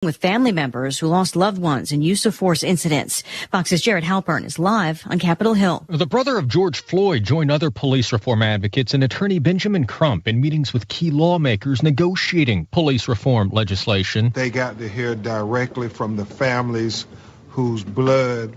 with family members who lost loved ones in use-of-force incidents. Fox's Jared Halpern is live on Capitol Hill. The brother of George Floyd joined other police reform advocates and attorney Benjamin Crump in meetings with key lawmakers negotiating police reform legislation. They got to hear directly from the families whose blood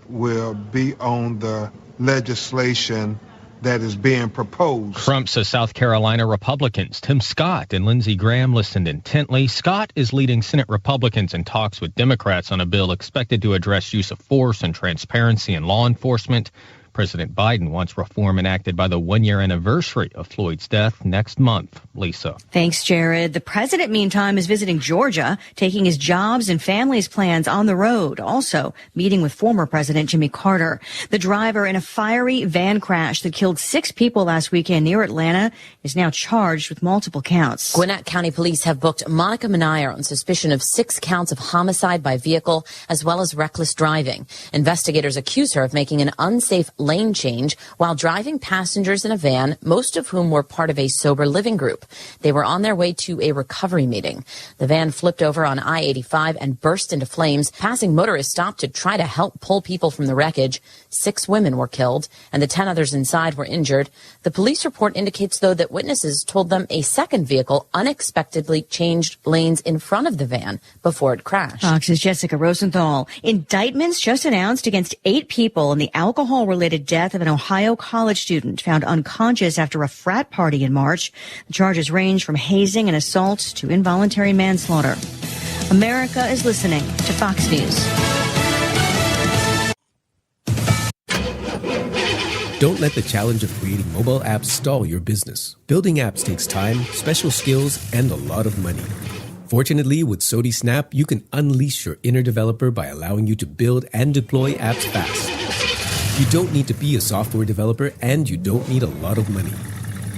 will be on the legislation that is being proposed. Crump says South Carolina Republicans Tim Scott and Lindsey Graham listened intently. Scott is leading Senate Republicans in talks with Democrats on a bill expected to address use of force and transparency in law enforcement. President Biden wants reform enacted by the one-year anniversary of Floyd's death next month. Lisa. Thanks, Jared. The president, meantime, is visiting Georgia, taking his jobs and family's plans on the road. Also, meeting with former President Jimmy Carter. The driver in a fiery van crash that killed 6 people last weekend near Atlanta is now charged with multiple counts. Gwinnett County Police have booked Monica Manayer on suspicion of 6 counts of homicide by vehicle as well as reckless driving. Investigators accuse her of making an unsafe lane change while driving passengers in a van, most of whom were part of a sober living group. They were on their way to a recovery meeting. The van flipped over on I-85 and burst into flames. Passing motorists stopped to try to help pull people from the wreckage. 6 women were killed, and the 10 others inside were injured. The police report indicates, though, that witnesses told them a second vehicle unexpectedly changed lanes in front of the van before it crashed. Fox's Jessica Rosenthal. Indictments just announced against 8 people in the alcohol-related death of an Ohio college student found unconscious after a frat party in March. The charges range from hazing and assault to involuntary manslaughter. America is listening to Fox News. Don't let the challenge of creating mobile apps stall your business. Building apps takes time, special skills, and a lot of money. Fortunately, with Sodi Snap, you can unleash your inner developer by allowing you to build and deploy apps fast. You don't need to be a software developer, and you don't need a lot of money.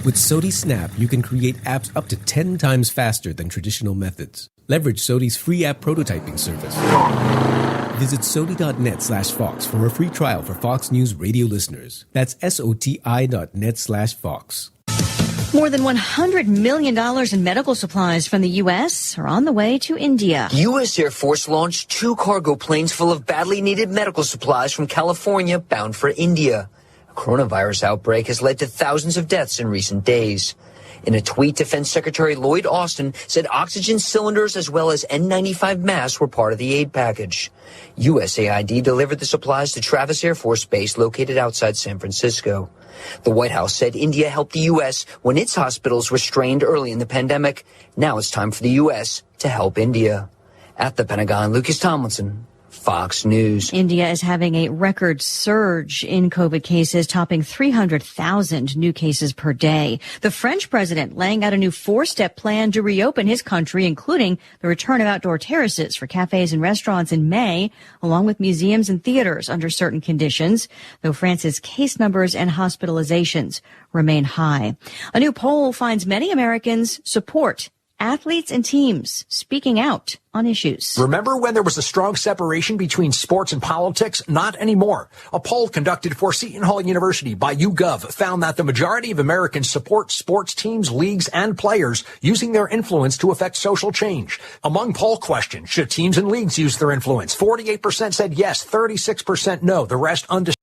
With Sodi Snap, you can create apps up to 10 times faster than traditional methods. Leverage Sodi's free app prototyping service. Visit sodi.net/Fox for a free trial for Fox News radio listeners. That's SOTI.net/Fox. More than $100 million in medical supplies from the U.S. are on the way to India. U.S. Air Force launched 2 cargo planes full of badly needed medical supplies from California bound for India. A coronavirus outbreak has led to thousands of deaths in recent days. In a tweet, Defense Secretary Lloyd Austin said oxygen cylinders as well as N95 masks were part of the aid package. USAID delivered the supplies to Travis Air Force Base located outside San Francisco. The White House said India helped the U.S. when its hospitals were strained early in the pandemic. Now it's time for the U.S. to help India. At the Pentagon, Lucas Tomlinson, Fox News. India is having a record surge in COVID cases, topping 300,000 new cases per day. The French president laying out a new 4-step plan to reopen his country, including the return of outdoor terraces for cafes and restaurants in May, along with museums and theaters under certain conditions, though France's case numbers and hospitalizations remain high. A new poll finds many Americans support athletes and teams speaking out on issues. Remember when there was a strong separation between sports and politics? Not anymore. A poll conducted for Seton Hall University by YouGov found that the majority of Americans support sports teams, leagues, and players using their influence to affect social change. Among poll questions, should teams and leagues use their influence? 48% said yes, 36% no, the rest undecided.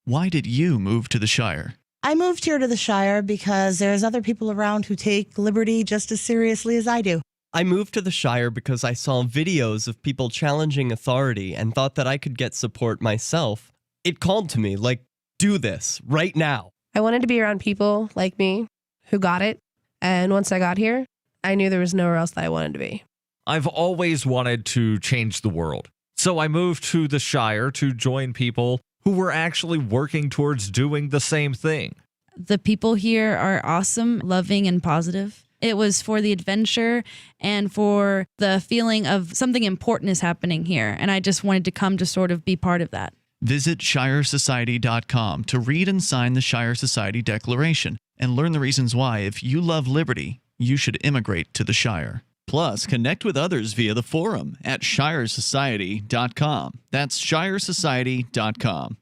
Why did you move to the Shire? I moved here to the Shire because there's other people around who take liberty just as seriously as I do. I moved to the Shire because I saw videos of people challenging authority and thought that I could get support myself. It called to me, like, do this, right now. I wanted to be around people like me who got it, and once I got here, I knew there was nowhere else that I wanted to be. I've always wanted to change the world, so I moved to the Shire to join people who were actually working towards doing the same thing. The people here are awesome, loving, and positive. It was for the adventure and for the feeling of something important is happening here. And I just wanted to come to sort of be part of that. Visit ShireSociety.com to read and sign the Shire Society Declaration and learn the reasons why, if you love liberty, you should immigrate to the Shire. Plus, connect with others via the forum at ShireSociety.com. That's ShireSociety.com.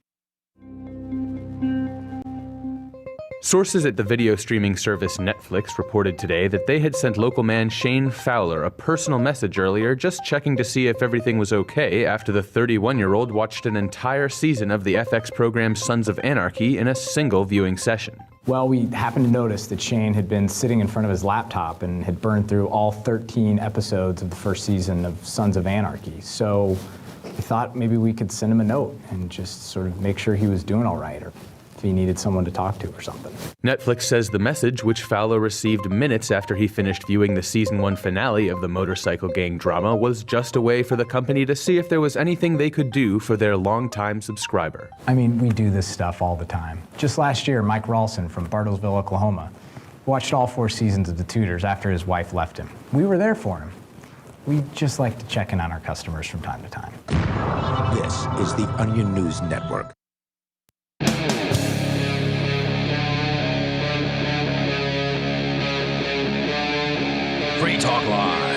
Sources at the video streaming service Netflix reported today that they had sent local man Shane Fowler a personal message earlier just checking to see if everything was okay after the 31-year-old watched an entire season of the FX program Sons of Anarchy in a single viewing session. Well, we happened to notice that Shane had been sitting in front of his laptop and had burned through all 13 episodes of the first season of Sons of Anarchy. So we thought maybe we could send him a note and just sort of make sure he was doing all right, or if he needed someone to talk to or something. Netflix says the message, which Fowler received minutes after he finished viewing the season 1 finale of the motorcycle gang drama, was just a way for the company to see if there was anything they could do for their longtime subscriber. I mean, we do this stuff all the time. Just last year, Mike Ralston from Bartlesville, Oklahoma, watched all 4 seasons of The Tudors after his wife left him. We were there for him. We just like to check in on our customers from time to time. This is the Onion News Network. Free Talk Live.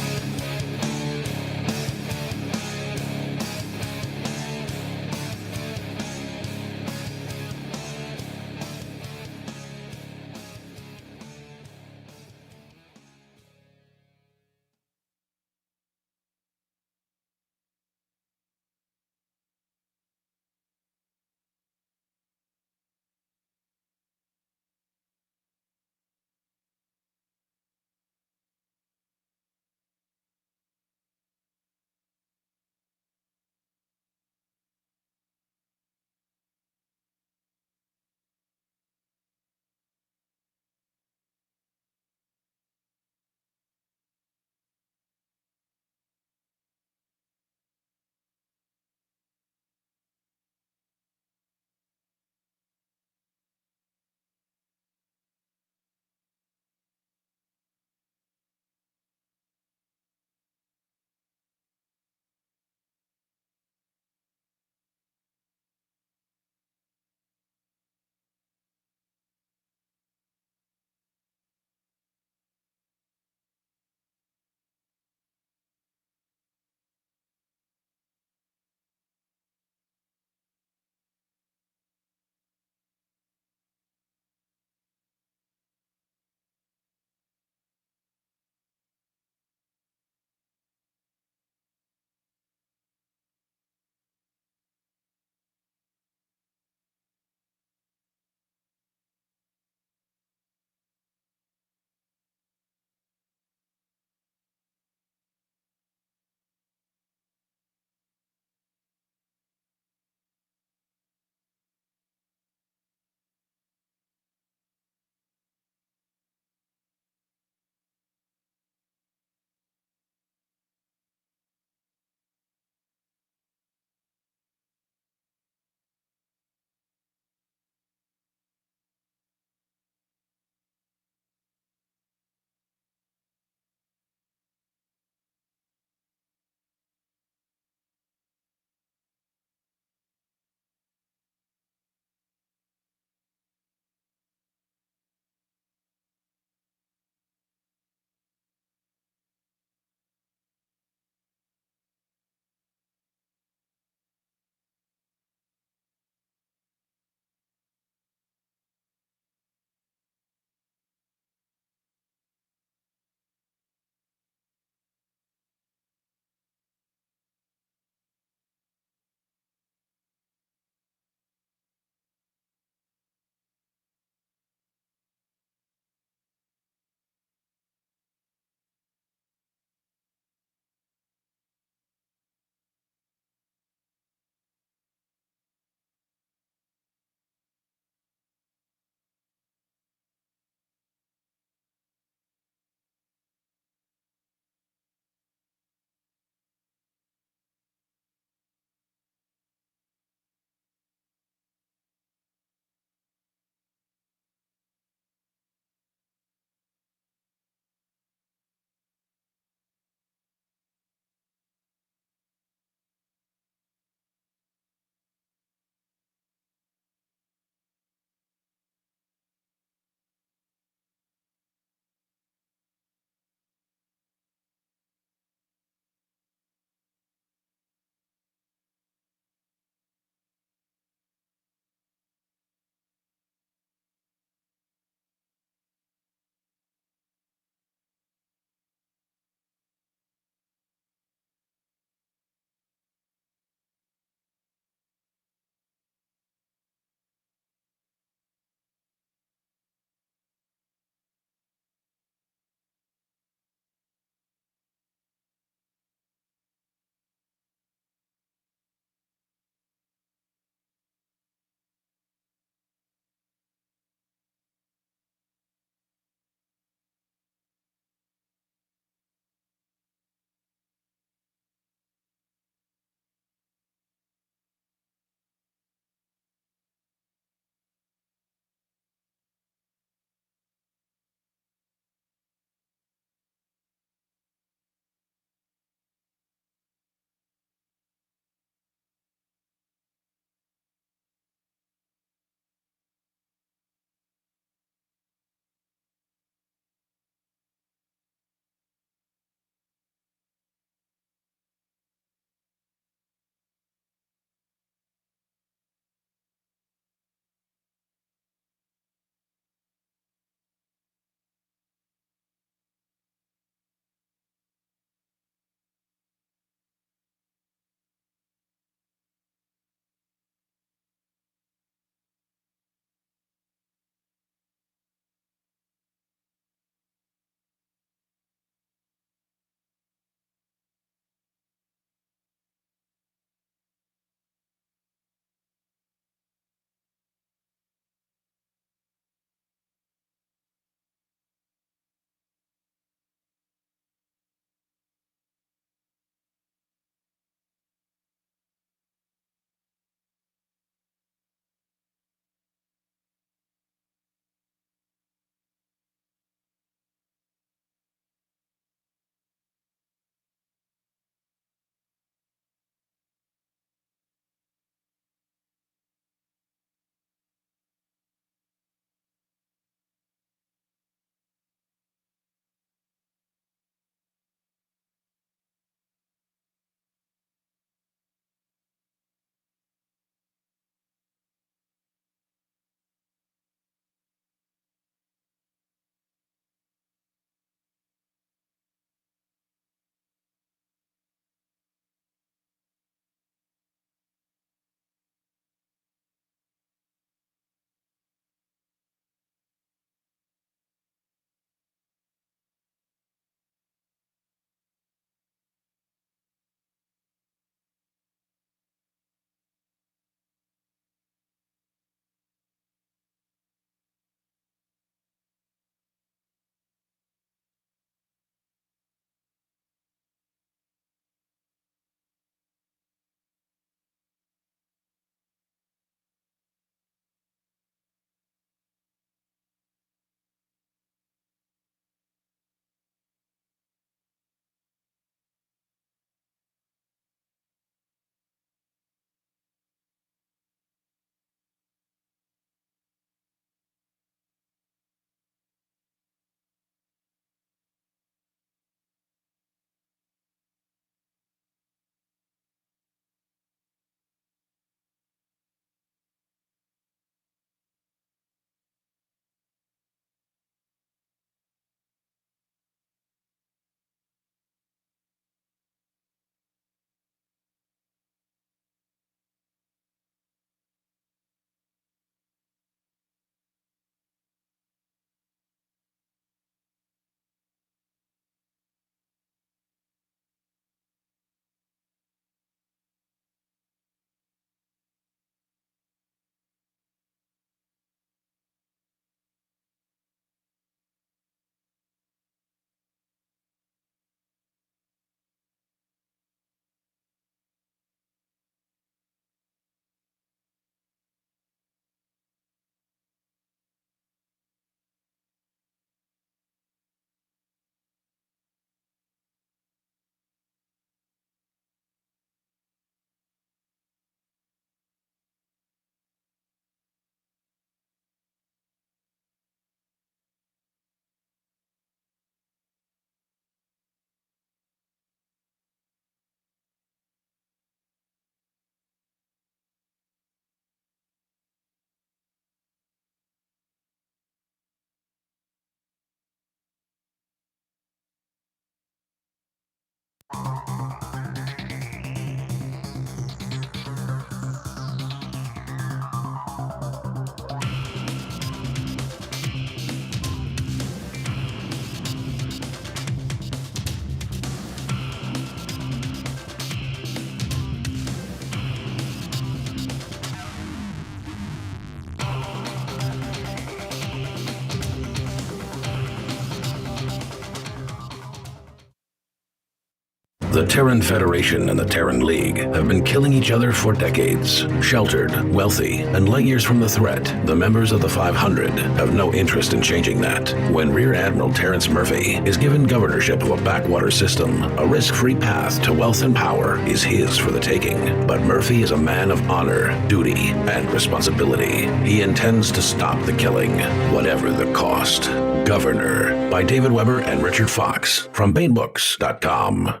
The Terran Federation and the Terran League have been killing each other for decades. Sheltered, wealthy, and light years from the threat, the members of the 500 have no interest in changing that. When Rear Admiral Terrence Murphy is given governorship of a backwater system, a risk-free path to wealth and power is his for the taking. But Murphy is a man of honor, duty, and responsibility. He intends to stop the killing, whatever the cost. Governor, by David Weber and Richard Fox, from BaneBooks.com.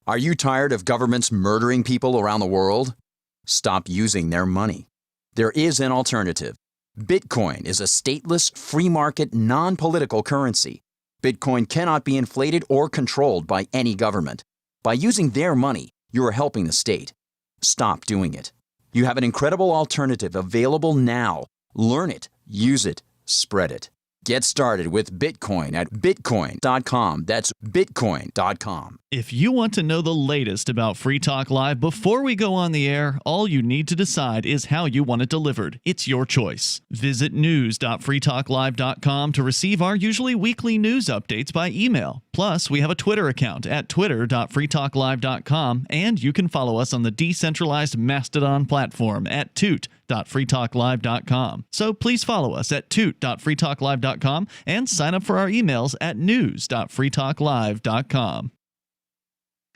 Are you tired of governments murdering people around the world? Stop using their money. There is an alternative. Bitcoin is a stateless, free market, non-political currency. Bitcoin cannot be inflated or controlled by any government. By using their money, you are helping the state. Stop doing it. You have an incredible alternative available now. Learn it, use it, spread it. Get started with Bitcoin at Bitcoin.com. That's Bitcoin.com. If you want to know the latest about Free Talk Live before we go on the air, all you need to decide is how you want it delivered. It's your choice. Visit news.freetalklive.com to receive our usually weekly news updates by email. Plus, we have a Twitter account at twitter.freetalklive.com, and you can follow us on the decentralized Mastodon platform at toot.freetalklive.com. So please follow us at toot.freetalklive.com and sign up for our emails at news.freetalklive.com.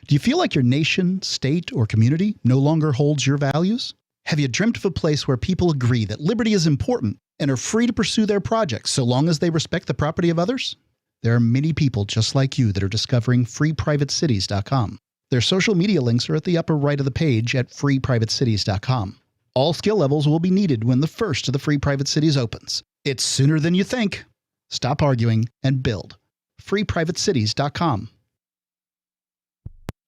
Do you feel like your nation, state, or community no longer holds your values? Have you dreamt of a place where people agree that liberty is important and are free to pursue their projects so long as they respect the property of others? There are many people just like you that are discovering freeprivatecities.com. Their social media links are at the upper right of the page at freeprivatecities.com. All skill levels will be needed when the first of the Free Private Cities opens. It's sooner than you think. Stop arguing and build. freeprivatecities.com.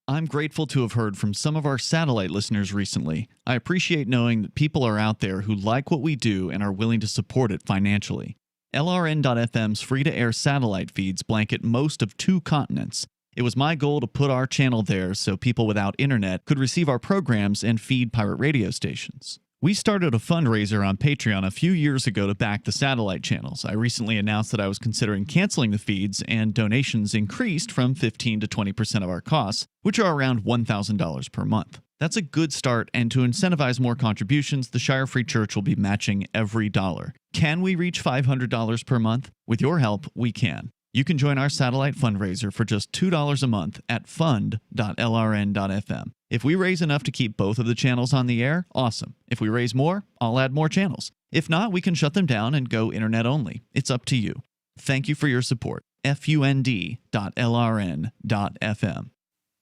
I'm grateful to have heard from some of our satellite listeners recently. I appreciate knowing that people are out there who like what we do and are willing to support it financially. LRN.FM's free-to-air satellite feeds blanket most of 2 continents. It was my goal to put our channel there so people without internet could receive our programs and feed pirate radio stations. We started a fundraiser on Patreon a few years ago to back the satellite channels. I recently announced that I was considering canceling the feeds, and donations increased from 15 to 20% of our costs, which are around $1,000 per month. That's a good start, and to incentivize more contributions, the Shire Free Church will be matching every dollar. Can we reach $500 per month? With your help, we can. You can join our satellite fundraiser for just $2 a month at fund.lrn.fm. If we raise enough to keep both of the channels on the air, awesome. If we raise more, I'll add more channels. If not, we can shut them down and go internet only. It's up to you. Thank you for your support. fund.lrn.fm.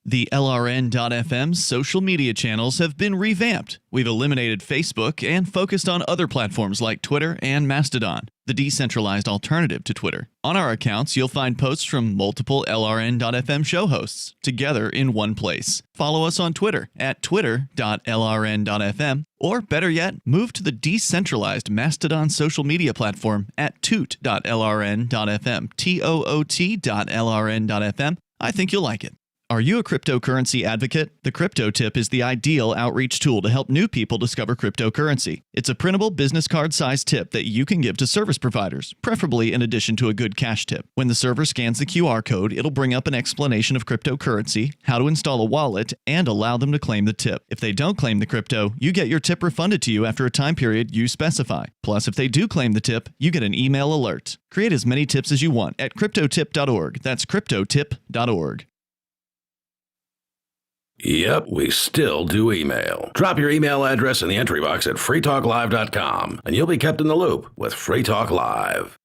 The LRN.FM social media channels have been revamped. We've eliminated Facebook and focused on other platforms like Twitter and Mastodon, the decentralized alternative to Twitter. On our accounts, you'll find posts from multiple LRN.FM show hosts together in one place. Follow us on Twitter at twitter.lrn.fm, or better yet, move to the decentralized Mastodon social media platform at toot.lrn.fm, toot.lrn.fm. I think you'll like it. Are you a cryptocurrency advocate? The Crypto Tip is the ideal outreach tool to help new people discover cryptocurrency. It's a printable business card-sized tip that you can give to service providers, preferably in addition to a good cash tip. When the server scans the QR code, it'll bring up an explanation of cryptocurrency, how to install a wallet, and allow them to claim the tip. If they don't claim the crypto, you get your tip refunded to you after a time period you specify. Plus, if they do claim the tip, you get an email alert. Create as many tips as you want at cryptotip.org. That's cryptotip.org. Yep, we still do email. Drop your email address in the entry box at freetalklive.com, and you'll be kept in the loop with Free Talk Live.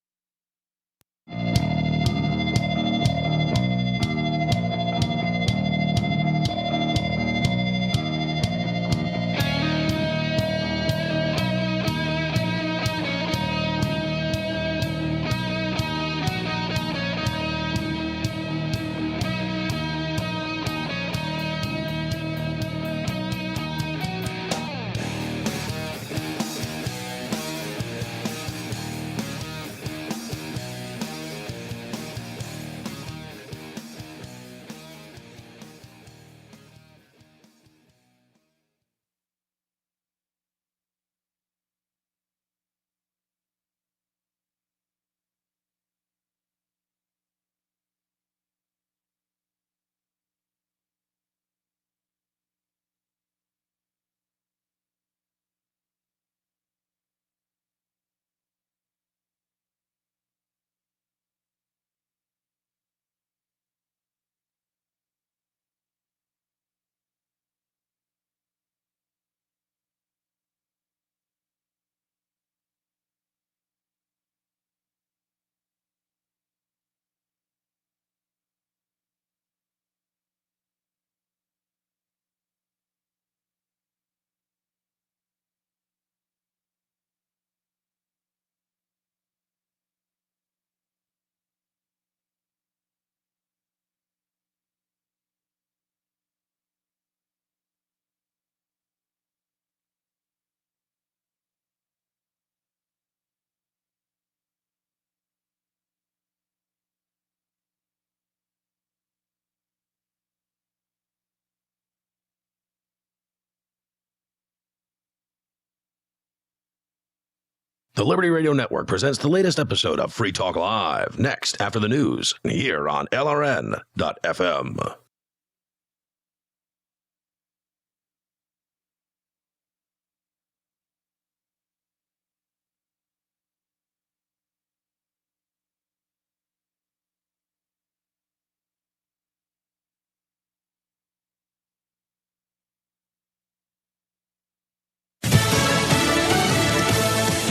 The Liberty Radio Network presents the latest episode of Free Talk Live, next after the news, here on LRN.FM.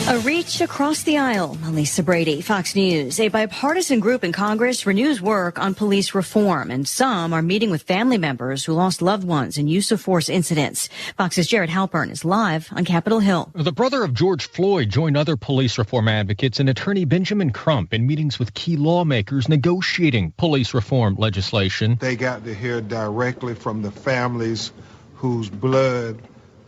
A reach across the aisle. Lisa Brady, Fox News. A bipartisan group in Congress renews work on police reform, and some are meeting with family members who lost loved ones in use of force incidents. Fox's Jared Halpern is live on Capitol Hill. The brother of George Floyd joined other police reform advocates and attorney Benjamin Crump in meetings with key lawmakers negotiating police reform legislation. They got to hear directly from the families whose blood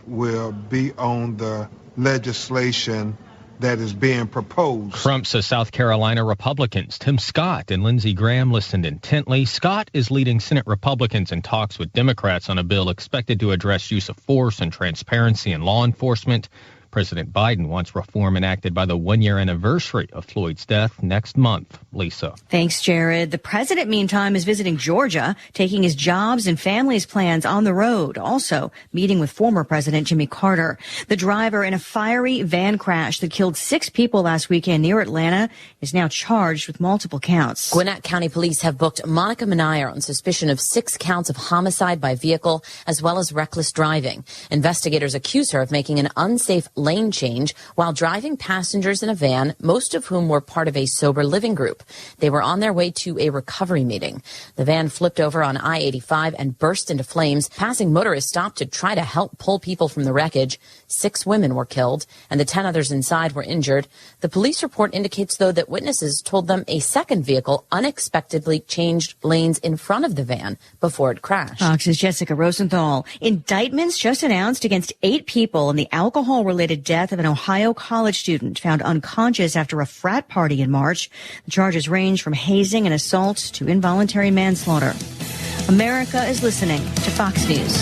will be on the legislation that is being proposed. Crump says South Carolina Republicans Tim Scott and Lindsey Graham listened intently. Scott is leading Senate Republicans in talks with Democrats on a bill expected to address use of force and transparency in law enforcement. President Biden wants reform enacted by the one-year anniversary of Floyd's death next month. Lisa. Thanks, Jared. The president, meantime, is visiting Georgia, taking his jobs and family's plans on the road, also meeting with former President Jimmy Carter. The driver in a fiery van crash that killed 6 people last weekend near Atlanta is now charged with multiple counts. Gwinnett County Police have booked Monica Manayer on suspicion of 6 counts of homicide by vehicle as well as reckless driving. Investigators accuse her of making an unsafe lane change while driving passengers in a van, most of whom were part of a sober living group. They were on their way to a recovery meeting. The van flipped over on I-85 and burst into flames. Passing motorists stopped to try to help pull people from the wreckage. 6 women were killed, and the 10 others inside were injured. The police report indicates, though, that witnesses told them a second vehicle unexpectedly changed lanes in front of the van before it crashed. Fox's Jessica Rosenthal. Indictments just announced against 8 people in the alcohol-related death of an Ohio college student found unconscious after a frat party in March. The charges range from hazing and assault to involuntary manslaughter. America is listening to Fox News.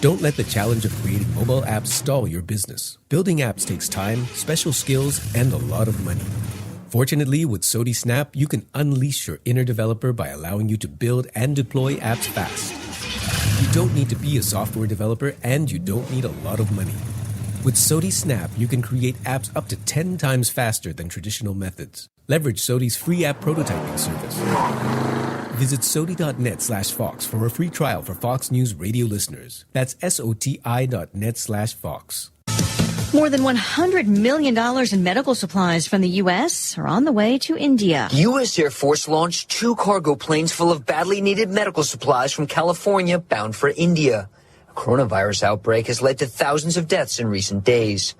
Don't let the challenge of creating mobile apps stall your business. Building apps takes time, special skills, and a lot of money. Fortunately, with Sodi Snap, you can unleash your inner developer by allowing you to build and deploy apps fast. You don't need to be a software developer, and you don't need a lot of money. With Sodi Snap, you can create apps up to 10 times faster than traditional methods. Leverage Sodi's free app prototyping service. Visit Sodi.net/Fox for a free trial for Fox News radio listeners. That's SOTI.net/Fox. More than $100 million in medical supplies from the U.S. are on the way to India. U.S. Air Force launched 2 cargo planes full of badly needed medical supplies from California bound for India. A coronavirus outbreak has led to thousands of deaths in recent days.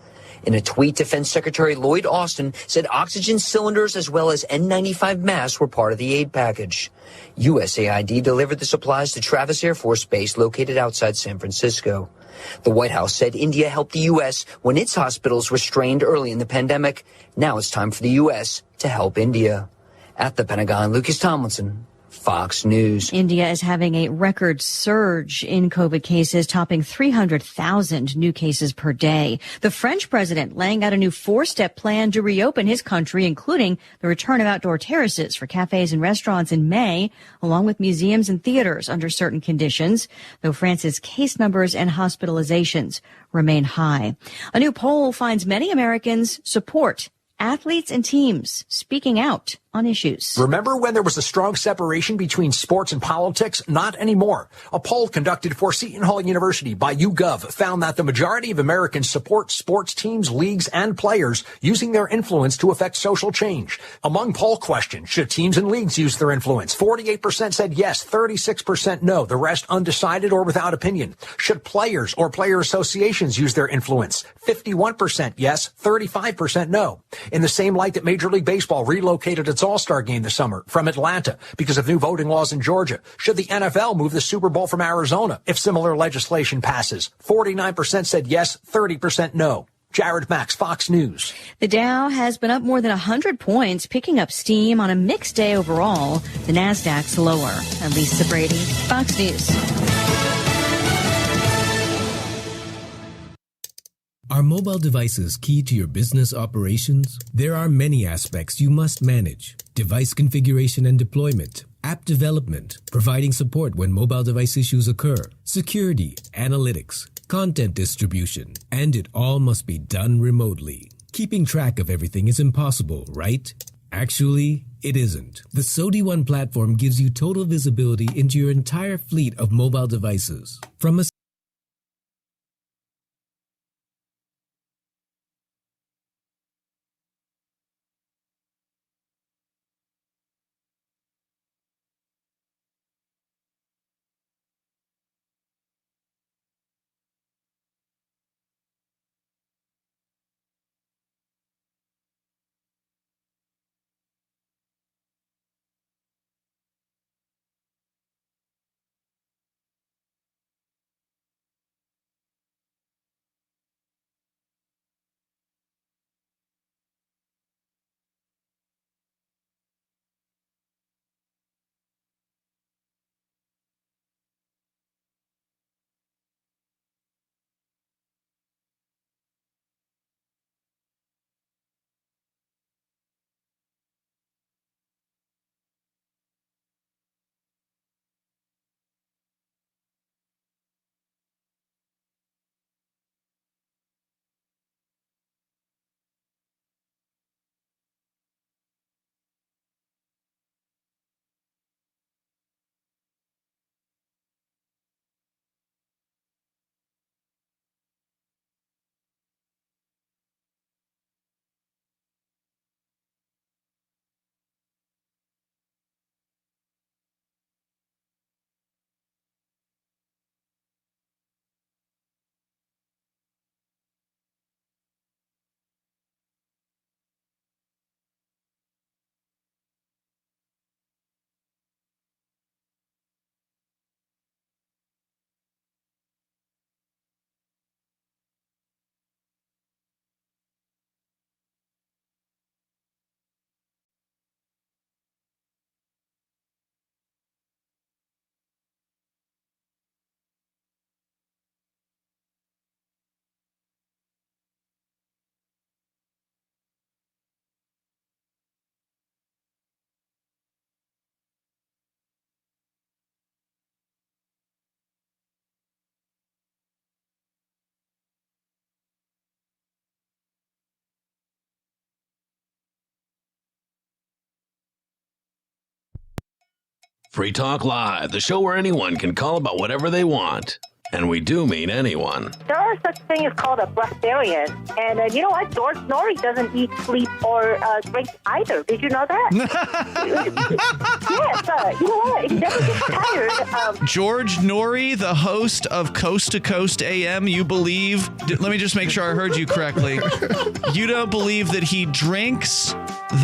In a tweet, Defense Secretary Lloyd Austin said oxygen cylinders as well as N95 masks were part of the aid package. USAID delivered the supplies to Travis Air Force Base located outside San Francisco. The White House said India helped the U.S. when its hospitals were strained early in the pandemic. Now it's time for the U.S. to help India. At the Pentagon, Lucas Tomlinson, Fox News. India is having a record surge in COVID cases, topping 300,000 new cases per day. The French president laying out a new 4-step plan to reopen his country, including the return of outdoor terraces for cafes and restaurants in May, along with museums and theaters under certain conditions, though France's case numbers and hospitalizations remain high. A new poll finds many Americans support athletes and teams speaking out on issues. Remember when there was a strong separation between sports and politics? Not anymore. A poll conducted for Seton Hall University by YouGov found that the majority of Americans support sports teams, leagues, and players using their influence to affect social change. Among poll questions, should teams and leagues use their influence? 48% said yes, 36% no, the rest undecided or without opinion. Should players or player associations use their influence? 51% yes, 35% no. In the same light that Major League Baseball relocated its All-Star game this summer from Atlanta because of new voting laws in Georgia. Should the NFL move the Super Bowl from Arizona if similar legislation passes? 49% said yes, 30% no. Jared Max, Fox News. The Dow has been up more than 100 points, picking up steam on a mixed day overall. The Nasdaq's lower. I'm Lisa Brady, Fox News. Are mobile devices key to your business operations? There are many aspects you must manage: device configuration and deployment, app development, providing support when mobile device issues occur, security, analytics, content distribution, and it all must be done remotely. Keeping track of everything is impossible, right? Actually, it isn't. The SODI One platform gives you total visibility into your entire fleet of mobile devices. From a Free Talk Live, the show where anyone can call about whatever they want. And we do mean anyone. There are such things called a breatharian. And you know what? George Norrie doesn't eat, sleep, or drink either. Did you know that? Yes. You know what? He never gets tired. George Norrie, the host of Coast to Coast AM, you believe... Let me just make sure I heard you correctly. You don't believe that he drinks,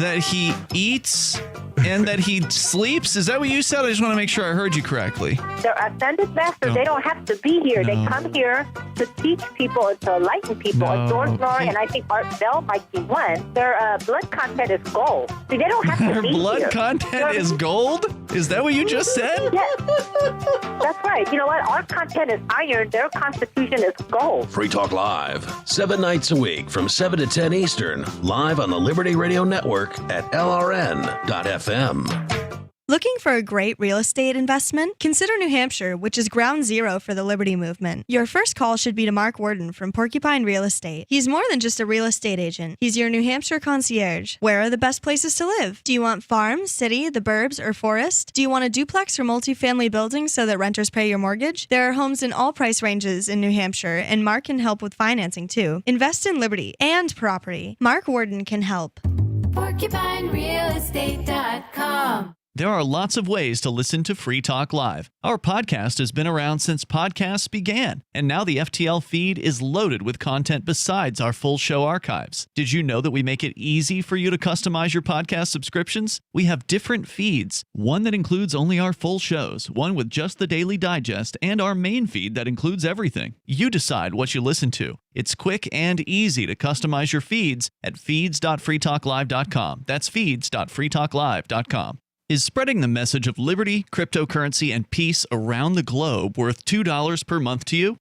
that he eats, and that he sleeps? Is that what you said? I just want to make sure I heard you correctly. They're ascended masters. No. They don't have to be here. No. They come here to teach people, to enlighten people. No. George Norrie and I think Art Bell might be one. Their blood content is gold. See, they don't have to be here. Their blood content is gold? Is that what you just said? Yes. That's right. You know what? Our content is iron. Their constitution is gold. Free Talk Live, 7 nights a week from 7 to 10 Eastern, live on the Liberty Radio Network at LRN.FM. Looking for a great real estate investment? Consider New Hampshire, which is ground zero for the Liberty Movement. Your first call should be to Mark Worden from Porcupine Real Estate. He's more than just a real estate agent. He's your New Hampshire concierge. Where are the best places to live? Do you want farm, city, the burbs, or forest? Do you want a duplex or multifamily building so that renters pay your mortgage? There are homes in all price ranges in New Hampshire, and Mark can help with financing too. Invest in liberty and property. Mark Worden can help. PorcupineRealEstate.com. There are lots of ways to listen to Free Talk Live. Our podcast has been around since podcasts began, and now the FTL feed is loaded with content besides our full show archives. Did you know that we make it easy for you to customize your podcast subscriptions? We have different feeds, one that includes only our full shows, one with just the Daily Digest, and our main feed that includes everything. You decide what you listen to. It's quick and easy to customize your feeds at feeds.freetalklive.com. That's feeds.freetalklive.com. Is spreading the message of liberty, cryptocurrency, and peace around the globe worth $2 per month to you?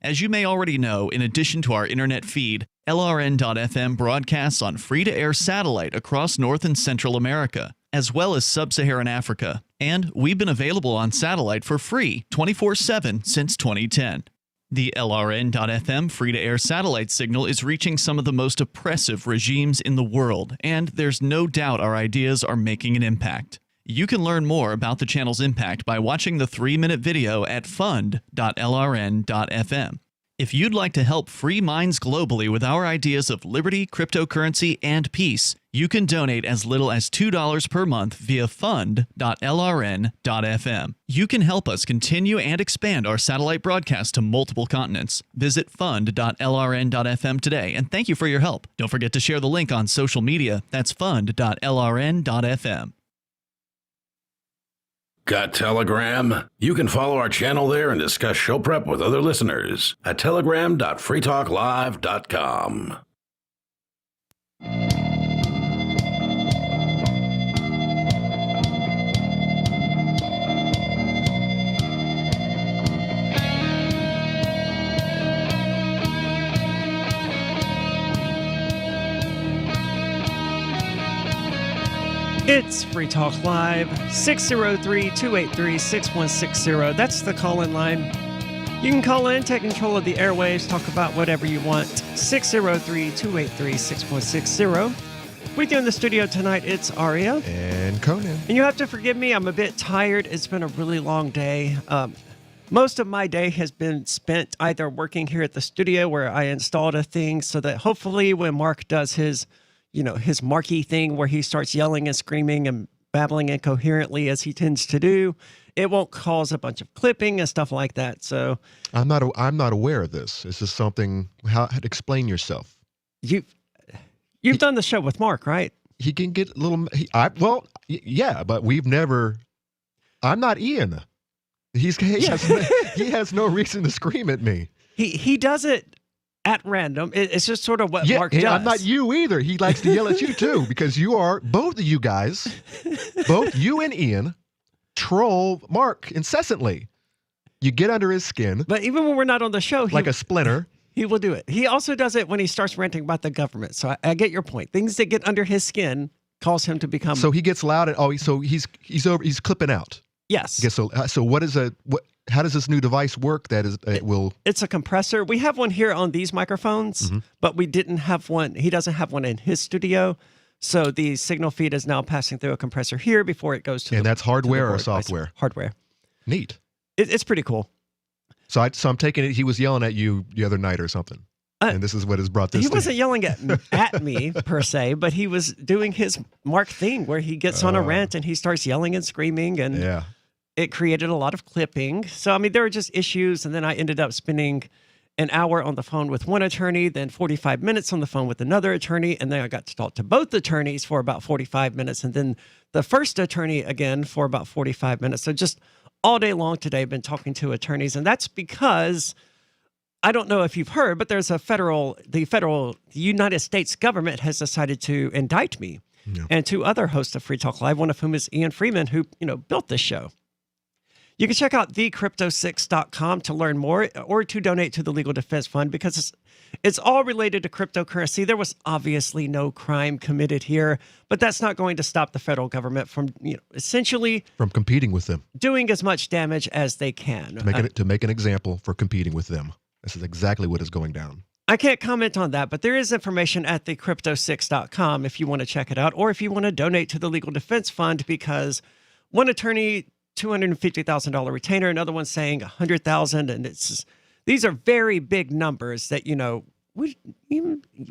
As you may already know, in addition to our internet feed, LRN.FM broadcasts on free-to-air satellite across North and Central America, as well as Sub-Saharan Africa. And we've been available on satellite for free 24/7 since 2010. The LRN.FM free-to-air satellite signal is reaching some of the most oppressive regimes in the world, and there's no doubt our ideas are making an impact. You can learn more about the channel's impact by watching the 3-minute video at fund.lrn.fm. If you'd like to help free minds globally with our ideas of liberty, cryptocurrency, and peace, you can donate as little as $2 per month via fund.lrn.fm. You can help us continue and expand our satellite broadcast to multiple continents. Visit fund.lrn.fm today, and thank you for your help. Don't forget to share the link on social media. That's fund.lrn.fm. Got Telegram? You can follow our channel there and discuss show prep with other listeners at telegram.freetalklive.com. It's Free Talk Live, 603-283-6160. That's the call-in line. You can call in, take control of the airwaves, talk about whatever you want. 603-283-6160. With you in the studio tonight, it's Aria. And Conan. And you have to forgive me, I'm a bit tired. It's been a really long day. Most of my day has been spent either working here at the studio where I installed a thing so that hopefully when Mark does his Marky thing where he starts yelling and screaming and babbling incoherently as he tends to do, it won't cause a bunch of clipping and stuff like that. So I'm not aware of this. Is this something? How to explain yourself? You've done the show with Mark, right? He can get a little. Yeah, but we've never. I'm not Ian. He has no reason to scream at me. He does it at random. It's just sort of what Mark does. I'm not you either. He likes to yell at you too because you are, both of you guys, both you and Ian, troll Mark incessantly. You get under his skin. But even when we're not on the show, like a splinter. He will do it. He also does it when he starts ranting about the government. So I get your point. Things that get under his skin cause him to become. So he gets loud and he's clipping out. Yes. So how does this new device work that It's a compressor. We have one here on these microphones, but we didn't have one. He doesn't have one in his studio. So the signal feed is now passing through a compressor here before it goes to And that's hardware or software? Hardware. Neat. It's pretty cool. So I'm taking it he was yelling at you the other night or something. And this is what has brought this. He wasn't yelling at me per se, but he was doing his Mark thing where he gets on a rant and he starts yelling and screaming and it created a lot of clipping. So, I mean, there were just issues. And then I ended up spending an hour on the phone with one attorney, then 45 minutes on the phone with another attorney. And then I got to talk to both attorneys for about 45 minutes. And then the first attorney again for about 45 minutes. So just all day long today, I've been talking to attorneys. And that's because I don't know if you've heard, but there's the United States government has decided to indict me and two other hosts of Free Talk Live, one of whom is Ian Freeman, who, built this show. You can check out thecrypto6.com to learn more or to donate to the Legal Defense Fund because it's all related to cryptocurrency. There was obviously no crime committed here, but that's not going to stop the federal government from, essentially from competing with them, doing as much damage as they can. To make an example for competing with them. This is exactly what is going down. I can't comment on that, but there is information at thecrypto6.com if you want to check it out or if you want to donate to the Legal Defense Fund because one attorney $250,000 retainer, another one saying $100,000, and these are very big numbers that you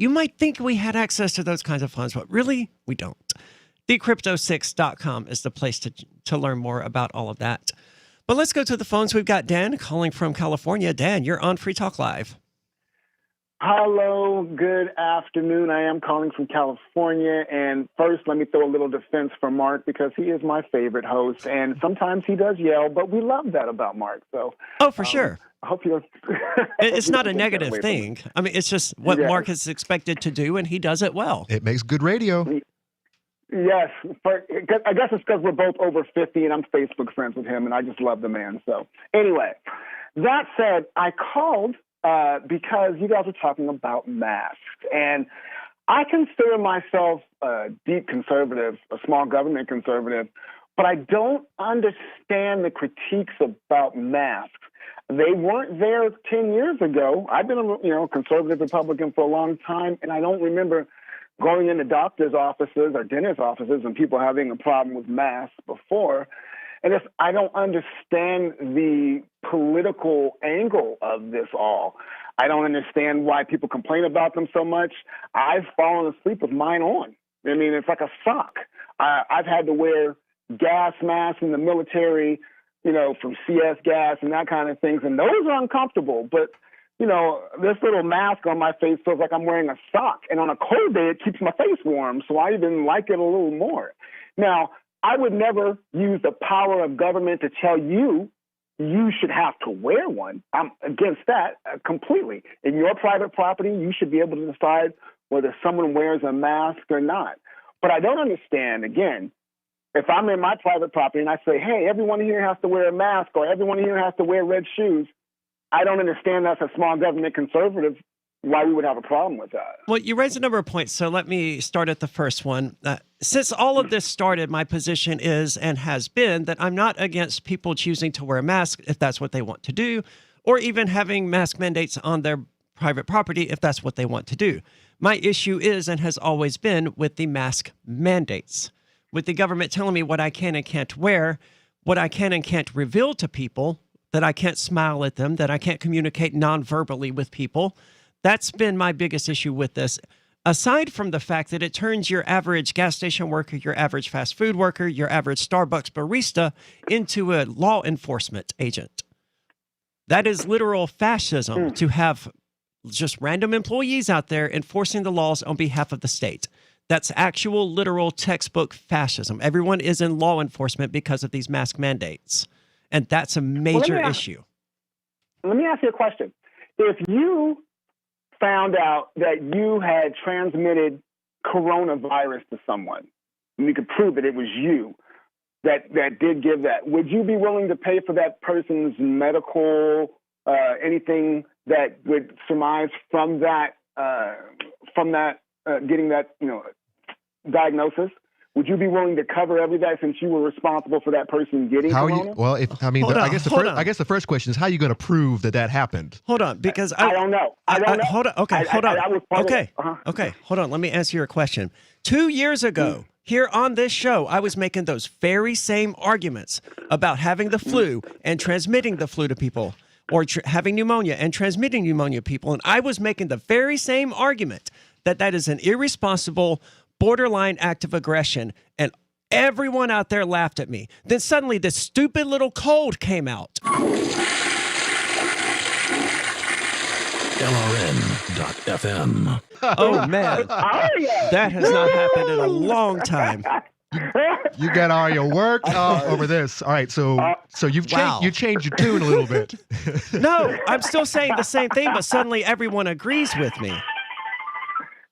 might think we had access to those kinds of funds, but really we don't. Thecrypto6.com is the place to learn more about all of that. But let's go to the phones. We've got Dan calling from California. Dan, you're on Free Talk Live. Hello, good afternoon. I am calling from California. And first, let me throw a little defense for Mark because he is my favorite host. And sometimes he does yell, but we love that about Mark. So, for sure. I hope you. It's not a negative thing. I mean, it's just what Mark is expected to do, and he does it well. It makes good radio. Yes. I guess it's because we're both over 50, and I'm Facebook friends with him, and I just love the man. So, anyway, that said, I called because you guys are talking about masks. And I consider myself a deep conservative, a small government conservative, but I don't understand the critiques about masks. They weren't there 10 years ago. I've been a conservative Republican for a long time, and I don't remember going into doctor's offices or dentist offices and people having a problem with masks before. And I don't understand the political angle of this all. I don't understand why people complain about them so much. I've fallen asleep with mine on. I mean, it's like a sock. I've had to wear gas masks in the military, from CS gas and that kind of things, and those are uncomfortable. But, this little mask on my face feels like I'm wearing a sock. And on a cold day, it keeps my face warm, so I even like it a little more. Now, I would never use the power of government to tell you should have to wear one. I'm against that completely. In your private property, you should be able to decide whether someone wears a mask or not. But I don't understand, again, if I'm in my private property and I say, hey, everyone here has to wear a mask or everyone here has to wear red shoes, I don't understand that's a small government conservative why we would have a problem with that. Well, you raised a number of points, so let me start at the first one. Since all of this started, my position is and has been that I'm not against people choosing to wear a mask if that's what they want to do, or even having mask mandates on their private property if that's what they want to do. My issue is and has always been with the mask mandates, with the government telling me what I can and can't wear, what I can and can't reveal to people, that I can't smile at them, that I can't communicate non-verbally with people. That's been my biggest issue with this. Aside from the fact that it turns your average gas station worker, your average fast food worker, your average Starbucks barista into a law enforcement agent. That is literal fascism to have just random employees out there enforcing the laws on behalf of the state. That's actual, literal, textbook fascism. Everyone is in law enforcement because of these mask mandates. And that's a major issue. Let me ask you a question. If you found out that you had transmitted coronavirus to someone, and you could prove that it was you that did give that, would you be willing to pay for that person's medical, anything that would surmise from that, getting that, diagnosis? Would you be willing to cover everything since you were responsible for that person getting corona? I guess the first question is, how are you going to prove that happened? Hold on, because I don't know. Hold on. Okay, hold on. Okay, hold on. Let me answer your question. 2 years ago, here on this show, I was making those very same arguments about having the flu and transmitting the flu to people, or having pneumonia and transmitting pneumonia to people. And I was making the very same argument that is an irresponsible, borderline act of aggression, and everyone out there laughed at me. Then suddenly this stupid little cold came out. LRN.FM. Oh, man. That has not happened in a long time. You got all your work over this. All right, so you changed your tune a little bit. No, I'm still saying the same thing, but suddenly everyone agrees with me.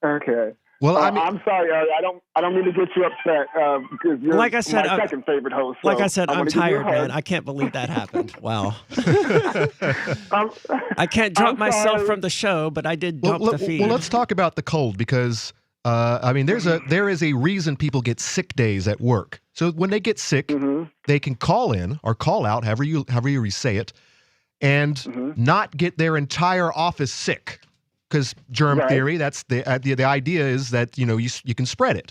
Okay. Well, I'm sorry, Ari. I don't mean to get you upset because you're like I said, my second favorite host. Like I said, I'm tired, man. I can't believe that happened. Wow. I can't drop myself from the show, but I did dump the feed. Well, let's talk about the cold because there is a reason people get sick days at work. So when they get sick, they can call in or call out, however you say it, and not get their entire office sick. Because germ theory, that's the idea is that you can spread it.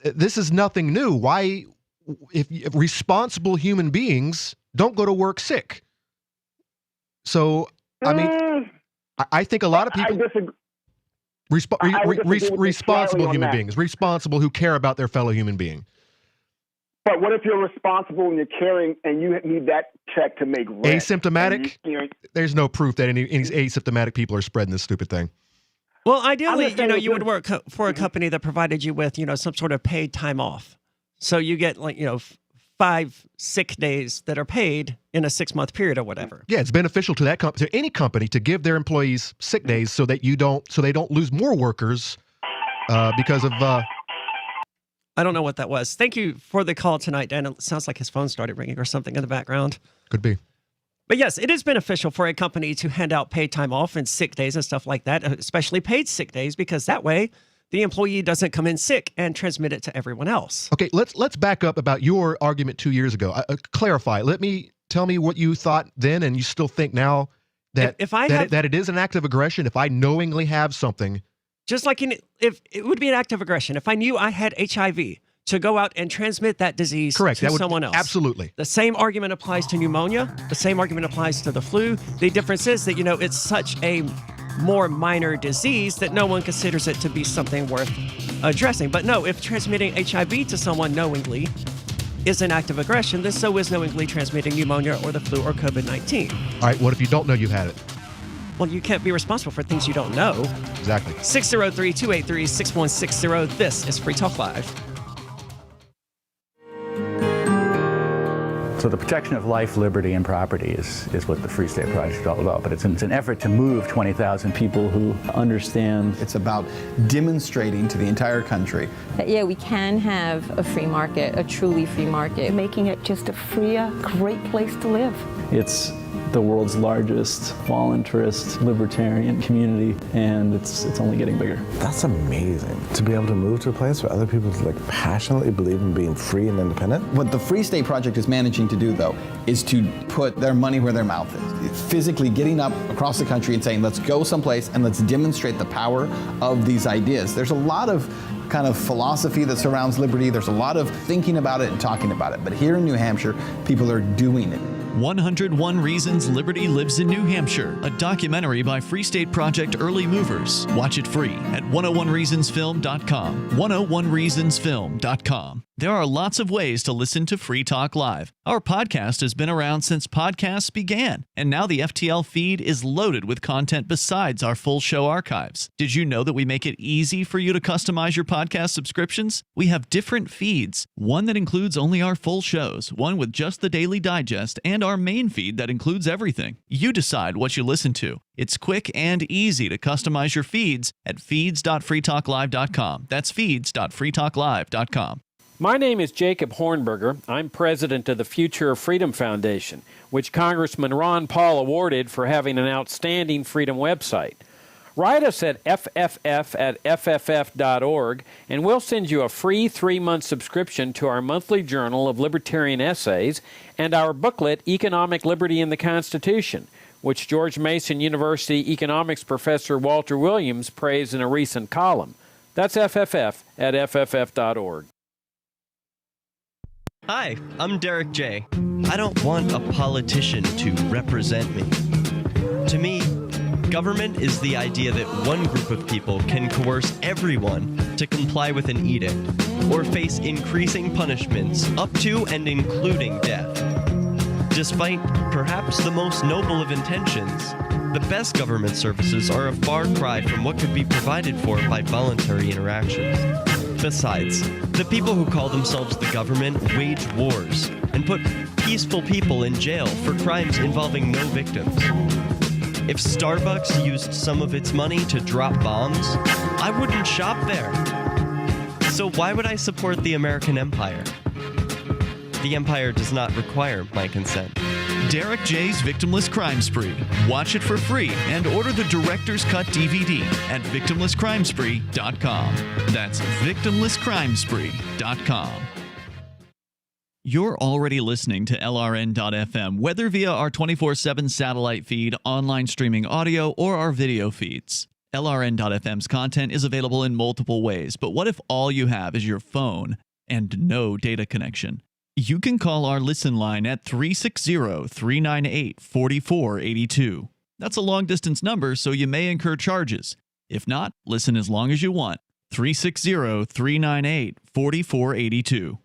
This is nothing new. Why, if responsible human beings don't go to work sick? So I mean, I think a lot of people responsible human beings, responsible who care about their fellow human being. But what if you're responsible and you're caring and you need that check to make rent? Asymptomatic? There's no proof that any asymptomatic people are spreading this stupid thing. Well, ideally, you would work for a company that provided you with, some sort of paid time off. So you get 5 sick days that are paid in a 6-month period or whatever. Yeah, it's beneficial to to any company to give their employees sick days so they don't lose more workers because of. I don't know what that was. Thank you for the call tonight, Dan. It sounds like his phone started ringing or something in the background. Could be. But yes, it is beneficial for a company to hand out paid time off and sick days and stuff like that, especially paid sick days, because that way the employee doesn't come in sick and transmit it to everyone else. Okay, let's back up about your argument 2 years ago. Clarify. Tell me what you thought then, and you still think now that that it is an act of aggression if I knowingly have something. Just like if it would be an act of aggression if I knew I had HIV to go out and transmit that disease to someone else. Absolutely. The same argument applies to pneumonia. The same argument applies to the flu. The difference is that, it's such a more minor disease that no one considers it to be something worth addressing. But no, if transmitting HIV to someone knowingly is an act of aggression, then so is knowingly transmitting pneumonia or the flu or COVID-19. All right, what if you don't know you had it? Well, you can't be responsible for things you don't know. Exactly. 603-283-6160. This is Free Talk Live. So the protection of life, liberty, and property is what the Free State Project is all about. But it's an effort to move 20,000 people who understand. It's about demonstrating to the entire country that, we can have a free market, a truly free market. Making it just a freer, great place to live. It's the world's largest voluntarist libertarian community, and it's only getting bigger. That's amazing, to be able to move to a place where other people passionately believe in being free and independent. What the Free State Project is managing to do, though, is to put their money where their mouth is. It's physically getting up across the country and saying, let's go someplace and let's demonstrate the power of these ideas. There's a lot of kind of philosophy that surrounds liberty. There's a lot of thinking about it and talking about it. But here in New Hampshire, people are doing it. 101 Reasons Liberty Lives in New Hampshire, a documentary by Free State Project early movers. Watch it free at 101reasonsfilm.com. 101reasonsfilm.com. There are lots of ways to listen to Free Talk Live. Our podcast has been around since podcasts began, and now the FTL feed is loaded with content besides our full show archives. Did you know that we make it easy for you to customize your podcast subscriptions? We have different feeds, one that includes only our full shows, one with just the Daily Digest, and our main feed that includes everything. You decide what you listen to. It's quick and easy to customize your feeds at feeds.freetalklive.com. That's feeds.freetalklive.com. My name is Jacob Hornberger. I'm president of the Future of Freedom Foundation, which Congressman Ron Paul awarded for having an outstanding freedom website. Write us at fff@fff.org, and we'll send you a free 3-month subscription to our monthly journal of libertarian essays and our booklet, Economic Liberty in the Constitution, which George Mason University economics professor Walter Williams praised in a recent column. That's fff@fff.org. Hi, I'm Derek J. I don't want a politician to represent me. To me, government is the idea that one group of people can coerce everyone to comply with an edict or face increasing punishments up to and including death. Despite perhaps the most noble of intentions, the best government services are a far cry from what could be provided for by voluntary interactions. Besides, the people who call themselves the government wage wars and put peaceful people in jail for crimes involving no victims. If Starbucks used some of its money to drop bombs, I wouldn't shop there. So why would I support the American empire? The empire does not require my consent. Derek J's Victimless Crime Spree. Watch it for free and order the Director's Cut DVD at victimlesscrimespree.com. That's victimlesscrimespree.com. You're already listening to LRN.FM, whether via our 24/7 satellite feed, online streaming audio, or our video feeds. LRN.FM's content is available in multiple ways, but what if all you have is your phone and no data connection? You can call our listen line at 360-398-4482. That's a long-distance number, so you may incur charges. If not, listen as long as you want. 360-398-4482.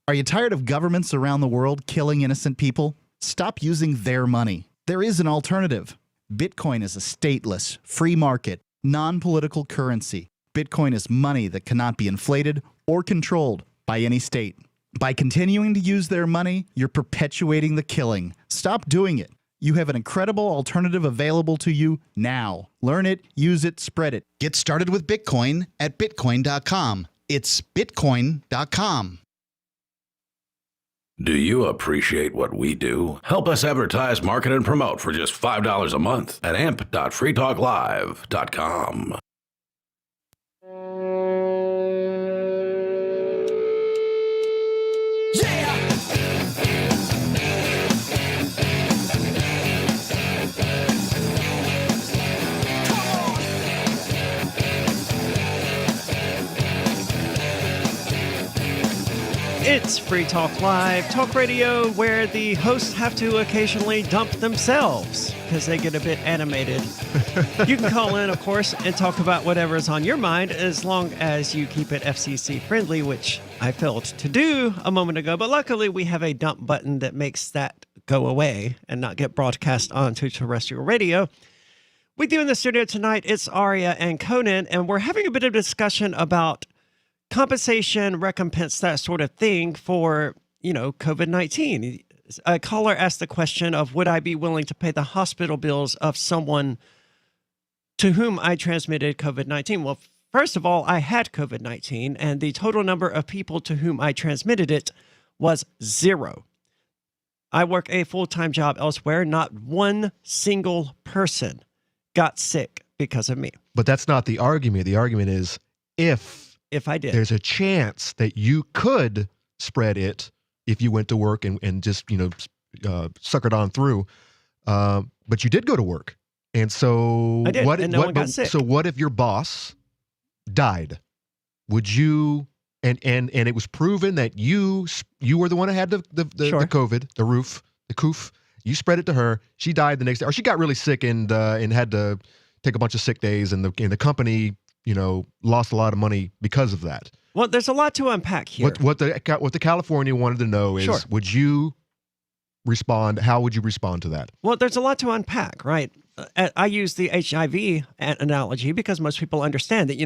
Are you tired of governments around the world killing innocent people? Stop using their money. There is an alternative. Bitcoin is a stateless, free market, non-political currency. Bitcoin is money that cannot be inflated or controlled by any state. By continuing to use their money, you're perpetuating the killing. Stop doing it. You have an incredible alternative available to you now. Learn it, use it, spread it. Get started with Bitcoin at bitcoin.com. It's bitcoin.com. Do you appreciate what we do? Help us advertise, market, and promote for just $5 a month at amp.freetalklive.com. It's Free Talk Live, talk radio where the hosts have to occasionally dump themselves because they get a bit animated. You can call in, of course, and talk about whatever is on your mind as long as you keep it FCC friendly, which I failed to do a moment ago. But luckily, we have a dump button that makes that go away and not get broadcast onto terrestrial radio. With you in the studio tonight, it's Aria and Conan, and we're having a bit of discussion about compensation, recompense, that sort of thing for, COVID-19. A caller asked the question of, would I be willing to pay the hospital bills of someone to whom I transmitted COVID-19? Well, first of all, I had COVID-19, and the total number of people to whom I transmitted it was 0. I work a full-time job elsewhere. Not one single person got sick because of me. But that's not the argument. The argument is if I did, there's a chance that you could spread it if you went to work and just, suckered on through. But you did go to work. And so I did, and no one got sick. So what if your boss died? Would you, and it was proven that you were the one that had the COVID, the coof. You spread it to her. She died the next day, or she got really sick and had to take a bunch of sick days, and the company, lost a lot of money because of that. Well, there's a lot to unpack here. What the California wanted to know is, would you respond? How would you respond to that? Well, there's a lot to unpack, right? I use the HIV analogy because most people understand that,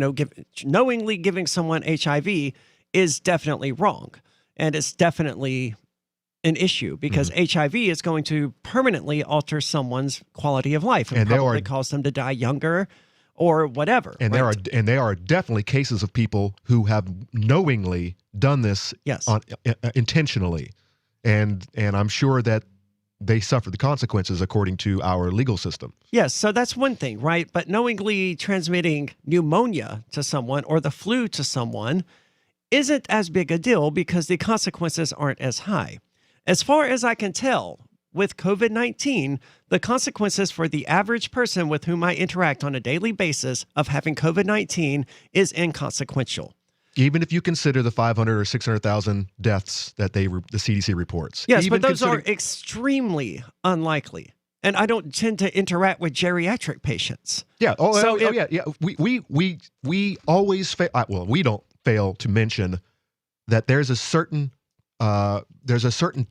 knowingly giving someone HIV is definitely wrong. And it's definitely an issue because HIV is going to permanently alter someone's quality of life and probably cause them to die younger or whatever. And there are definitely cases of people who have knowingly done this intentionally. And I'm sure that they suffer the consequences according to our legal system. Yes, so that's one thing, right? But knowingly transmitting pneumonia to someone or the flu to someone isn't as big a deal because the consequences aren't as high. As far as I can tell, with COVID-19, the consequences for the average person with whom I interact on a daily basis of having COVID-19 is inconsequential. Even if you consider the 500 or 600,000 deaths that the CDC reports. Yes, but those are extremely unlikely. And I don't tend to interact with geriatric patients. Yeah. Yeah. We always fail. Well, we don't fail to mention that there's a certain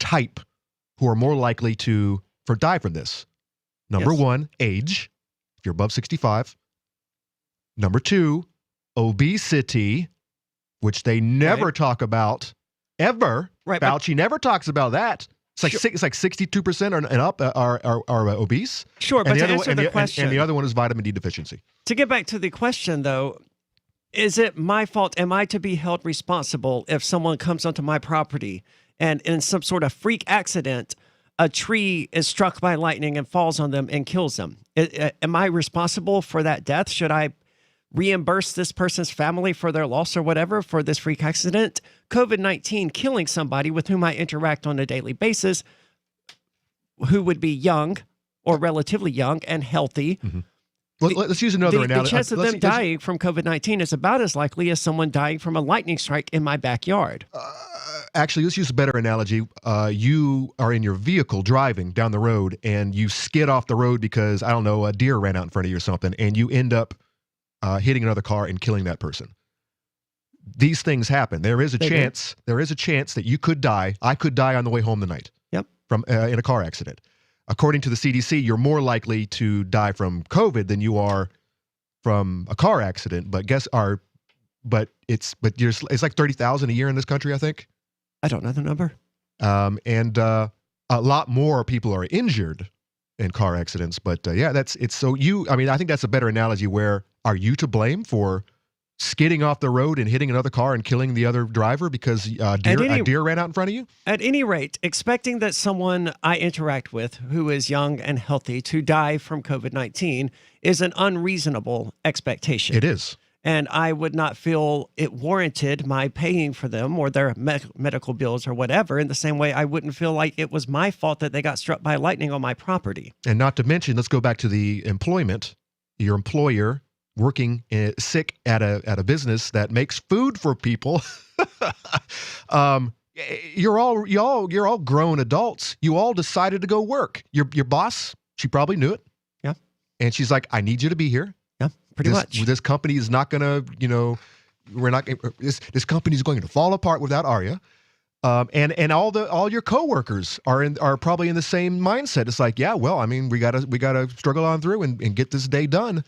type who are more likely to die from this. Number one, age, if you're above 65. Number two, obesity, which they never talk about, ever. Right, Fauci never talks about that. It's like it's like 62% and up are obese. Sure, but to answer the question. And the other one is vitamin D deficiency. To get back to the question, though, is it my fault? Am I to be held responsible if someone comes onto my property and in some sort of freak accident, a tree is struck by lightning and falls on them and kills them? Am I responsible for that death? Should I reimburse this person's family for their loss or whatever for this freak accident? COVID-19 killing somebody with whom I interact on a daily basis, who would be young or relatively young and healthy. Mm-hmm. Well, let's use another analogy. The chance of them dying from COVID-19 is about as likely as someone dying from a lightning strike in my backyard. Actually, let's use a better analogy. You are in your vehicle driving down the road and you skid off the road because, I don't know, a deer ran out in front of you or something, and you end up hitting another car and killing that person. These things happen. There is a chance that you could die. I could die on the way home tonight. Yep. From in a car accident. According to the CDC, you're more likely to die from COVID than you are from a car accident. But it's like 30,000 a year in this country, I think. I don't know the number. And a lot more people are injured in car accidents. But I think that's a better analogy. Where are you to blame for skidding off the road and hitting another car and killing the other driver because a deer ran out in front of you? At any rate, expecting that someone I interact with who is young and healthy to die from COVID-19 is an unreasonable expectation. It is. And I would not feel it warranted my paying for them or their medical bills or whatever, in the same way I wouldn't feel like it was my fault that they got struck by lightning on my property. And not to mention, let's go back to the employment. Your employer working sick at a business that makes food for people. You're all grown adults. You all decided to go work. Your boss, she probably knew it. Yeah. And she's like, I need you to be here. Yeah, pretty much. This company is not going to, this company is going to fall apart without Arya. And all your coworkers are probably in the same mindset. It's like, yeah, well, I mean, we gotta struggle on through and get this day done.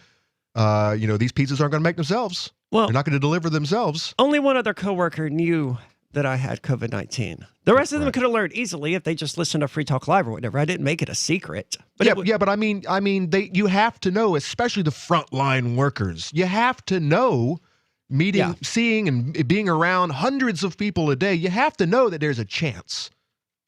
These pizzas aren't going to make themselves. Well, they're not going to deliver themselves. Only one other coworker knew that I had COVID-19. The rest of them could have learned easily if they just listened to Free Talk Live or whatever. I didn't make it a secret. But but I mean, you have to know, especially the frontline workers. You have to know, seeing and being around hundreds of people a day. You have to know that there's a chance.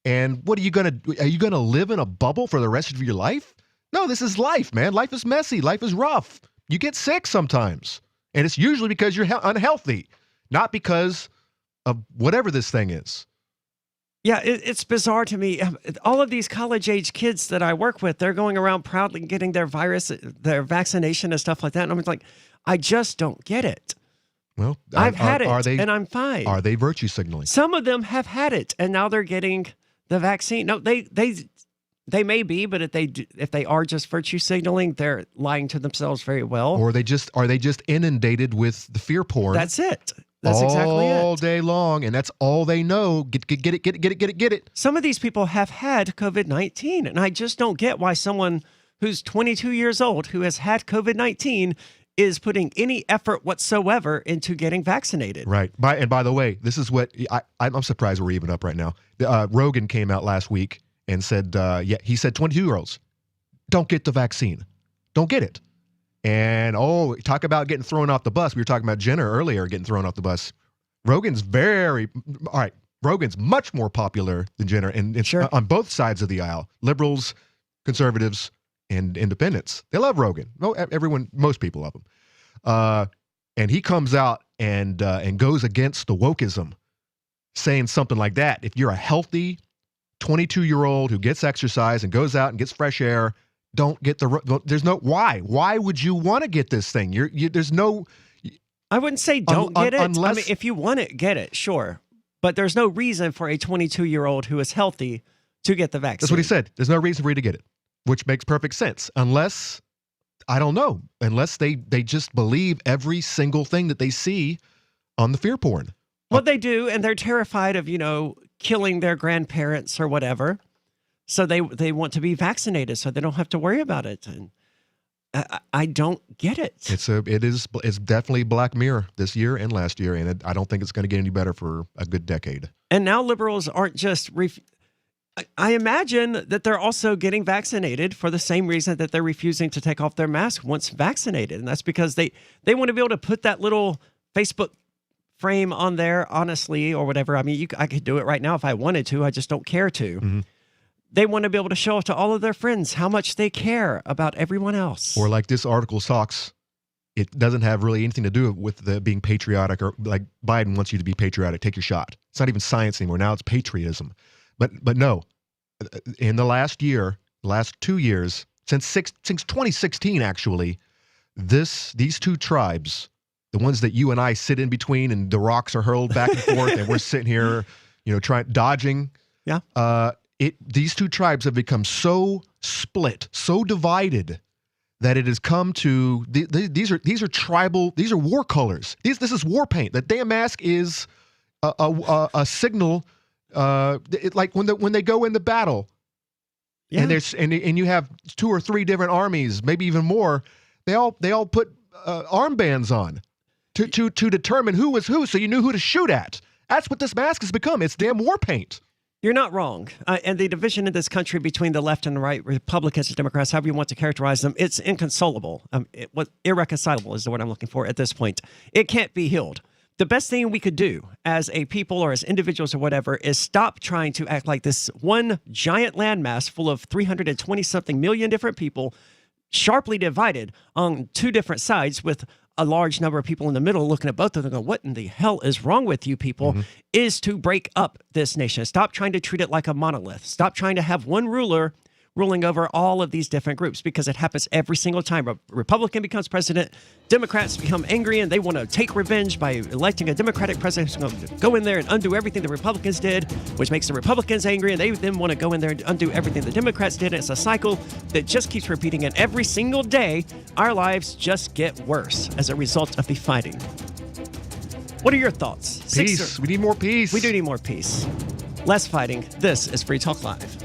And what are you gonna live in a bubble for the rest of your life? No, this is life, man. Life is messy. Life is rough. You get sick sometimes, and it's usually because you're unhealthy, not because of whatever this thing is. Yeah, it's bizarre to me. All of these college-age kids that I work with, they're going around proudly getting their vaccination and stuff like that. And I'm like, I just don't get it. Well, I've had it, and I'm fine. Are they virtue signaling? Some of them have had it, and now they're getting the vaccine. No, they may be, but if they are just virtue signaling, they're lying to themselves very well. Or are they just inundated with the fear porn? That's it. That's exactly it. All day long, and that's all they know. Get it. Some of these people have had COVID-19, and I just don't get why someone who's 22 years old who has had COVID-19 is putting any effort whatsoever into getting vaccinated. Right. By the way, this is what I'm surprised we're even up right now. Rogan came out last week and said, he said 22-year-olds don't get the vaccine. Don't get it. And, talk about getting thrown off the bus. We were talking about Jenner earlier getting thrown off the bus. Rogan's much more popular than Jenner, and it's on both sides of the aisle. Liberals, conservatives, and independents. They love Rogan. Most people love him. And he comes out and goes against the wokeism, saying something like that. If you're a healthy 22-year-old who gets exercise and goes out and gets fresh air, don't get there's no why. Why would you want to get this thing? There's no. I wouldn't say don't get it. Unless, I mean, if you want it, get it, sure. But there's no reason for a 22-year-old who is healthy to get the vaccine. That's what he said. There's no reason for you to get it, which makes perfect sense. Unless, I don't know, unless they just believe every single thing that they see on the fear porn. Well, they do, and they're terrified of, killing their grandparents or whatever. So they want to be vaccinated so they don't have to worry about it. And I don't get it. It's definitely Black Mirror this year and last year, and I don't think it's going to get any better for a good decade. And now liberals aren't just I imagine that they're also getting vaccinated for the same reason that they're refusing to take off their mask once vaccinated. And that's because they want to be able to put that little Facebook frame on there, honestly, or whatever. I mean, I could do it right now if I wanted to. I just don't care to. Mm-hmm. They want to be able to show off to all of their friends how much they care about everyone else. Or like this article talks, it doesn't have really anything to do with the being patriotic, or like Biden wants you to be patriotic. Take your shot. It's not even science anymore. Now it's patriotism. But no, in the last 2 years, since 2016 actually, these two tribes, the ones that you and I sit in between, and the rocks are hurled back and forth, and we're sitting here, dodging. Yeah. These two tribes have become so split, so divided, that it has come to these are tribal. These are war colors. This is war paint. The damn mask is a signal. Like when they go into battle, and you have 2 or 3 different armies, maybe even more. They all put armbands on to determine who was who, so you knew who to shoot at. That's what this mask has become. It's damn war paint. You're not wrong. And the division in this country between the left and the right, Republicans and Democrats, however you want to characterize them, it's inconsolable. Irreconcilable is the word I'm looking for at this point. It can't be healed. The best thing we could do as a people or as individuals or whatever is stop trying to act like this one giant landmass full of 320-something million different people, sharply divided on two different sides with a large number of people in the middle looking at both of them going, what in the hell is wrong with you people, is to break up this nation. Stop trying to treat it like a monolith. Stop trying to have one ruler ruling over all of these different groups, because it happens every single time. A Republican becomes president, Democrats become angry, and they want to take revenge by electing a Democratic president who's going to go in there and undo everything the Republicans did, which makes the Republicans angry, and they then want to go in there and undo everything the Democrats did. And it's a cycle that just keeps repeating, and every single day, our lives just get worse as a result of the fighting. What are your thoughts? Peace. We need more peace. We do need more peace. Less fighting. This is Free Talk Live.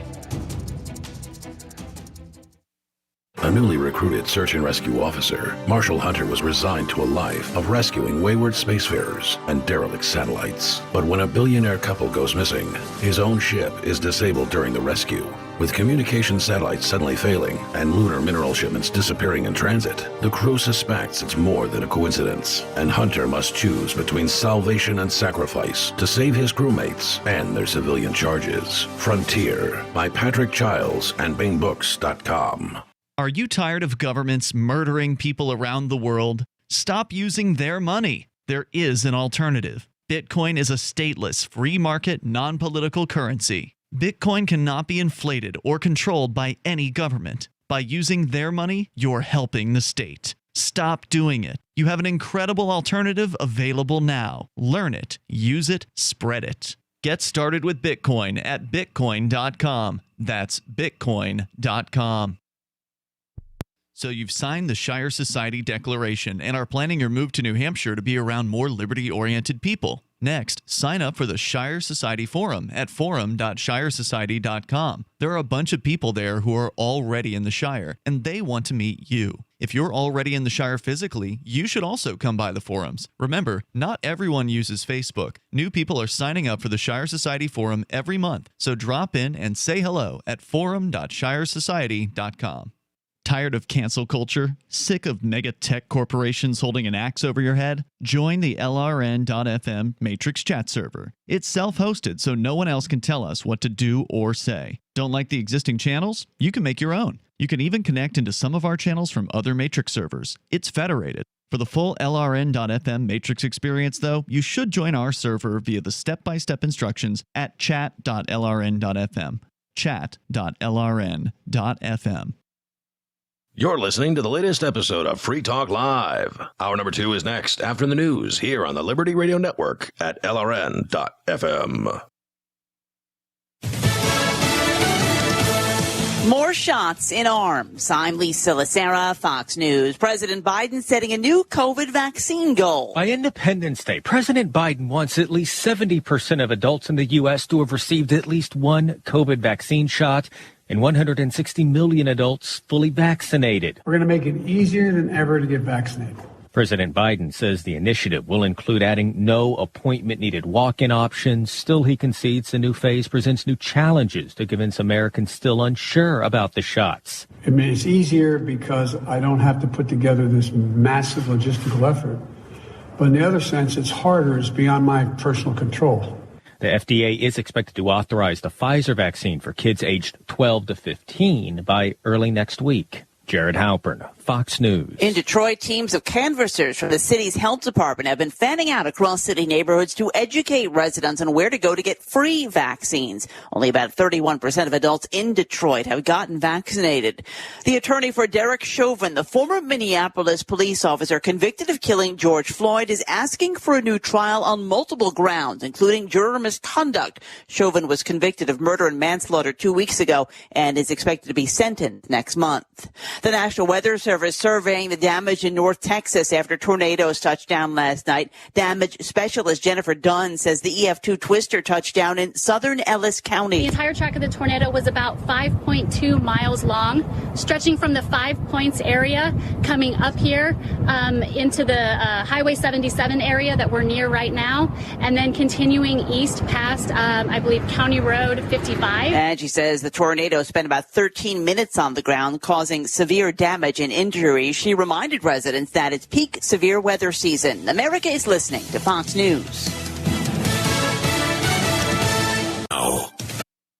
A newly recruited search and rescue officer, Marshall Hunter was resigned to a life of rescuing wayward spacefarers and derelict satellites. But when a billionaire couple goes missing, his own ship is disabled during the rescue. With communication satellites suddenly failing and lunar mineral shipments disappearing in transit, the crew suspects it's more than a coincidence, and Hunter must choose between salvation and sacrifice to save his crewmates and their civilian charges. Frontier by Patrick Childs and BingBooks.com. Are you tired of governments murdering people around the world? Stop using their money. There is an alternative. Bitcoin is a stateless, free market, non-political currency. Bitcoin cannot be inflated or controlled by any government. By using their money, you're helping the state. Stop doing it. You have an incredible alternative available now. Learn it, use it, spread it. Get started with Bitcoin at Bitcoin.com. That's Bitcoin.com. So you've signed the Shire Society Declaration and are planning your move to New Hampshire to be around more liberty-oriented people. Next, sign up for the Shire Society Forum at forum.shiresociety.com. There are a bunch of people there who are already in the Shire, and they want to meet you. If you're already in the Shire physically, you should also come by the forums. Remember, not everyone uses Facebook. New people are signing up for the Shire Society Forum every month, so drop in and say hello at forum.shiresociety.com. Tired of cancel culture? Sick of mega tech corporations holding an axe over your head? Join the LRN.FM Matrix chat server. It's self-hosted, so no one else can tell us what to do or say. Don't like the existing channels? You can make your own. You can even connect into some of our channels from other Matrix servers. It's federated. For the full LRN.FM Matrix experience, though, you should join our server via the step-by-step instructions at chat.lrn.fm. Chat.lrn.fm. You're listening to the latest episode of Free Talk Live. Hour number 2 is next after the news here on the Liberty Radio Network at LRN.FM. More shots in arms. I'm Lisa Lacera, Fox News. President Biden setting a new COVID vaccine goal. By Independence Day, President Biden wants at least 70% of adults in the U.S. to have received at least one COVID vaccine shot, and 160 million adults fully vaccinated. We're going to make it easier than ever to get vaccinated. President Biden says the initiative will include adding no appointment-needed walk-in options. Still, he concedes the new phase presents new challenges to convince Americans still unsure about the shots. I mean, it's easier because I don't have to put together this massive logistical effort. But in the other sense, it's harder. It's beyond my personal control. The FDA is expected to authorize the Pfizer vaccine for kids aged 12 to 15 by early next week. Jared Halpern, Fox News. In Detroit, teams of canvassers from the city's health department have been fanning out across city neighborhoods to educate residents on where to go to get free vaccines. Only about 31% of adults in Detroit have gotten vaccinated. The attorney for Derek Chauvin, the former Minneapolis police officer convicted of killing George Floyd, is asking for a new trial on multiple grounds, including juror misconduct. Chauvin was convicted of murder and manslaughter 2 weeks ago and is expected to be sentenced next month. The National Weather Service surveying the damage in North Texas after tornadoes touched down last night. Damage specialist Jennifer Dunn says the EF2 twister touched down in southern Ellis County. The entire track of the tornado was about 5.2 miles long, stretching from the 5 Points area, coming up here into the Highway 77 area that we're near right now, and then continuing east past, I believe, County Road 55. And she says the tornado spent about 13 minutes on the ground, causing severe damage and injury. She reminded residents that it's peak severe weather season. America is listening to Fox News.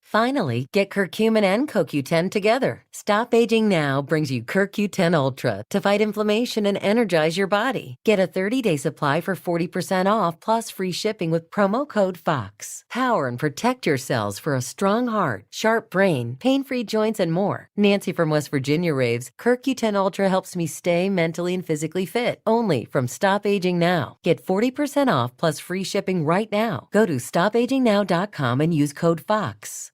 Finally, get curcumin and CoQ10 together. Stop Aging Now brings you CoQ10 Ultra to fight inflammation and energize your body. Get a 30-day supply for 40% off plus free shipping with promo code FOX. Power and protect your cells for a strong heart, sharp brain, pain-free joints, and more. Nancy from West Virginia raves, CoQ10 Ultra helps me stay mentally and physically fit. Only from Stop Aging Now. Get 40% off plus free shipping right now. Go to stopagingnow.com and use code FOX.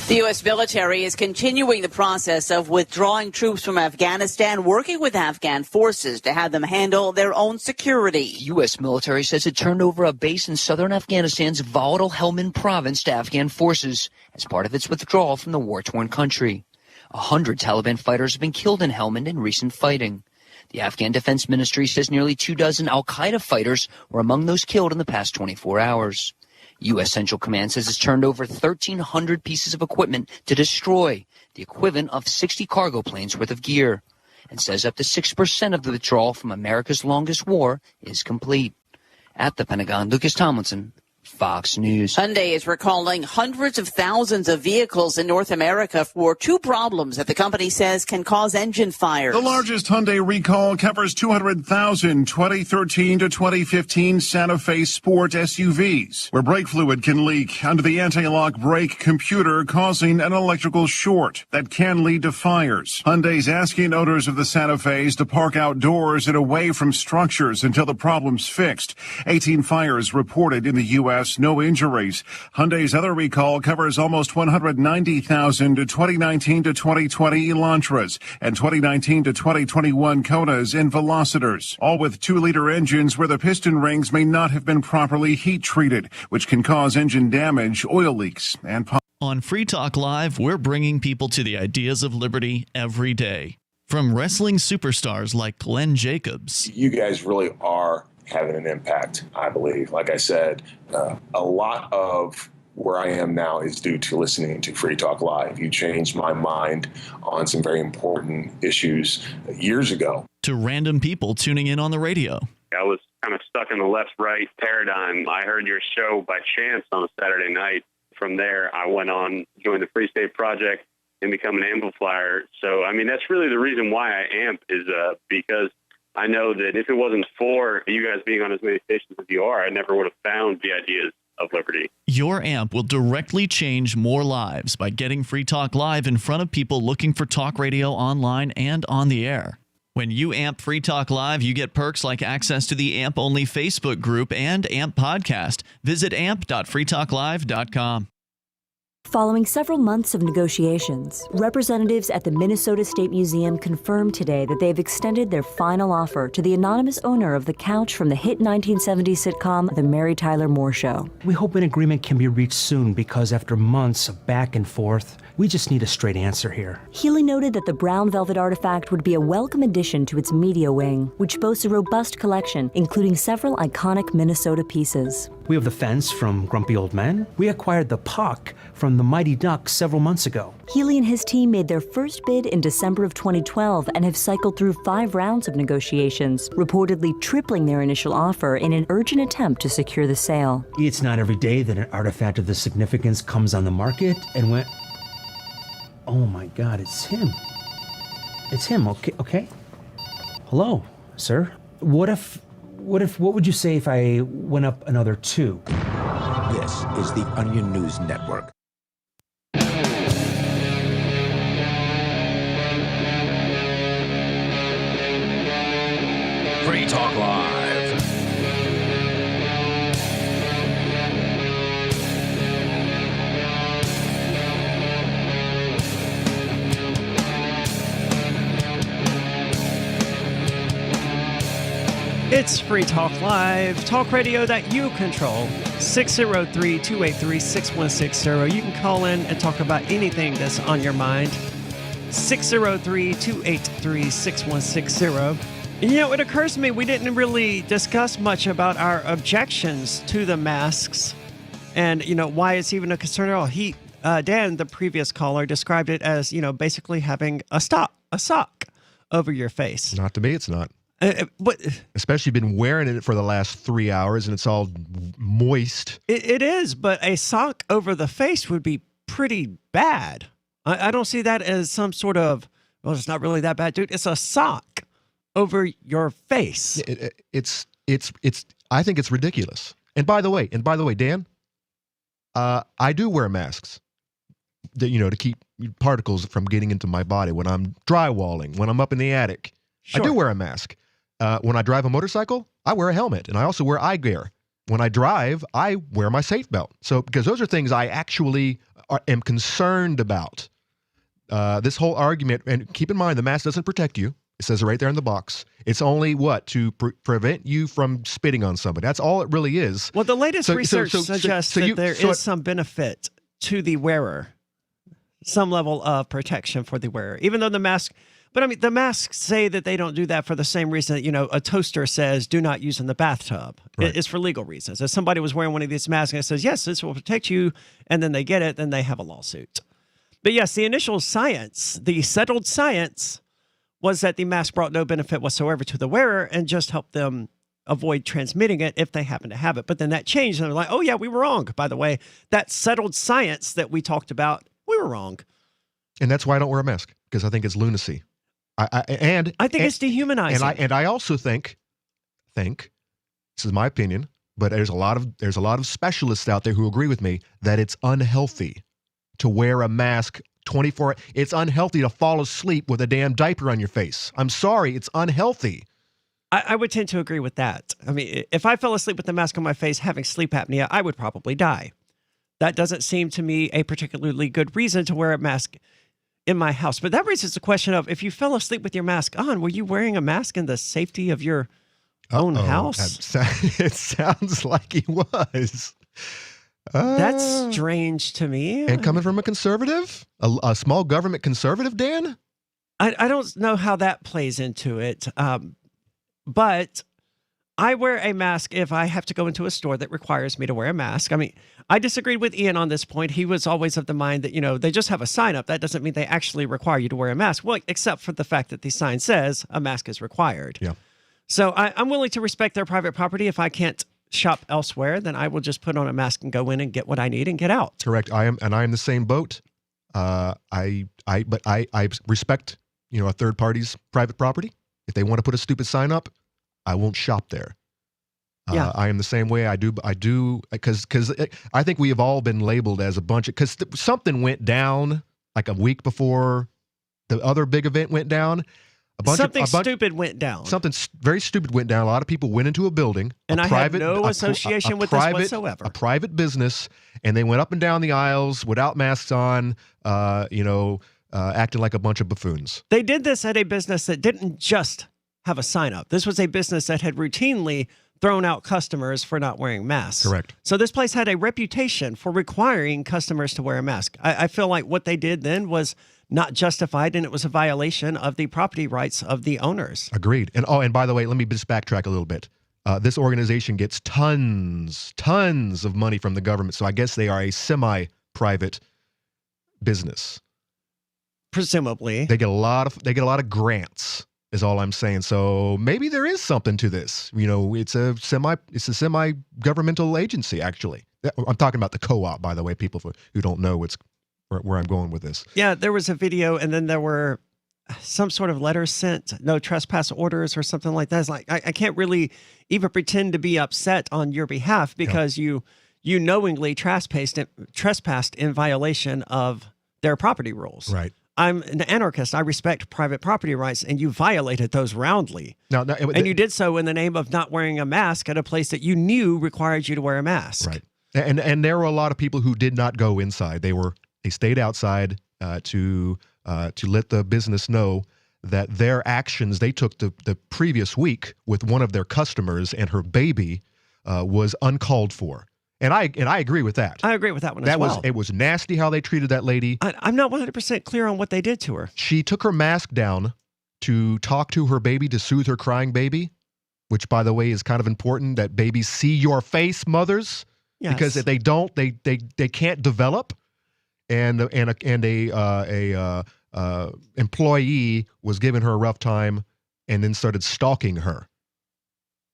The U.S. military is continuing the process of withdrawing troops from Afghanistan, working with Afghan forces to have them handle their own security. U.S. military says it turned over a base in southern Afghanistan's volatile Helmand province to Afghan forces as part of its withdrawal from the war-torn country. 100 Taliban fighters have been killed in Helmand in recent fighting. The Afghan Defense Ministry says nearly 24 al-Qaeda fighters were among those killed in the past 24 hours. U.S. Central Command says it's turned over 1,300 pieces of equipment to destroy, the equivalent of 60 cargo planes worth of gear, and says up to 6% of the withdrawal from America's longest war is complete. At the Pentagon, Lucas Tomlinson, Fox News. Hyundai is recalling hundreds of thousands of vehicles in North America for two problems that the company says can cause engine fires. The largest Hyundai recall covers 200,000 2013 to 2015 Santa Fe Sport SUVs, where brake fluid can leak under the anti-lock brake computer, causing an electrical short that can lead to fires. Hyundai's asking owners of the Santa Fe's to park outdoors and away from structures until the problem's fixed. 18 fires reported in the U.S., no injuries. Hyundai's other recall covers almost 190,000 2019 to 2020 Elantras and 2019 to 2021 Konas and Velocitors, all with 2-liter engines where the piston rings may not have been properly heat treated, which can cause engine damage, oil leaks, and On Free Talk Live, we're bringing people to the ideas of liberty every day. From wrestling superstars like Glenn Jacobs. You guys really are having an impact, I believe. Like I said, a lot of where I am now is due to listening to Free Talk Live. You changed my mind on some very important issues years ago. To random people tuning in on the radio. I was kind of stuck in the left-right paradigm. I heard your show by chance on a Saturday night. From there, I went on, joined the Free State Project, and become an amplifier. So, I mean, that's really the reason why I amp is because I know that if it wasn't for you guys being on as many stations as you are, I never would have found the ideas of liberty. Your amp will directly change more lives by getting Free Talk Live in front of people looking for talk radio online and on the air. When you amp Free Talk Live, you get perks like access to the AMP-only Facebook group and AMP podcast. Visit amp.freetalklive.com. Following several months of negotiations, representatives at the Minnesota State Museum confirmed today that they've extended their final offer to the anonymous owner of the couch from the hit 1970s sitcom The Mary Tyler Moore Show. We hope an agreement can be reached soon because after months of back and forth, we just need a straight answer here. Healy noted that the brown velvet artifact would be a welcome addition to its media wing, which boasts a robust collection, including several iconic Minnesota pieces. We have the fence from Grumpy Old Men. We acquired the puck from the Mighty Ducks several months ago. Healy and his team made their first bid in December of 2012 and have cycled through 5 rounds of negotiations, reportedly tripling their initial offer in an urgent attempt to secure the sale. It's not every day that an artifact of this significance comes on the market and went... Oh my God, it's him. It's him, okay? Hello, sir. What would you say if I went up another 2? This is the Onion News Network. Free Talk Live. It's Free Talk Live, talk radio that you control. 603-283-6160. You can call in and talk about anything that's on your mind. 603-283-6160. You know, it occurs to me we didn't really discuss much about our objections to the masks and, you know, why it's even a concern at all. Dan, the previous caller, described it as, you know, basically having a sock over your face. Not to me, it's not. But especially been wearing it for the last 3 hours and it's all moist. It is, but a sock over the face would be pretty bad. I don't see that as some sort of, well, it's not really that bad, dude. It's a sock over your face. It's I think it's ridiculous. And by the way, Dan, I do wear masks, to keep particles from getting into my body when I'm drywalling, when I'm up in the attic. Sure. I do wear a mask. When I drive a motorcycle, I wear a helmet, and I also wear eye gear. When I drive, I wear my safe belt. So, because those are things I actually am concerned about. This whole argument, and keep in mind, the mask doesn't protect you. It says it right there in the box. It's only to prevent you from spitting on somebody. That's all it really is. Well, the latest research suggests that there is some benefit to the wearer, some level of protection for the wearer, even though the mask. But I mean, the masks say that they don't do that for the same reason that, a toaster says do not use in the bathtub. Right. It's for legal reasons. If somebody was wearing one of these masks and it says, yes, this will protect you, and then they get it, then they have a lawsuit. But yes, the initial science, the settled science, was that the mask brought no benefit whatsoever to the wearer and just helped them avoid transmitting it if they happen to have it. But then that changed, and they're like, oh yeah, we were wrong. By the way, that settled science that we talked about, we were wrong. And that's why I don't wear a mask, because I think it's lunacy. I think it's dehumanizing. And I also think this is my opinion, but there's a lot of specialists out there who agree with me that it's unhealthy to wear a mask 24. It's unhealthy to fall asleep with a damn diaper on your face. I'm sorry, it's unhealthy. I would tend to agree with that. I mean, if I fell asleep with the mask on my face having sleep apnea, I would probably die. That doesn't seem to me a particularly good reason to wear a mask in my house. But that raises the question of, if you fell asleep with your mask on, were you wearing a mask in the safety of your own house? It sounds like he was. That's strange to me. And coming from a conservative, a small government conservative, Dan? I don't know how that plays into it. But I wear a mask if I have to go into a store that requires me to wear a mask. I mean, I disagreed with Ian on this point. He was always of the mind that, they just have a sign up. That doesn't mean they actually require you to wear a mask. Well, except for the fact that the sign says a mask is required. Yeah. So I'm willing to respect their private property. If I can't shop elsewhere, then I will just put on a mask and go in and get what I need and get out. Correct. I am the same boat. But I respect, a third party's private property. If they want to put a stupid sign up, I won't shop there. Yeah. I am the same way. I do because I think we have all been labeled as a bunch of, because something went down like a week before the other big event went down. Something stupid went down. Something very stupid went down. A lot of people went into a building. And I have no association with this whatsoever. A private business, and they went up and down the aisles without masks on, acting like a bunch of buffoons. They did this at a business that didn't just have a sign up. This was a business that had routinely thrown out customers for not wearing masks. Correct. So this place had a reputation for requiring customers to wear a mask. I feel like what they did then was not justified, and it was a violation of the property rights of the owners. Agreed. And by the way, let me just backtrack a little bit. This organization gets tons of money from the government, so I guess they are a semi-private business. Presumably, they get a lot of grants. Is all I'm saying. So maybe there is something to this. It's a semi-governmental agency, actually. I'm talking about the co-op, by the way, people who don't know where I'm going with this. Yeah, there was a video, and then there were some sort of letters sent, no trespass orders or something like that. It's like, I can't really even pretend to be upset on your behalf because you knowingly trespassed in violation of their property rules. Right. I'm an anarchist. I respect private property rights, and you violated those roundly. And you did so in the name of not wearing a mask at a place that you knew required you to wear a mask. Right. And there were a lot of people who did not go inside. They stayed outside to let the business know that their actions they took the previous week with one of their customers and her baby was uncalled for. And I agree with that. I agree with that one as well. It was nasty how they treated that lady. I'm not 100% clear on what they did to her. She took her mask down to talk to her baby, to soothe her crying baby, which, by the way, is kind of important that babies see your face, mothers. Yes. Because if they don't, they can't develop. And a employee was giving her a rough time and then started stalking her.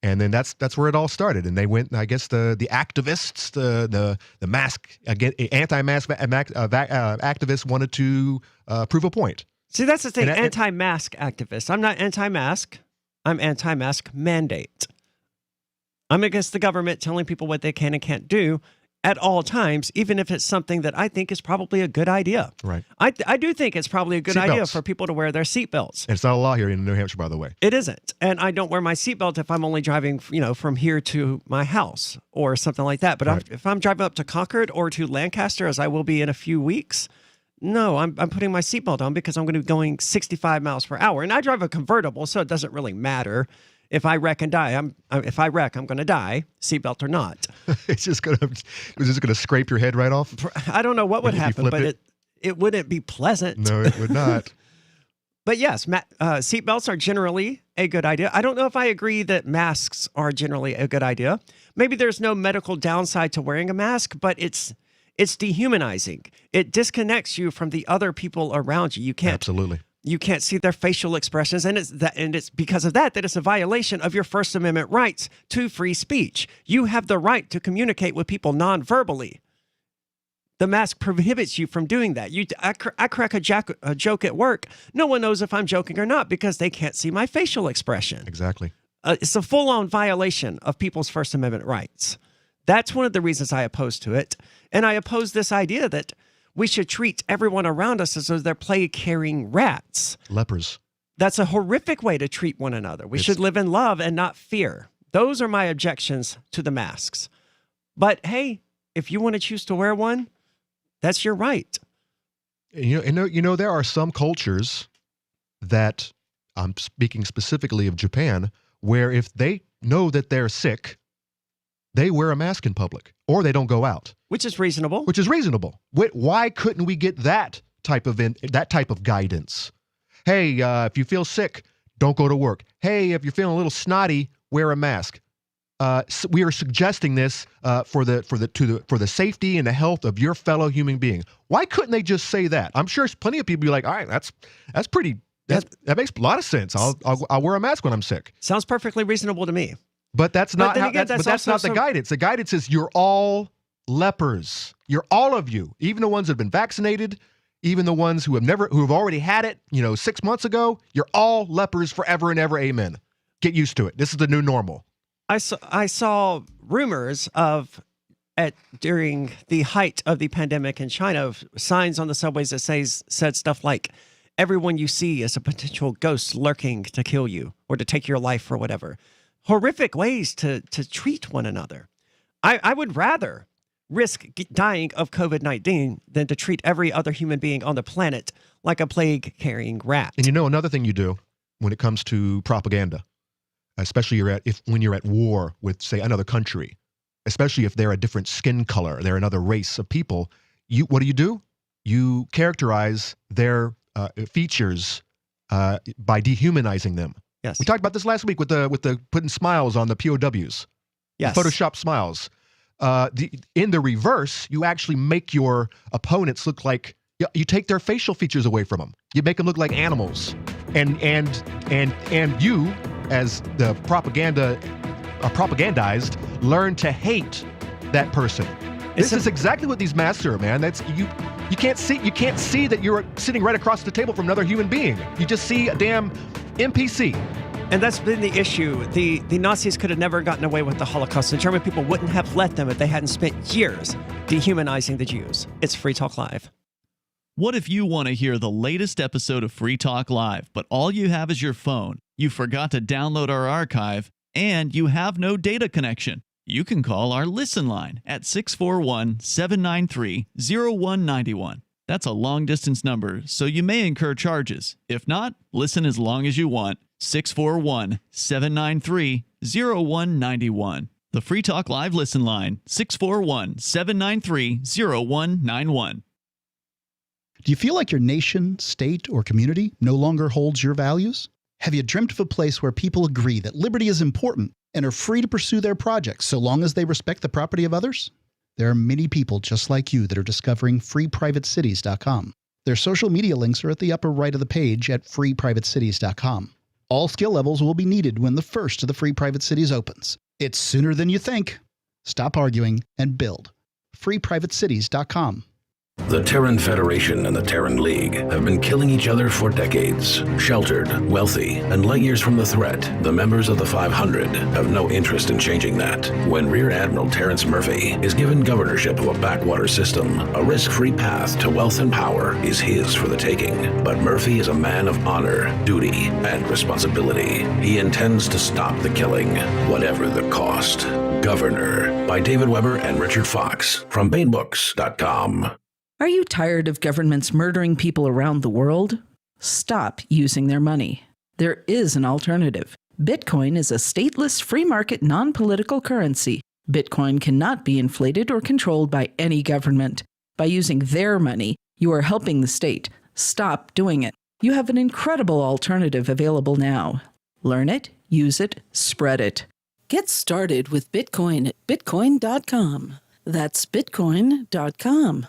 And then that's where it all started. And they went, I guess, the activists, the mask, again, anti-mask activists wanted to prove a point. See, that's the thing, anti-mask activists. I'm not anti-mask. I'm anti-mask mandate. I'm against the government telling people what they can and can't do at all times, even if it's something that I think is probably a good idea. Right. I do think it's probably a good idea for people to wear their seatbelts. And it's not a law here in New Hampshire, by the way. It isn't. And I don't wear my seatbelt if I'm only driving, from here to my house or something like that. But if I'm driving up to Concord or to Lancaster, as I will be in a few weeks, no, I'm putting my seatbelt on because I'm going to be going 65 miles per hour. And I drive a convertible, so it doesn't really matter. If I wreck and die, I'm going to die, seatbelt or not. It's just gonna scrape your head right off. I don't know what would happen, but it wouldn't be pleasant. No, it would not. But yes, seatbelts are generally a good idea. I don't know if I agree that masks are generally a good idea. Maybe there's no medical downside to wearing a mask, but it's dehumanizing. It disconnects you from the other people around you. Absolutely. You can't see their facial expressions, and it's because of that it's a violation of your First Amendment rights to free speech. You have the right to communicate with people non-verbally. The mask prohibits you from doing that. I crack a joke at work. No one knows if I'm joking or not because they can't see my facial expression. Exactly. It's a full-on violation of people's First Amendment rights. That's one of the reasons I oppose to it, and I oppose this idea that we should treat everyone around us as though they're plague-carrying rats. Lepers. That's a horrific way to treat one another. We should live in love and not fear. Those are my objections to the masks. But hey, if you want to choose to wear one, that's your right. There are some cultures that, I'm speaking specifically of Japan, where if they know that they're sick, they wear a mask in public or they don't go out. Which is reasonable. Why couldn't we get that type of guidance? Hey, if you feel sick, don't go to work. Hey, if you're feeling a little snotty, wear a mask. We are suggesting this for the safety and the health of your fellow human being. Why couldn't they just say that? I'm sure plenty of people be like, all right, that makes a lot of sense. I'll wear a mask when I'm sick. Sounds perfectly reasonable to me. But that's not the guidance. The guidance is you're all lepers. You're all of you, even the ones that have been vaccinated, even the ones who have already had it, 6 months ago. You're all lepers forever and ever. Amen. Get used to it. This is the new normal. I saw rumors during the height of the pandemic in China of signs on the subways that said stuff like, "Everyone you see is a potential ghost lurking to kill you or to take your life," or whatever. Horrific ways to treat one another. I would rather risk dying of COVID-19 than to treat every other human being on the planet like a plague-carrying rat. And another thing you do when it comes to propaganda, especially when you're at war with, say, another country, especially if they're a different skin color, they're another race of people, what do? You characterize their features by dehumanizing them. Yes. We talked about this last week with the putting smiles on the POWs. Yes. Photoshop smiles. In the reverse, you actually make your opponents look like you take their facial features away from them. You make them look like animals, and you, as the propagandized, learn to hate that person. This is exactly what these masks are, man. That's you. You can't see that you're sitting right across the table from another human being. You just see a damn NPC. And that's been the issue. The Nazis could have never gotten away with the Holocaust. The German people wouldn't have let them if they hadn't spent years dehumanizing the Jews. It's Free Talk Live. What if you want to hear the latest episode of Free Talk Live, but all you have is your phone, you forgot to download our archive, and you have no data connection? You can call our Listen line at 641-793-0191. That's a long-distance number, so you may incur charges. If not, listen as long as you want. 641-793-0191. The Free Talk Live listen line, 641-793-0191. Do you feel like your nation, state, or community no longer holds your values? Have you dreamt of a place where people agree that liberty is important and are free to pursue their projects so long as they respect the property of others? There are many people just like you that are discovering freeprivatecities.com. Their social media links are at the upper right of the page at freeprivatecities.com. All skill levels will be needed when the first of the Free Private Cities opens. It's sooner than you think. Stop arguing and build. freeprivatecities.com. The Terran Federation and the Terran League have been killing each other for decades. Sheltered, wealthy, and light years from the threat, the members of the 500 have no interest in changing that. When Rear Admiral Terrence Murphy is given governorship of a backwater system, a risk-free path to wealth and power is his for the taking. But Murphy is a man of honor, duty, and responsibility. He intends to stop the killing, whatever the cost. Governor, by David Weber and Richard Fox, from BaneBooks.com. Are you tired of governments murdering people around the world? Stop using their money. There is an alternative. Bitcoin is a stateless, free market, non-political currency. Bitcoin cannot be inflated or controlled by any government. By using their money, you are helping the state. Stop doing it. You have an incredible alternative available now. Learn it, use it, spread it. Get started with Bitcoin at bitcoin.com. That's bitcoin.com.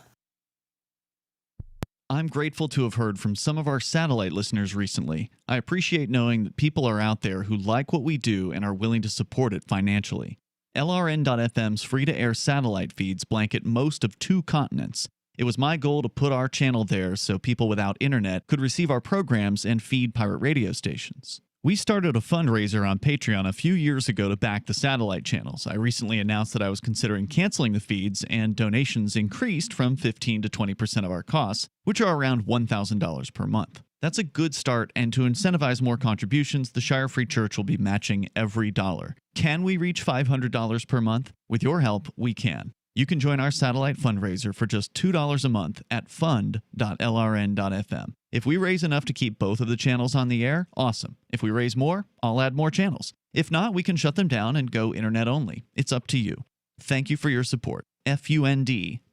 I'm grateful to have heard from some of our satellite listeners recently. I appreciate knowing that people are out there who like what we do and are willing to support it financially. LRN.FM's free-to-air satellite feeds blanket most of 2 continents. It was my goal to put our channel there so people without internet could receive our programs and feed pirate radio stations. We started a fundraiser on Patreon a few years ago to back the satellite channels. I recently announced that I was considering canceling the feeds, and donations increased from 15 to 20% of our costs, which are around $1,000 per month. That's a good start, and to incentivize more contributions, the Shire Free Church will be matching every dollar. Can we reach $500 per month? With your help, we can. You can join our satellite fundraiser for just $2 a month at fund.lrn.fm. If we raise enough to keep both of the channels on the air, awesome. If we raise more, I'll add more channels. If not, we can shut them down and go internet only. It's up to you. Thank you for your support. fund.lrn.fm.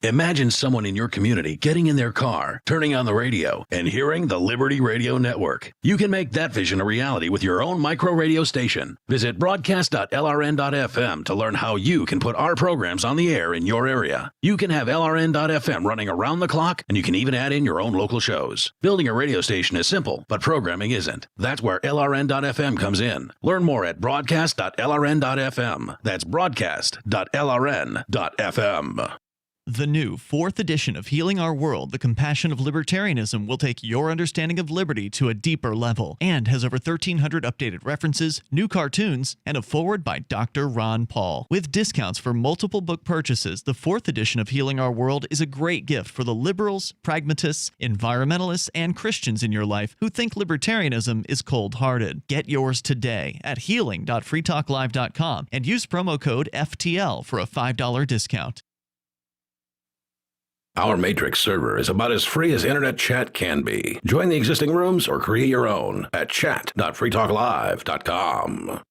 Imagine someone in your community getting in their car, turning on the radio, and hearing the Liberty Radio Network. You can make that vision a reality with your own micro radio station. Visit broadcast.lrn.fm to learn how you can put our programs on the air in your area. You can have LRN.FM running around the clock, and you can even add in your own local shows. Building a radio station is simple, but programming isn't. That's where LRN.FM comes in. Learn more at broadcast.lrn.fm. That's broadcast.lrn.fm. The new 4th edition of Healing Our World, The Compassion of Libertarianism, will take your understanding of liberty to a deeper level and has over 1,300 updated references, new cartoons, and a foreword by Dr. Ron Paul. With discounts for multiple book purchases, the 4th edition of Healing Our World is a great gift for the liberals, pragmatists, environmentalists, and Christians in your life who think libertarianism is cold-hearted. Get yours today at healing.freetalklive.com and use promo code FTL for a $5 discount. Our Matrix server is about as free as internet chat can be. Join the existing rooms or create your own at chat.freetalklive.com.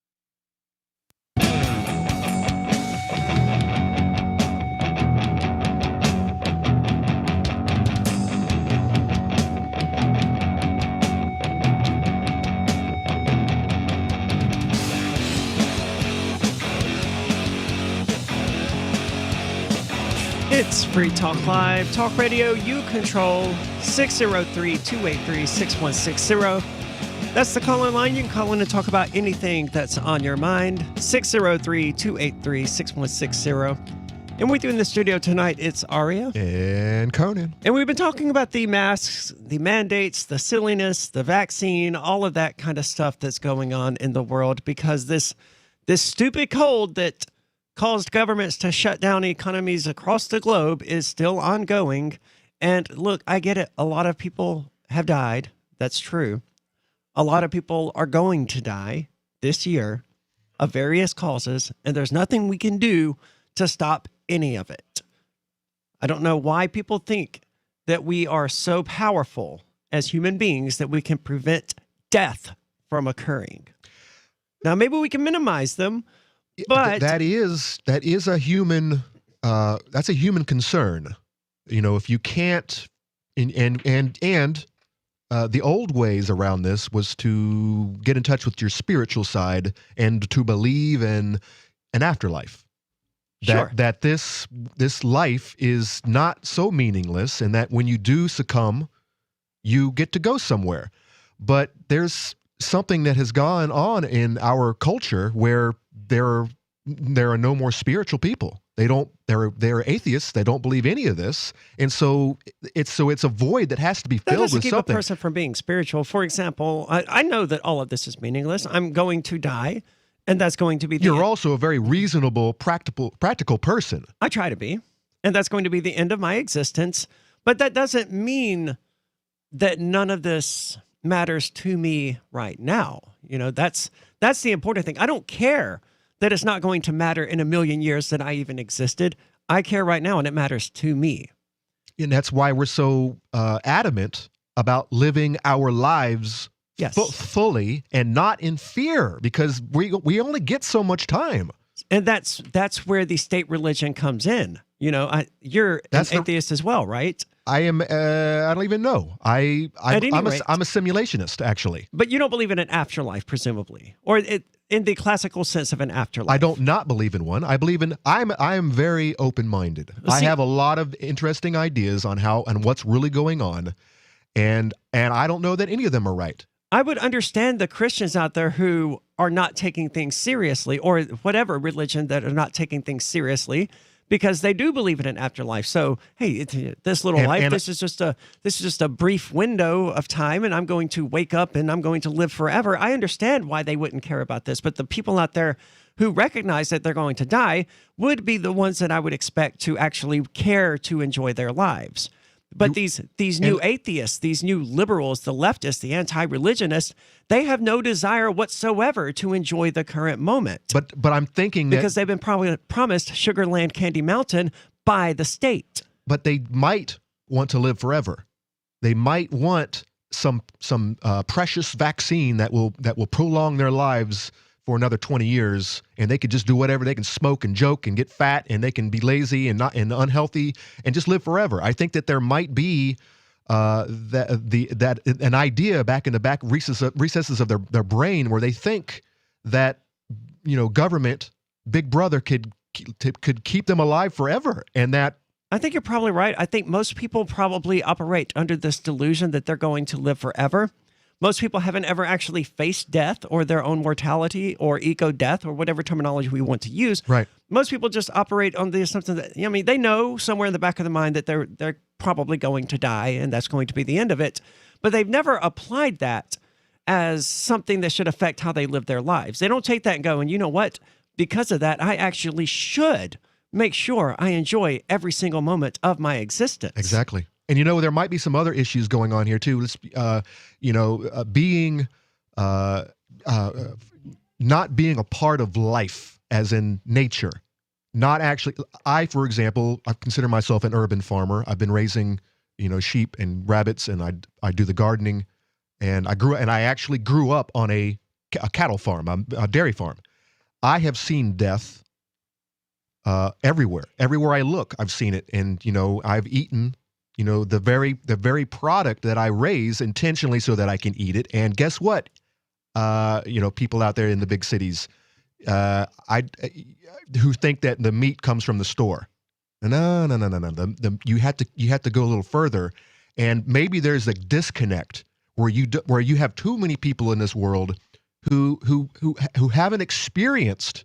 It's Free Talk Live, talk radio you control, 603-283-6160. That's the call-in line. You can call in and talk about anything that's on your mind, 603-283-6160. And with you in the studio tonight, it's Aria. And Conan. And we've been talking about the masks, the mandates, the silliness, the vaccine, all of that kind of stuff that's going on in the world, because this stupid cold that caused governments to shut down economies across the globe is still ongoing. And look, I get it. A lot of people have died. That's true. A lot of people are going to die this year of various causes, and there's nothing we can do to stop any of it. I don't know why people think that we are so powerful as human beings that we can prevent death from occurring. Now, maybe we can minimize them, but that is a human that's a human concern. If you can't, and the old ways around this was to get in touch with your spiritual side and to believe in an afterlife. That this life is not so meaningless, and that when you do succumb, you get to go somewhere. But there's something that has gone on in our culture where there are no more spiritual people. They're atheists. They don't believe any of this, and so it's a void that has to be filled with something. That doesn't keep a person from being spiritual. For example, I know that all of this is meaningless. I'm going to die. And that's going to be You're also a very reasonable, practical person. I try to be. And that's going to be the end of my existence. But that doesn't mean that none of this matters to me right now. That's the important thing. I don't care that it's not going to matter in a million years that I even existed. I care right now, and it matters to me. And that's why we're so adamant about living our lives fully and not in fear, because we only get so much time. And that's where the state religion comes in. You're an atheist as well, right? I am. I don't even know. I'm a simulationist, actually. But you don't believe in an afterlife, presumably, or in the classical sense of an afterlife. I don't not believe in one. I believe in. I am very open-minded. I have a lot of interesting ideas on how and what's really going on, and I don't know that any of them are right. I would understand the Christians out there who are not taking things seriously, or whatever religion that are not taking things seriously, because they do believe in an afterlife. So, hey, this little life, this is just a brief window of time, and I'm going to wake up and I'm going to live forever. I understand why they wouldn't care about this, but the people out there who recognize that they're going to die would be the ones that I would expect to actually care to enjoy their lives. But these new atheists, these new liberals, the leftists, the anti-religionists, they have no desire whatsoever to enjoy the current moment. But I'm thinking that because they've been promised Sugarland Candy Mountain by the state. But they might want to live forever. They might want some precious vaccine that will prolong their lives for another 20 years, and they could just do whatever. They can smoke and joke and get fat, and they can be lazy and unhealthy and just live forever. I think that there might be an idea back in the back recesses of their brain where they think that government, Big Brother could keep them alive forever, and that. I think you're probably right. I think most people probably operate under this delusion that they're going to live forever. Most people haven't ever actually faced death or their own mortality or eco-death or whatever terminology we want to use. Right. Most people just operate on the assumption that, they know somewhere in the back of the mind that they're probably going to die and that's going to be the end of it. But they've never applied that as something that should affect how they live their lives. They don't take that and go, and you know what? Because of that, I actually should make sure I enjoy every single moment of my existence. Exactly. And there might be some other issues going on here too. Being not being a part of life, as in nature, not actually. For example, I consider myself an urban farmer. I've been raising, sheep and rabbits, and I do the gardening, and I actually grew up on a cattle farm, a dairy farm. I have seen death everywhere. Everywhere I look, I've seen it, and I've eaten. The very product that I raise intentionally so that I can eat it. And guess what? People out there in the big cities, who think that the meat comes from the store. No. You have to go a little further, and maybe there's a disconnect where you have too many people in this world who haven't experienced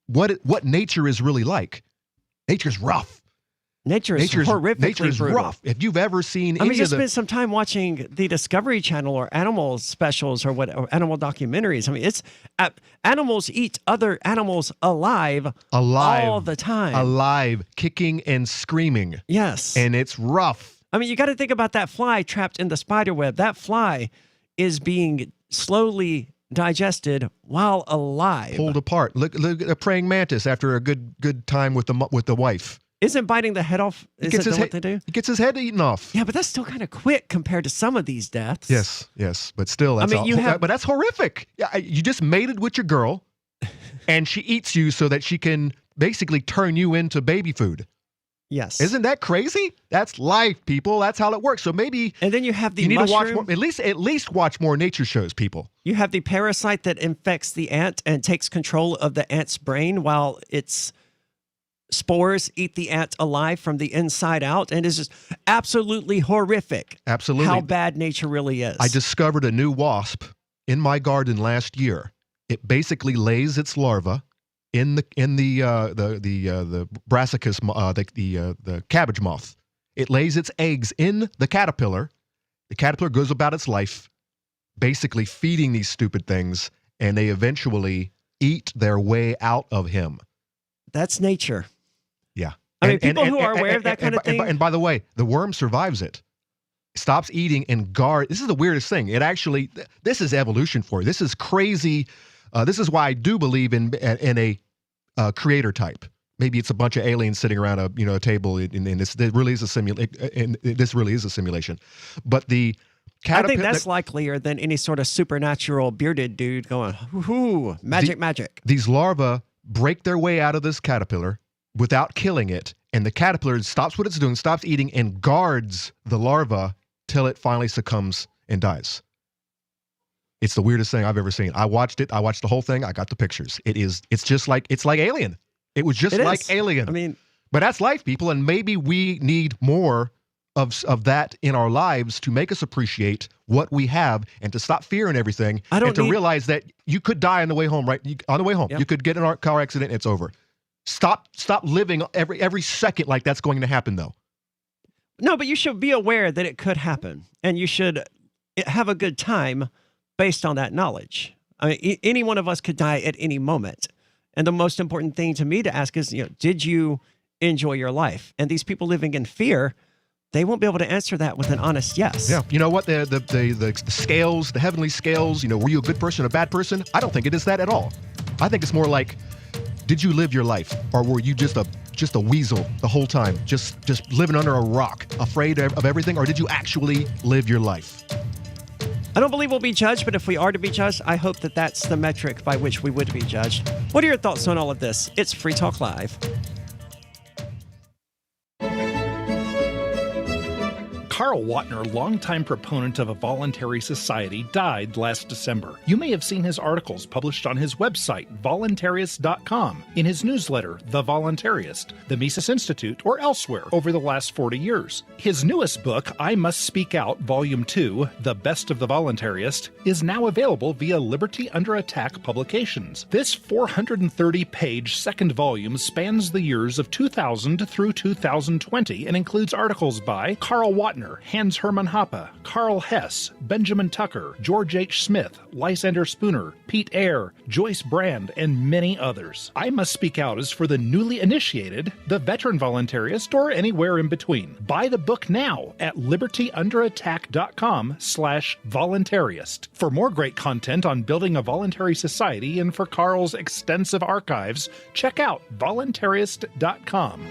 what nature is really like. Nature's rough. Nature is horrifically Nature is brutal. rough. If you've ever seen just spend some time watching the Discovery Channel or animal specials or animal documentaries. It's animals eat other animals alive all the time. Alive, kicking and screaming. Yes. And it's rough. You got to think about that fly trapped in the spider web. That fly is being slowly digested while alive. Pulled apart. Look at a praying mantis after a good time with the wife. Isn't biting the head off? Is it what they do? He gets his head eaten off. Yeah, but that's still kind of quick compared to some of these deaths. Yes, but still, that's but that's horrific. Yeah, you just mated with your girl, and she eats you so that she can basically turn you into baby food. Yes. Isn't that crazy? That's life, people. That's how it works. So maybe and then you have the you need mushroom. to watch more, at least watch more nature shows, people. You have the parasite that infects the ant and takes control of the ant's brain while its spores eat the ant alive from the inside out, and it's just absolutely horrific. Absolutely. How bad nature really is. I discovered a new wasp in my garden last year. It basically lays its larva in the brassicas, the cabbage moth. It lays its eggs in the caterpillar. The caterpillar goes about its life, basically feeding these stupid things, and they eventually eat their way out of him. That's nature. Yeah. I mean, people who are aware of that kind of thing. And by the way, the worm survives it. Stops eating and this is the weirdest thing. This is evolution for you. This is crazy. This is why I do believe in a creator type. Maybe it's a bunch of aliens sitting around a table, and this really is a simulation. But the I think that's likelier than any sort of supernatural bearded dude going, "Ooh, magic." These larvae break their way out of this caterpillar without killing it, and the caterpillar stops what it's doing, stops eating, and guards the larva till it finally succumbs and dies. It's the weirdest thing I've ever seen. I watched it. I watched the whole thing. I got the pictures. It's like Alien. It was just like Alien. I mean, but that's life, people, and maybe we need more of that in our lives to make us appreciate what we have and to stop fearing everything and to realize that you could die on the way home, right? On the way home, you could get in a car accident and it's over. Stop living every second like that's going to happen, though. No, but you should be aware that it could happen, and you should have a good time based on that knowledge. I mean, any one of us could die at any moment. And the most important thing to me to ask is, did you enjoy your life? And these people living in fear, they won't be able to answer that with an honest yes. Yeah. You know what? The scales, the heavenly scales, were you a good person or a bad person? I don't think it is that at all. I think it's more like, did you live your life? Or were you just a weasel the whole time? Just living under a rock, afraid of everything? Or did you actually live your life? I don't believe we'll be judged, but if we are to be judged, I hope that that's the metric by which we would be judged. What are your thoughts on all of this? It's Free Talk Live. Carl Watner, longtime proponent of a voluntary society, died last December. You may have seen his articles published on his website, voluntarist.com, in his newsletter, The Voluntarist, the Mises Institute, or elsewhere over the last 40 years. His newest book, I Must Speak Out, Volume 2, The Best of the Voluntarist, is now available via Liberty Under Attack Publications. This 430-page second volume spans the years of 2000 through 2020 and includes articles by Carl Watner, Hans Hermann Hoppe, Carl Hess, Benjamin Tucker, George H. Smith, Lysander Spooner, Pete Eyre, Joyce Brand, and many others. I Must Speak Out is for the newly initiated, the veteran voluntarist, or anywhere in between. Buy the book now at libertyunderattack.com/voluntarist. For more great content on building a voluntary society and for Carl's extensive archives, check out voluntarist.com.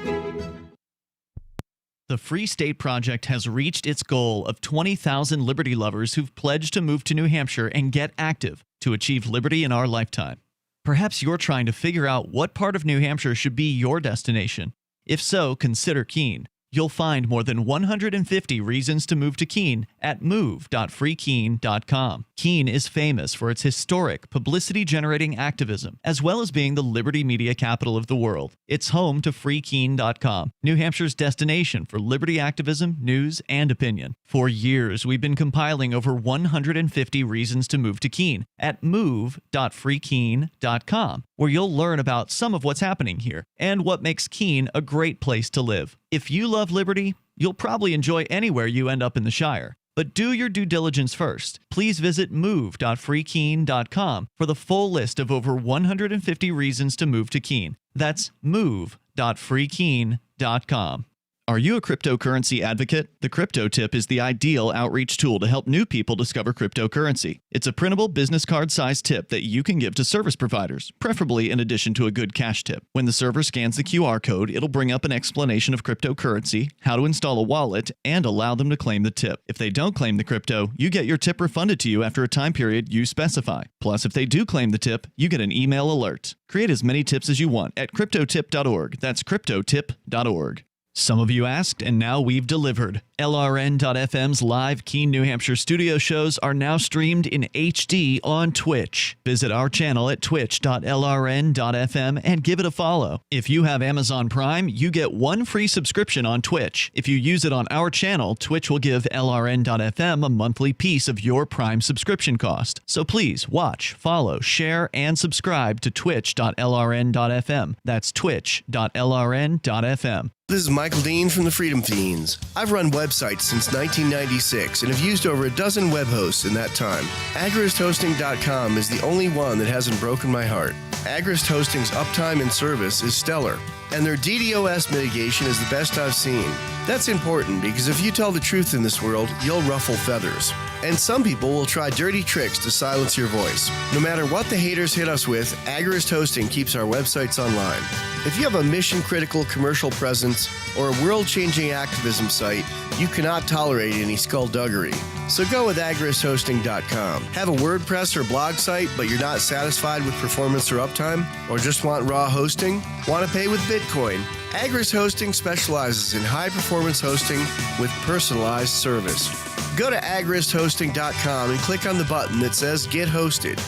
The Free State Project has reached its goal of 20,000 liberty lovers who've pledged to move to New Hampshire and get active to achieve liberty in our lifetime. Perhaps you're trying to figure out what part of New Hampshire should be your destination. If so, consider Keene. You'll find more than 150 reasons to move to Keene at move.freekeene.com. Keene is famous for its historic, publicity-generating activism, as well as being the liberty media capital of the world. It's home to freekeene.com, New Hampshire's destination for liberty activism, news, and opinion. For years, we've been compiling over 150 reasons to move to Keene at move.freekeene.com, where you'll learn about some of what's happening here and what makes Keene a great place to live. If you love liberty, you'll probably enjoy anywhere you end up in the Shire. But do your due diligence first. Please visit move.freekeene.com for the full list of over 150 reasons to move to Keene. That's move.freekeene.com. Are you a cryptocurrency advocate? The Crypto Tip is the ideal outreach tool to help new people discover cryptocurrency. It's a printable business card-sized tip that you can give to service providers, preferably in addition to a good cash tip. When the server scans the QR code, it'll bring up an explanation of cryptocurrency, how to install a wallet, and allow them to claim the tip. If they don't claim the crypto, you get your tip refunded to you after a time period you specify. Plus, if they do claim the tip, you get an email alert. Create as many tips as you want at cryptotip.org. That's cryptotip.org. Some of you asked, and now we've delivered. LRN.FM's live Keene, New Hampshire studio shows are now streamed in HD on Twitch. Visit our channel at twitch.lrn.fm and give it a follow. If you have Amazon Prime, you get 1 free subscription on Twitch. If you use it on our channel, Twitch will give LRN.FM a monthly piece of your Prime subscription cost. So please watch, follow, share, and subscribe to twitch.lrn.fm. That's twitch.lrn.fm. This is Michael Dean from the Freedom Fiends. I've run websites since 1996 and have used over a dozen web hosts in that time. AgristHosting.com is the only one that hasn't broken my heart. Agrist Hosting's uptime and service is stellar, and their DDoS mitigation is the best I've seen. That's important because if you tell the truth in this world, you'll ruffle feathers. And some people will try dirty tricks to silence your voice. No matter what the haters hit us with, Agrist Hosting keeps our websites online. If you have a mission-critical commercial presence or a world-changing activism site, you cannot tolerate any skullduggery. So go with agristhosting.com. Have a WordPress or blog site, but you're not satisfied with performance or uptime? Or just want raw hosting? Want to pay with Bitcoin? Agrist Hosting specializes in high-performance hosting with personalized service. Go to agristhosting.com and click on the button that says Get Hosted.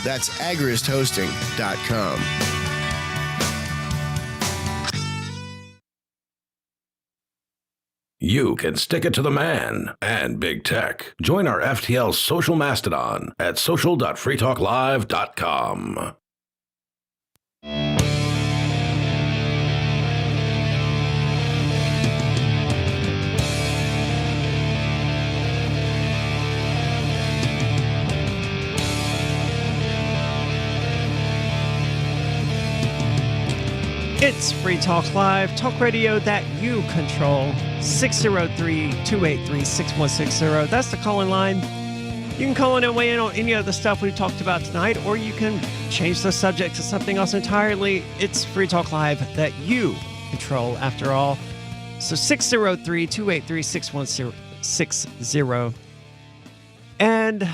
That's agristhosting.com. You can stick it to the man and big tech. Join our FTL social mastodon at social.freetalklive.com. It's Free Talk Live, talk radio that you control. 603-283-6160. That's the call-in line. You can call in and weigh in on any of the stuff we've talked about tonight, or you can change the subject to something else entirely. It's Free Talk Live that you control, after all. So 603-283-6160. And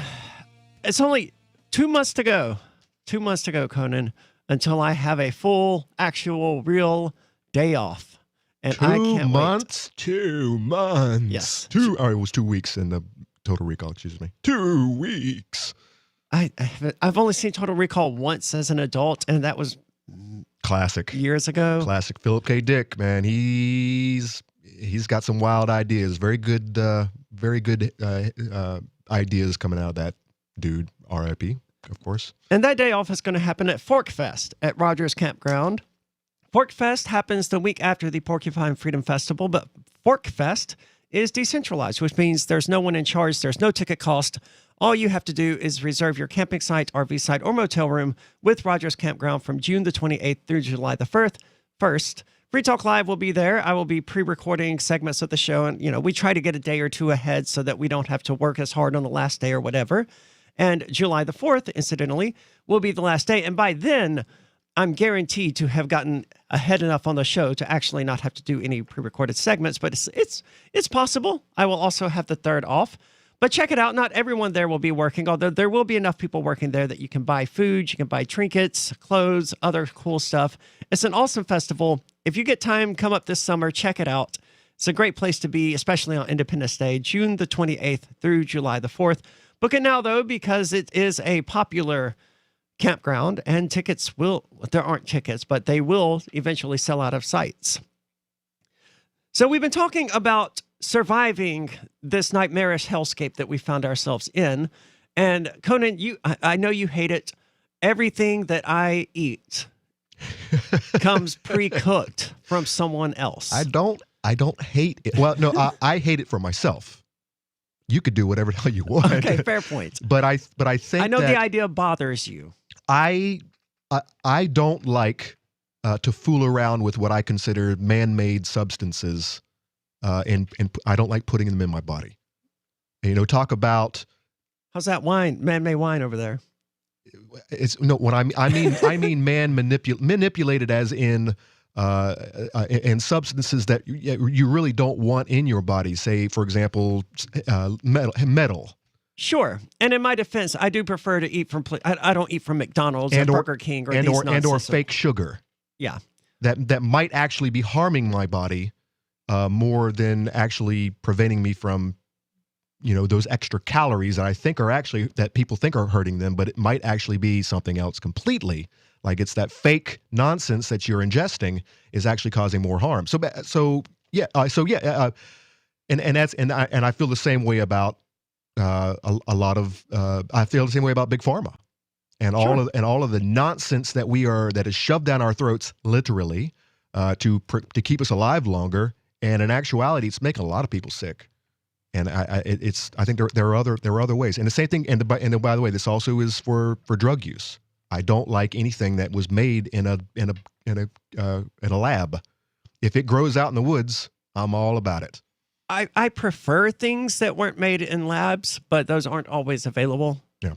it's only 2 months to go. 2 months to go, Conan, until I have a full, actual, real day off. And I can't wait. 2 months. Yes. It was 2 weeks in the Total Recall, excuse me. 2 weeks. I've only seen Total Recall once as an adult, and that was classic years ago. Classic Philip K. Dick, man. He's got some wild ideas. Very good ideas coming out of that dude. R.I.P., of course. And that day off is going to happen at Fork Fest at Rogers Campground. Fork Fest happens the week after the Porcupine Freedom Festival, but Fork Fest is decentralized, which means there's no one in charge. There's no ticket cost. All you have to do is reserve your camping site, RV site, or motel room with Rogers Campground from June the 28th through July the 1st. Free Talk Live will be there. I will be pre-recording segments of the show, and we try to get a day or two ahead so that we don't have to work as hard on the last day or whatever. And July the 4th, incidentally, will be the last day. And by then, I'm guaranteed to have gotten ahead enough on the show to actually not have to do any pre-recorded segments, but it's possible. I will also have the 3rd off. But check it out. Not everyone there will be working, although there will be enough people working there that you can buy food, you can buy trinkets, clothes, other cool stuff. It's an awesome festival. If you get time, come up this summer, check it out. It's a great place to be, especially on Independence Day, June the 28th through July the 4th. Book it now, though, because it is a popular campground, and there aren't tickets, but they will eventually sell out of sites. So we've been talking about surviving this nightmarish hellscape that we found ourselves in. And Conan, I know you hate it. Everything that I eat comes pre-cooked from someone else. I don't hate it. Well, no, I hate it for myself. You could do whatever the hell you want. Okay, fair point. But I think I know the idea bothers you. I don't like to fool around with what I consider man-made substances and I don't like putting them in my body. And, talk about how's that wine, man-made wine over there? It's no. What I mean, man manipulated as in substances that you really don't want in your body. Say, for example, metal. Sure. And in my defense, I do prefer to eat from. I don't eat from McDonald's or Burger King or fake sugar. Yeah. That might actually be harming my body more than actually preventing me from, those extra calories that people think are hurting them, but it might actually be something else completely. Like it's that fake nonsense that you're ingesting is actually causing more harm. And I feel the same way about I feel the same way about Big Pharma and all of the nonsense that is shoved down our throats, literally, to keep us alive longer. And in actuality, it's making a lot of people sick. And I think there are other ways. And the same thing. And by the way, this also is for drug use. I don't like anything that was made in a lab. If it grows out in the woods, I'm all about it. I prefer things that weren't made in labs, but those aren't always available. Yeah.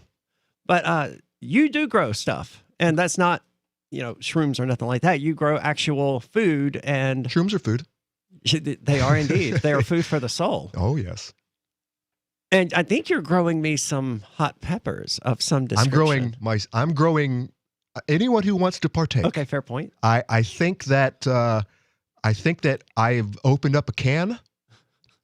But you do grow stuff, and that's not, shrooms or nothing like that. You grow actual food, and shrooms are food. They are indeed. They are food for the soul. Oh, yes. And I think you're growing me some hot peppers of some description. I'm growing anyone who wants to partake. Okay, fair point. I think that I've opened up a can,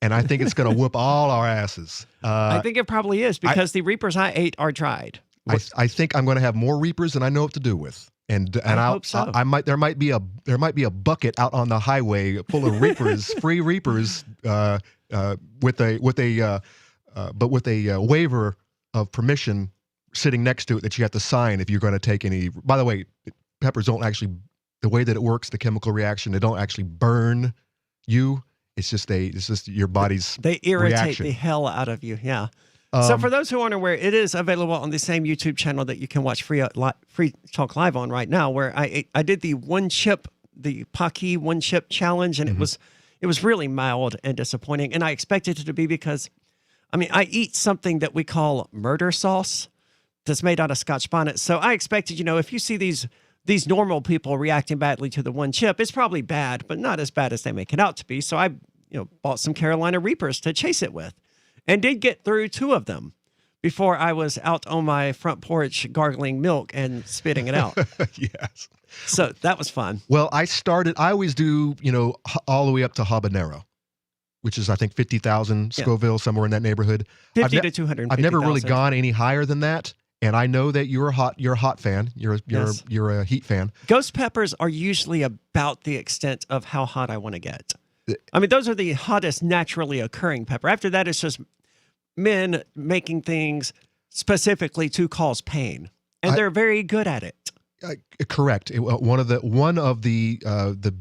and I think it's going to whoop all our asses. I think it probably is because the Reapers I ate are dried. I think I'm going to have more Reapers than I know what to do with. And I hope so. There might be a bucket out on the highway full of Reapers, free Reapers, with a waiver of permission sitting next to it that you have to sign if you're going to take any. By the way, peppers don't actually, the way that it works, the chemical reaction, they don't actually burn you. It's just your body's They irritate reaction. the hell out of you. Yeah. So for those who aren't aware, it is available on the same YouTube channel that you can watch Free Talk Live on right now, where I did the Pocky one chip challenge, and it was really mild and disappointing. And I expected it to be because, I eat something that we call murder sauce that's made out of Scotch bonnet. So I expected, if you see these normal people reacting badly to the one chip, it's probably bad, but not as bad as they make it out to be. So I, bought some Carolina Reapers to chase it with. And did get through 2 of them before I was out on my front porch gargling milk and spitting it out. Yes. So that was fun. Well, I always do, all the way up to habanero, which is, I think, 50,000 Scoville, somewhere in that neighborhood. 50 to 250,000. I've never really gone any higher than that. And I know that you're a hot fan. You're a heat fan. Ghost peppers are usually about the extent of how hot I want to get. Those are the hottest naturally occurring pepper. After that, it's just men making things specifically to cause pain, and they're very good at it. Correct. One of the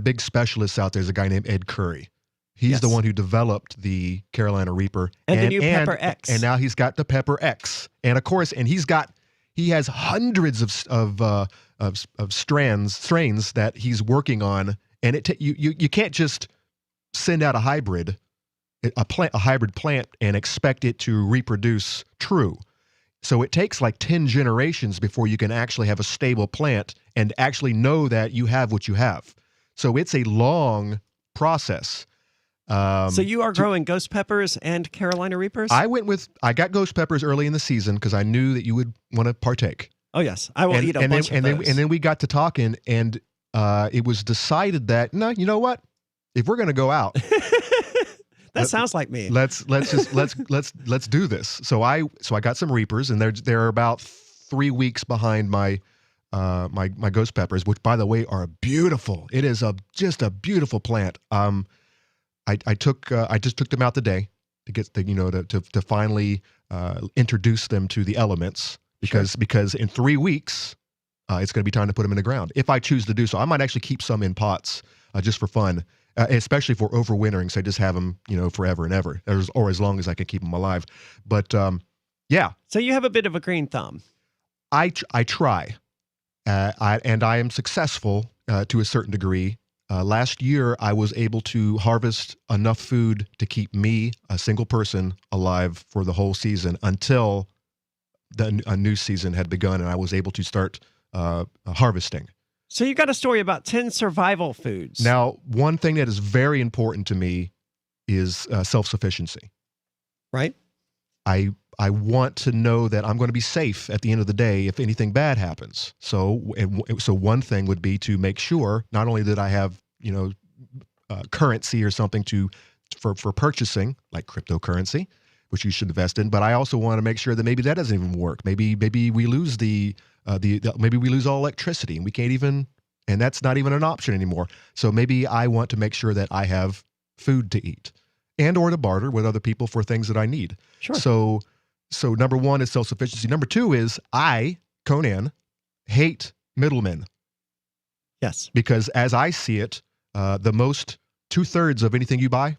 big specialists out there is a guy named Ed Curry. He's the one who developed the Carolina Reaper and the new Pepper X, and now he's got the Pepper X, and of course, and he has hundreds of strains that he's working on, and you can't just send out a hybrid plant and expect it to reproduce true. So it takes like 10 generations before you can actually have a stable plant and actually know that you have what you have. So it's a long process. So you are growing ghost peppers and Carolina Reapers? I got ghost peppers early in the season because I knew that you would want to partake. Oh yes, I will eat a bunch of those. And then we got to talking, and it was decided that, no, you know what? If we're going to go out, that sounds like me. Let's do this. So I got some Reapers, and they're about 3 weeks behind my ghost peppers, which, by the way, are beautiful. It is just a beautiful plant. I just took them out today to get to finally introduce them to the elements because in 3 weeks it's going to be time to put them in the ground if I choose to do so. I might actually keep some in pots just for fun, especially for overwintering. So I just have them forever and ever, or as long as I can keep them alive. But yeah. So you have a bit of a green thumb. I try, and I am successful to a certain degree. Last year, I was able to harvest enough food to keep me, a single person, alive for the whole season until a new season had begun, and I was able to start harvesting. So you got a story about 10 survival foods. Now, one thing that is very important to me is self-sufficiency. Right. I want to know that I'm going to be safe at the end of the day if anything bad happens. So one thing would be to make sure not only that I have, currency or something for purchasing, like cryptocurrency, which you should invest in, but I also want to make sure that maybe that doesn't even work. Maybe we lose maybe we lose all electricity and we can't even, and that's not even an option anymore. So maybe I want to make sure that I have food to eat and or to barter with other people for things that I need. Sure. So number one is self-sufficiency. Number two is I, Conan, hate middlemen. Yes. Because as I see it, the most 2/3 of anything you buy,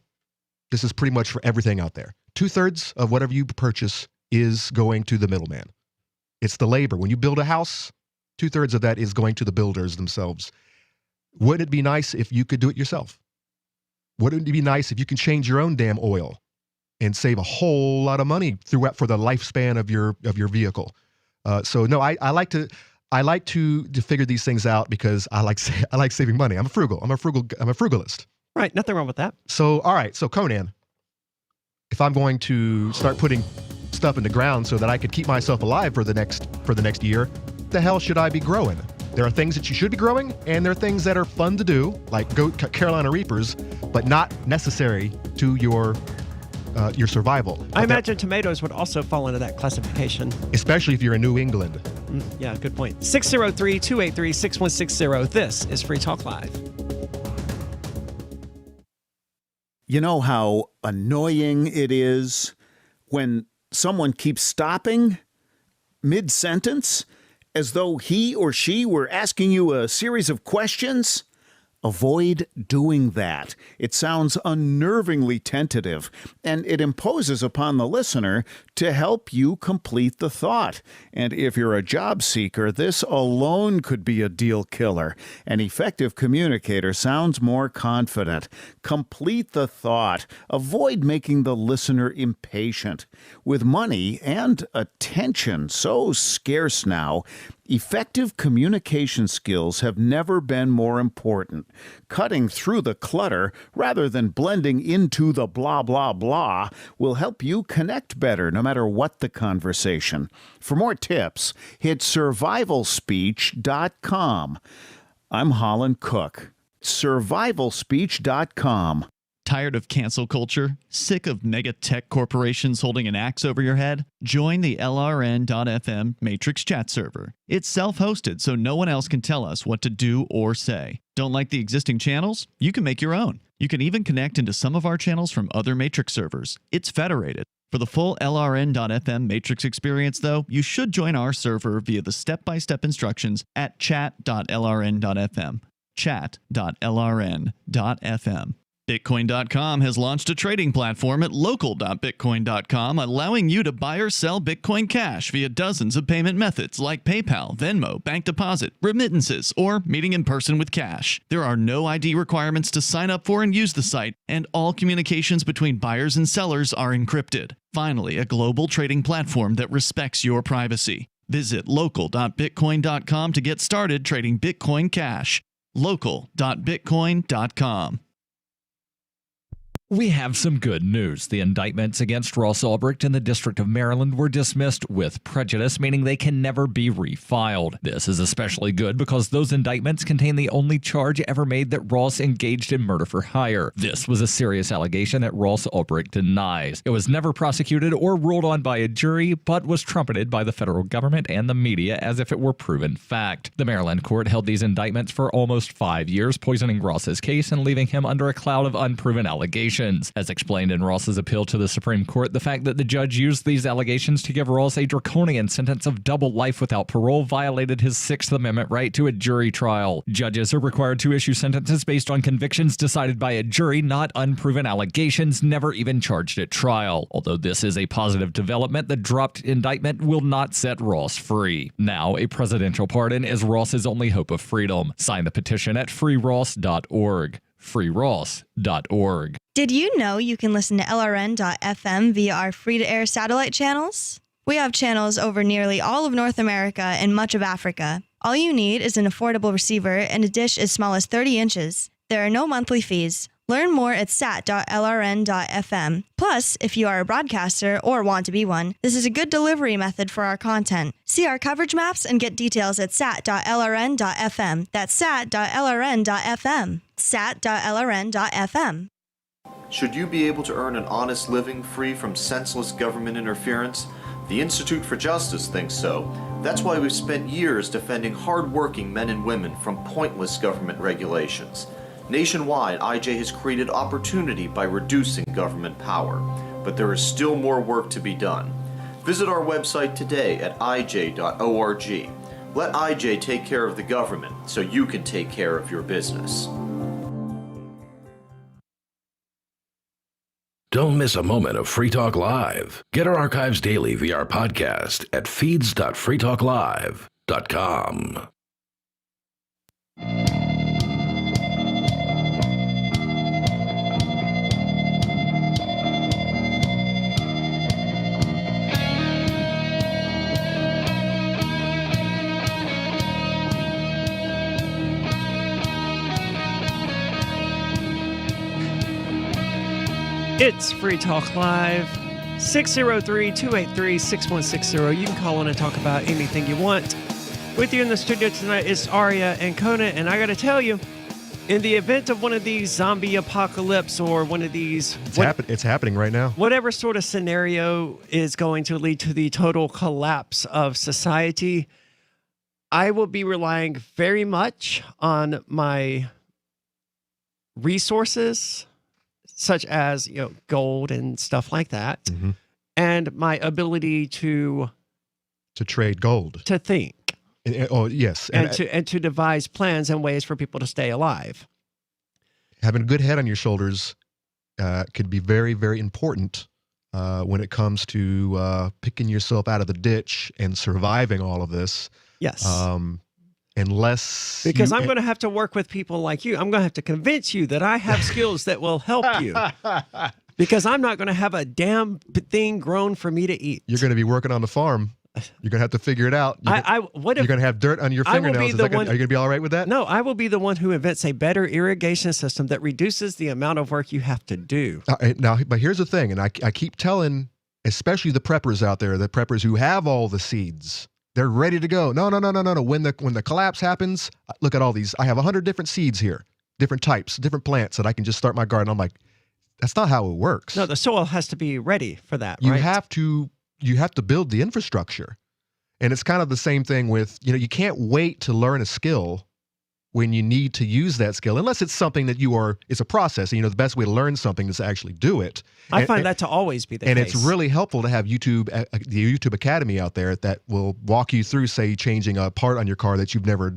this is pretty much for everything out there. 2/3 of whatever you purchase is going to the middleman. It's the labor. When you build a house, 2/3 of that is going to the builders themselves. Wouldn't it be nice if you could do it yourself? Wouldn't it be nice if you can change your own damn oil and save a whole lot of money for the lifespan of your vehicle? So no, I like to figure these things out because I like saving money. I'm a frugalist. Right. Nothing wrong with that. So all right. So Conan, if I'm going to start putting stuff in the ground so that I could keep myself alive for the next year, the hell should I be growing? There are things that you should be growing, and there are things that are fun to do, like Carolina Reapers, but not necessary to your survival. I imagine tomatoes would also fall into that classification. Especially if you're in New England. Yeah, good point. 603-283-6160. This is Free Talk Live. You know how annoying it is when someone keeps stopping mid-sentence as though he or she were asking you a series of questions? Avoid doing that. It sounds unnervingly tentative, and it imposes upon the listener to help you complete the thought. And if you're a job seeker, this alone could be a deal killer. An effective communicator sounds more confident. Complete the thought. Avoid making the listener impatient. With money and attention so scarce now, effective communication skills have never been more important. Cutting through the clutter rather than blending into the blah, blah, blah will help you connect better no matter what the conversation. For more tips, hit survivalspeech.com. I'm Holland Cook. Survivalspeech.com. Tired of cancel culture? Sick of mega tech corporations holding an axe over your head? Join the LRN.FM Matrix chat server. It's self-hosted, so no one else can tell us what to do or say. Don't like the existing channels? You can make your own. You can even connect into some of our channels from other Matrix servers. It's federated. For the full LRN.FM Matrix experience, though, you should join our server via the step-by-step instructions at chat.lrn.fm. Chat.lrn.fm. Bitcoin.com has launched a trading platform at local.bitcoin.com, allowing you to buy or sell Bitcoin Cash via dozens of payment methods like PayPal, Venmo, bank deposit, remittances, or meeting in person with cash. There are no ID requirements to sign up for and use the site, and all communications between buyers and sellers are encrypted. Finally, a global trading platform that respects your privacy. Visit local.bitcoin.com to get started trading Bitcoin Cash. Local.bitcoin.com. We have some good news. The indictments against Ross Ulbricht in the District of Maryland were dismissed with prejudice, meaning they can never be refiled. This is especially good because those indictments contain the only charge ever made that Ross engaged in murder for hire. This was a serious allegation that Ross Ulbricht denies. It was never prosecuted or ruled on by a jury, but was trumpeted by the federal government and the media as if it were proven fact. The Maryland court held these indictments for almost 5 years, poisoning Ross's case and leaving him under a cloud of unproven allegations. allegations. As explained in Ross's appeal to the Supreme Court, the fact that the judge used these allegations to give Ross a draconian sentence of double life without parole violated his Sixth Amendment right to a jury trial. Judges are required to issue sentences based on convictions decided by a jury, not unproven allegations never even charged at trial. Although this is a positive development, the dropped indictment will not set Ross free. Now, a presidential pardon is Ross's only hope of freedom. Sign the petition at freeross.org. freeross.org. Did you know you can listen to LRN.FM via our free-to-air satellite channels? We have channels over nearly all of North America and much of Africa. All you need is an affordable receiver and a dish as small as 30 inches. There are no monthly fees. Learn more at sat.lrn.fm. Plus, if you are a broadcaster or want to be one, this is a good delivery method for our content. See our coverage maps and get details at sat.lrn.fm. That's sat.lrn.fm. sat.lrn.fm. Should you be able to earn an honest living free from senseless government interference? The Institute for Justice thinks so. That's why we've spent years defending hard-working men and women from pointless government regulations. Nationwide, IJ has created opportunity by reducing government power, but there is still more work to be done. Visit our website today at ij.org. Let IJ take care of the government so you can take care of your business. Don't miss a moment of Free Talk Live. Get our archives daily via our podcast at feeds.freetalklive.com. It's Free Talk Live, 603-283-6160. You can call in and talk about anything you want. With you in the studio tonight is Arya and Conan, and I got to tell you, in the event of one of these zombie apocalypse or one of these... It's happening right now. Whatever sort of scenario is going to lead to the total collapse of society, I will be relying very much on my resources, such as gold and stuff like that, and my ability to trade gold, to think, yes, and to devise plans and ways for people to stay alive. Having a good head on your shoulders could be very, very important when it comes to picking yourself out of the ditch and surviving all of this. Yes. Because I'm going to have to work with people like you. I'm going to have to convince you that I have skills that will help you. Because I'm not going to have a damn thing grown for me to eat. You're going to be working on the farm. You're going to have to figure it out. You're going to have dirt on your fingernails. Are you going to be all right with that? No, I will be the one who invents a better irrigation system that reduces the amount of work you have to do. Now, but here's the thing, and I keep telling, especially the preppers out there, the preppers who have all the seeds, they're ready to go. No. When the collapse happens, look at all these. I have 100 different seeds here, different types, different plants that I can just start my garden. I'm like, that's not how it works. No, the soil has to be ready for that. You right? have to build the infrastructure, and it's kind of the same thing with you can't wait to learn a skill when you need to use that skill, unless it's something that it's a process. And, the best way to learn something is to actually do it. I find that to always be the case. And it's really helpful to have the YouTube Academy out there that will walk you through, say, changing a part on your car that you never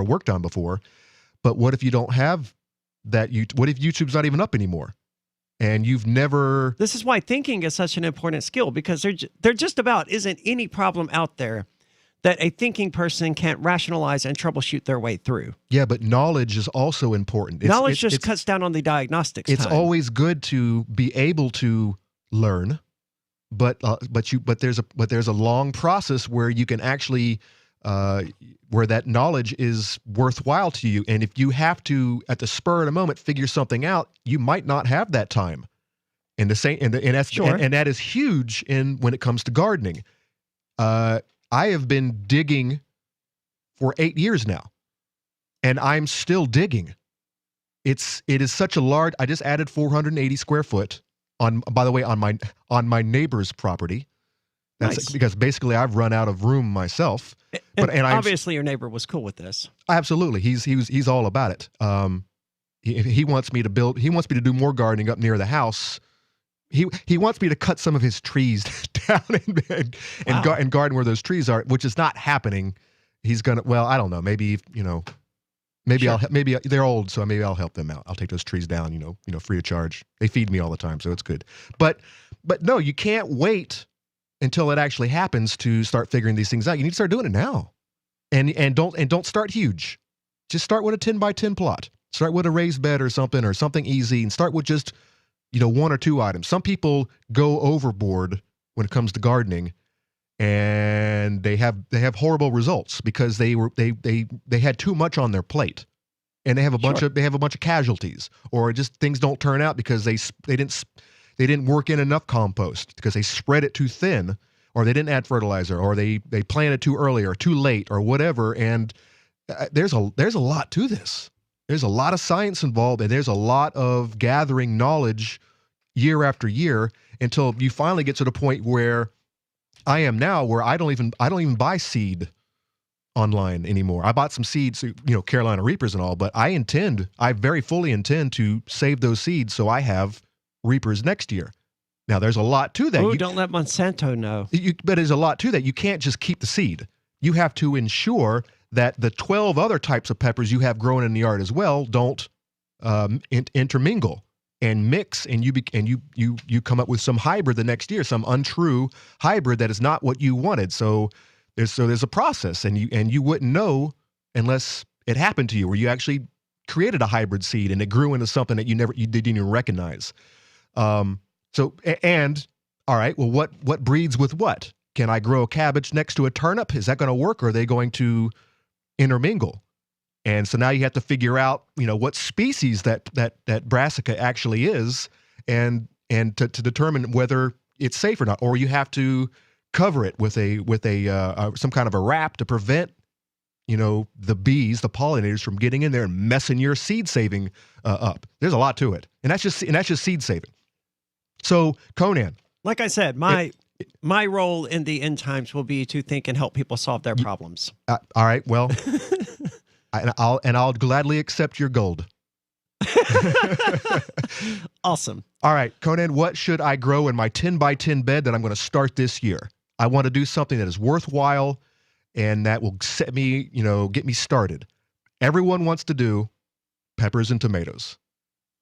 worked on before. But what if you don't have that? What if YouTube's not even up anymore? And you've never... This is why thinking is such an important skill, because there just about isn't any problem out there that a thinking person can't rationalize and troubleshoot their way through. Yeah, but knowledge is also important. Knowledge just cuts down on the diagnostics It's time. always good to be able to learn, but there's a long process where you can actually where that knowledge is worthwhile to you. And if you have to, at the spur of the moment, figure something out, you might not have that time. And that is huge when it comes to gardening. I have been digging for 8 years now, and I'm still digging. It is such a large. I just added 480 square foot on my neighbor's property. That's nice. Because basically I've run out of room myself. And obviously your neighbor was cool with this. Absolutely, he's all about it. He wants me to build. He wants me to do more gardening up near the house. He wants me to cut some of his trees down and garden where those trees are, which is not happening. He's gonna. Well, I don't know. Maybe Maybe Sure. maybe they're old, so maybe I'll help them out. I'll take those trees down, free of charge. They feed me all the time, so it's good. But no, you can't wait until it actually happens to start figuring these things out. You need to start doing it now, and don't start huge. Just start with a 10 by 10 plot. Start with a raised bed or something easy, and start with just 1 or 2 items. Some people go overboard when it comes to gardening, and they have horrible results because they had too much on their plate, and they have a bunch of casualties, or just things don't turn out because they didn't work in enough compost because they spread it too thin, or they didn't add fertilizer, or they planted too early or too late or whatever. And there's a lot to this. There's a lot of science involved, and there's a lot of gathering knowledge year after year until you finally get to the point where I am now, where I don't even buy seed online anymore. I bought some seeds, Carolina Reapers and all, but I very fully intend to save those seeds so I have Reapers next year. Now, there's a lot to that. Oh, don't let Monsanto know. But there's a lot to that. You can't just keep the seed. You have to ensure that the 12 other types of peppers you have growing in the yard as well don't intermingle and mix, and you come up with some hybrid the next year, some untrue hybrid that is not what you wanted. So there's a process, and you wouldn't know unless it happened to you, where you actually created a hybrid seed and it grew into something that you didn't even recognize. All right, well, what breeds with what? Can I grow a cabbage next to a turnip? Is that going to work, or are they going to intermingle? And so now you have to figure out, what species that brassica actually is, and to determine whether it's safe or not. Or you have to cover it with some kind of a wrap to prevent, the bees, the pollinators, from getting in there and messing your seed saving up. There's a lot to it, and that's just seed saving. So, Conan, like I said, my role in the end times will be to think and help people solve their problems. All right, well. I'll gladly accept your gold. Awesome. All right, Conan, what should I grow in my 10 by 10 bed that I'm going to start this year? I want to do something that is worthwhile and that will set me, get me started. Everyone wants to do peppers and tomatoes.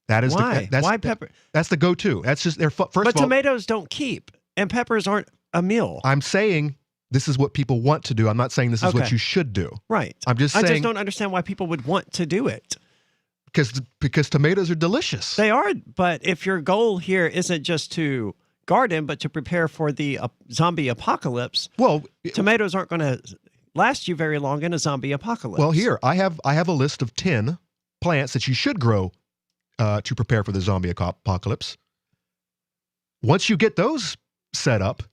That is why? Why pepper? That's the go-to. That's just their first. But tomatoes don't keep, and peppers aren't a meal. I'm saying this is what people want to do. I'm not saying this is what you should do. Right. I'm just saying. I just don't understand why people would want to do it. Because tomatoes are delicious. They are, but if your goal here isn't just to garden, but to prepare for the zombie apocalypse, well, tomatoes aren't going to last you very long in a zombie apocalypse. Well, here I have a list of 10 plants that you should grow to prepare for the zombie apocalypse. Once you get those set up,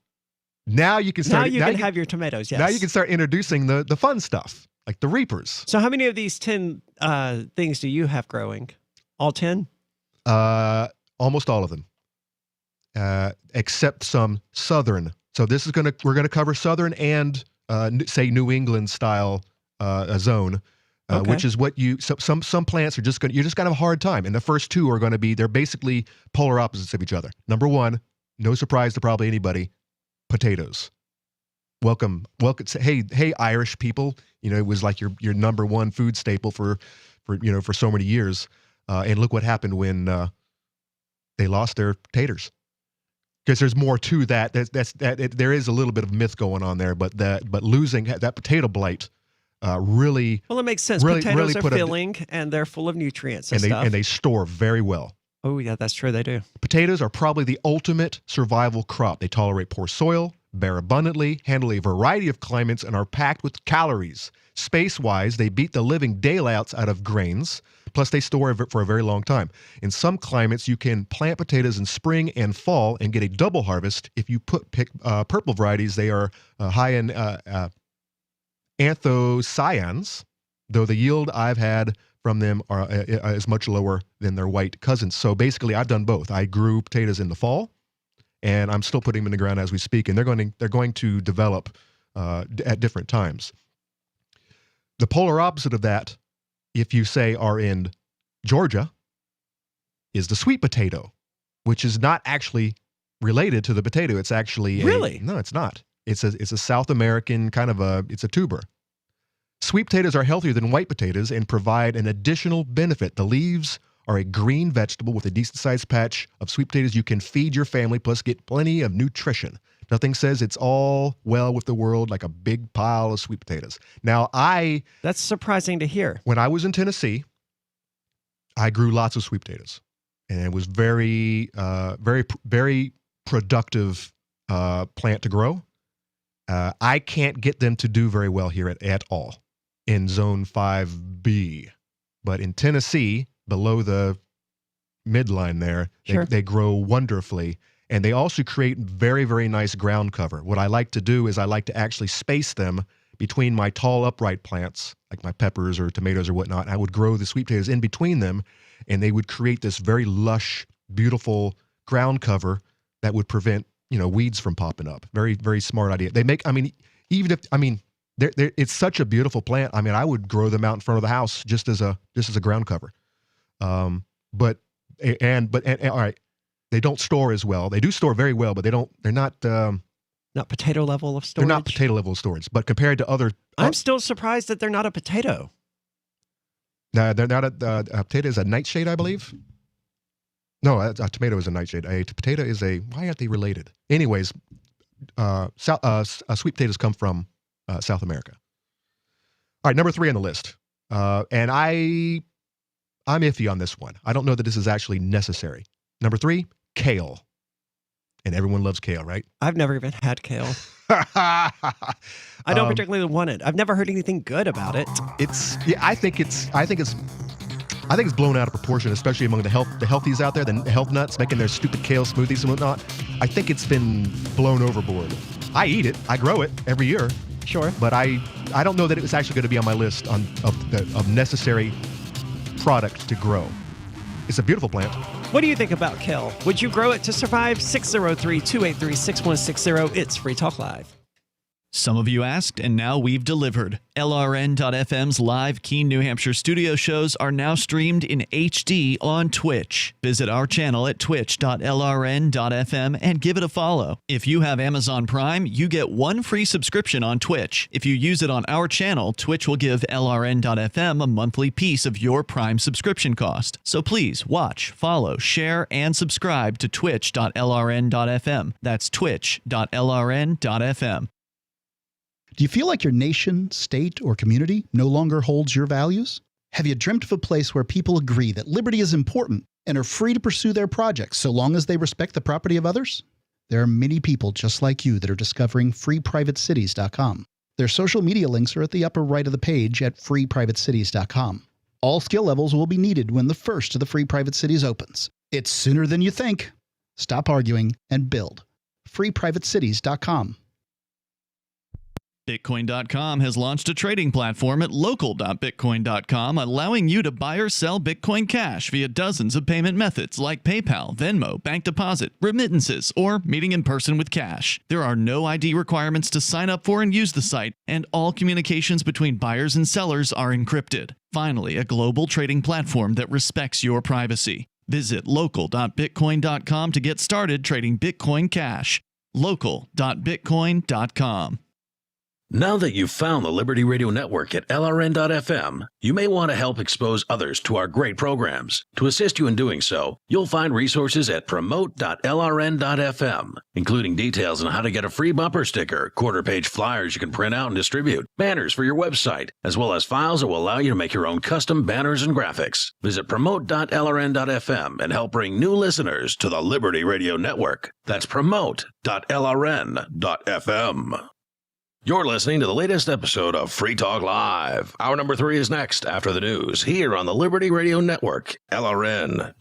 now you can start. Now you can have your tomatoes. Yes. Now you can start introducing the fun stuff, like the Reapers. So how many of these 10 things do you have growing? All 10? Almost all of them, except some southern. So we're gonna cover southern and say New England style zone, which is what some plants are you're just gonna have a hard time. And the first two are going to be, they're basically polar opposites of each other. Number one, no surprise to probably anybody. Potatoes. Welcome. Hey, Irish people. It was like your number one food staple for so many years. And look what happened when they lost their taters. Because there's more to that. There is a little bit of myth going on there, but losing that potato blight really. Well, it makes sense. Really, Potatoes really are filling and they're full of nutrients and stuff. And they store very well. Oh, yeah, that's true. They do. Potatoes are probably the ultimate survival crop. They tolerate poor soil, bear abundantly, handle a variety of climates, and are packed with calories. Space-wise, they beat the living daylights out of grains, plus they store for a very long time. In some climates, you can plant potatoes in spring and fall and get a double harvest. If you pick purple varieties, they are high in anthocyanins, though the yield I've had from them is much lower than their white cousins. So basically, I've done both. I grew potatoes in the fall, and I'm still putting them in the ground as we speak. And they're going to develop at different times. The polar opposite of that, if you say, are in Georgia, is the sweet potato, which is not actually related to the potato. It's actually no, it's not. It's a South American kind of it's a tuber. Sweet potatoes are healthier than white potatoes and provide an additional benefit. The leaves are a green vegetable with a decent-sized patch of sweet potatoes you can feed your family, plus get plenty of nutrition. Nothing says it's all well with the world like a big pile of sweet potatoes. Now, That's surprising to hear. When I was in Tennessee, I grew lots of sweet potatoes. And it was very productive plant to grow. I can't get them to do very well here at all in Zone 5B. But in Tennessee, below the midline there, they grow wonderfully. And they also create very, very nice ground cover. What I like to do is I like to actually space them between my tall upright plants, like my peppers or tomatoes or whatnot. I would grow the sweet potatoes in between them, and they would create this very lush, beautiful ground cover that would prevent, weeds from popping up. Very, very smart idea. It's such a beautiful plant. I mean, I would grow them out in front of the house just as a ground cover. All right, they don't store as well. They do store very well, but they're not potato level of storage. They're not potato level of storage, but compared to other, I'm still surprised that they're not a potato. No, they're not a potato is a nightshade, I believe. No, a tomato is a nightshade. A potato is why aren't they related? Anyways, sweet potatoes come from South America. All right, number 3 on the list. And I'm iffy on this one. I don't know that this is actually necessary. Number 3, kale. And everyone loves kale, right? I've never even had kale. I don't particularly want it. I've never heard anything good about it. I think it's blown out of proportion, especially among the healthies out there, the health nuts making their stupid kale smoothies and whatnot. I think it's been blown overboard. I eat it. I grow it every year. Sure. But I don't know that it was actually going to be on my list of necessary product to grow. It's a beautiful plant. What do you think about kale? Would you grow it to survive? 603-283-6160. It's Free Talk Live. Some of you asked, and now we've delivered. LRN.FM's live Keene, New Hampshire studio shows are now streamed in HD on Twitch. Visit our channel at twitch.lrn.fm and give it a follow. If you have Amazon Prime, you get 1 free subscription on Twitch. If you use it on our channel, Twitch will give LRN.FM a monthly piece of your Prime subscription cost. So please watch, follow, share, and subscribe to twitch.lrn.fm. That's twitch.lrn.fm. Do you feel like your nation, state, or community no longer holds your values? Have you dreamt of a place where people agree that liberty is important and are free to pursue their projects so long as they respect the property of others? There are many people just like you that are discovering freeprivatecities.com. Their social media links are at the upper right of the page at freeprivatecities.com. All skill levels will be needed when the first of the Free Private Cities opens. It's sooner than you think. Stop arguing and build. freeprivatecities.com. Bitcoin.com has launched a trading platform at local.bitcoin.com, allowing you to buy or sell Bitcoin Cash via dozens of payment methods like PayPal, Venmo, bank deposit, remittances, or meeting in person with cash. There are no ID requirements to sign up for and use the site, and all communications between buyers and sellers are encrypted. Finally, a global trading platform that respects your privacy. Visit local.bitcoin.com to get started trading Bitcoin Cash. local.bitcoin.com. Now that you've found the Liberty Radio Network at LRN.FM, you may want to help expose others to our great programs. To assist you in doing so, you'll find resources at promote.lrn.fm, including details on how to get a free bumper sticker, quarter-page flyers you can print out and distribute, banners for your website, as well as files that will allow you to make your own custom banners and graphics. Visit promote.lrn.fm and help bring new listeners to the Liberty Radio Network. That's promote.lrn.fm. You're listening to the latest episode of Free Talk Live. Hour number 3 is next after the news here on the Liberty Radio Network, LRN.FM.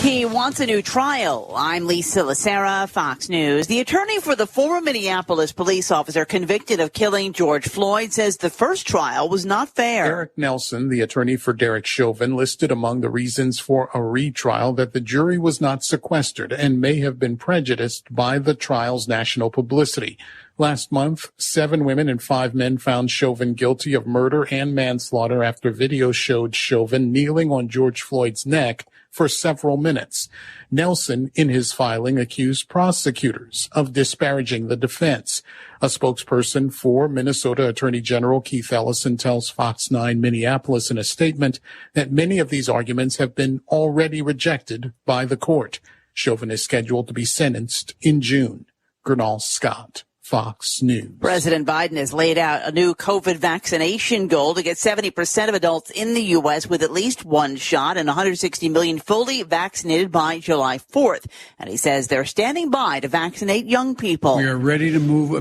He wants a new trial. I'm Lisa Lacera, Fox News. The attorney for the former Minneapolis police officer convicted of killing George Floyd says the first trial was not fair. Eric Nelson, the attorney for Derek Chauvin, listed among the reasons for a retrial that the jury was not sequestered and may have been prejudiced by the trial's national publicity. Last month, 7 women and 5 men found Chauvin guilty of murder and manslaughter after video showed Chauvin kneeling on George Floyd's neck for several minutes. Nelson, in his filing, accused prosecutors of disparaging the defense. A spokesperson for Minnesota Attorney General Keith Ellison tells Fox 9 Minneapolis in a statement that many of these arguments have been already rejected by the court. Chauvin is scheduled to be sentenced in June. Gernal Scott, Fox News. President Biden has laid out a new COVID vaccination goal to get 70% of adults in the U.S. with at least one shot and 160 million fully vaccinated by July 4th. And he says they're standing by to vaccinate young people. We are ready to move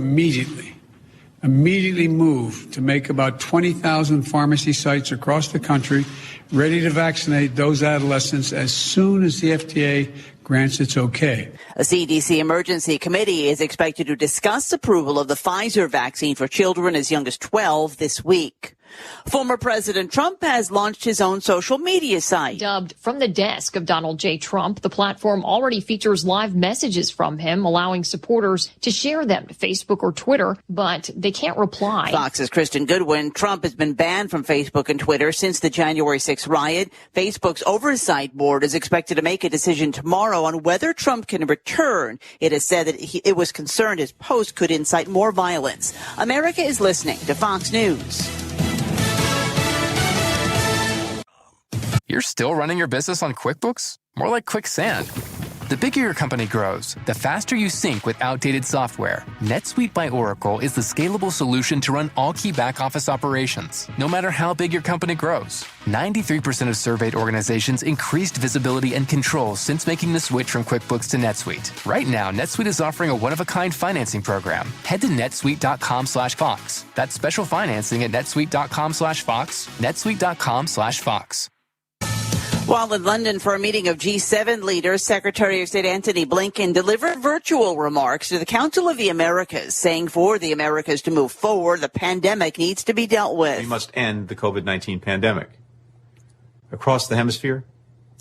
immediately move to make about 20,000 pharmacy sites across the country ready to vaccinate those adolescents as soon as the FDA grants its okay. A CDC emergency committee is expected to discuss approval of the Pfizer vaccine for children as young as 12 this week. Former President Trump has launched his own social media site. Dubbed From the Desk of Donald J. Trump, the platform already features live messages from him, allowing supporters to share them to Facebook or Twitter, but they can't reply. Fox's Kristen Goodwin. Trump has been banned from Facebook and Twitter since the January 6th riot. Facebook's oversight board is expected to make a decision tomorrow on whether Trump can return. It has said that it was concerned his post could incite more violence. America is listening to Fox News. You're still running your business on QuickBooks? More like quicksand. The bigger your company grows, the faster you sync with outdated software. NetSuite by Oracle is the scalable solution to run all key back-office operations, no matter how big your company grows. 93% of surveyed organizations increased visibility and control since making the switch from QuickBooks to NetSuite. Right now, NetSuite is offering a one-of-a-kind financing program. Head to netsuite.com/Fox. That's special financing at netsuite.com/Fox, netsuite.com/Fox. While in London for a meeting of G7 leaders, Secretary of State Antony Blinken delivered virtual remarks to the Council of the Americas, saying for the Americas to move forward, the pandemic needs to be dealt with. We must end the COVID-19 pandemic. Across the hemisphere,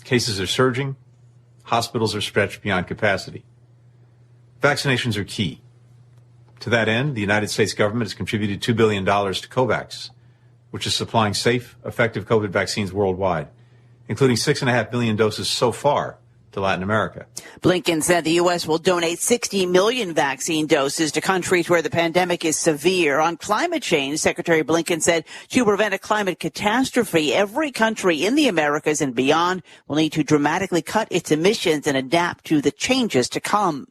cases are surging, hospitals are stretched beyond capacity. Vaccinations are key. To that end, the United States government has contributed $2 billion to COVAX, which is supplying safe, effective COVID vaccines worldwide, including 6.5 million doses so far to Latin America. Blinken said the U.S. will donate 60 million vaccine doses to countries where the pandemic is severe. On climate change, Secretary Blinken said to prevent a climate catastrophe, every country in the Americas and beyond will need to dramatically cut its emissions and adapt to the changes to come.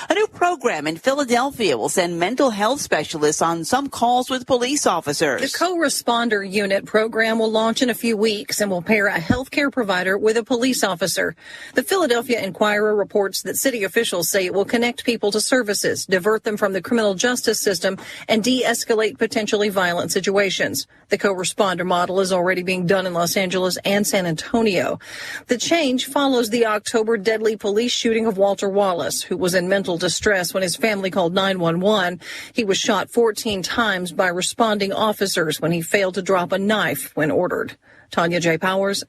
A new program in Philadelphia will send mental health specialists on some calls with police officers. The co-responder unit program will launch in a few weeks and will pair a healthcare provider with a police officer. The Philadelphia Inquirer reports that city officials say it will connect people to services, divert them from the criminal justice system, and de-escalate potentially violent situations. The co-responder model is already being done in Los Angeles and San Antonio. The change follows the October deadly police shooting of Walter Wallace, who was in mental distress when his family called 911. He was shot 14 times by responding officers when he failed to drop a knife when ordered. Tanya J. Powers.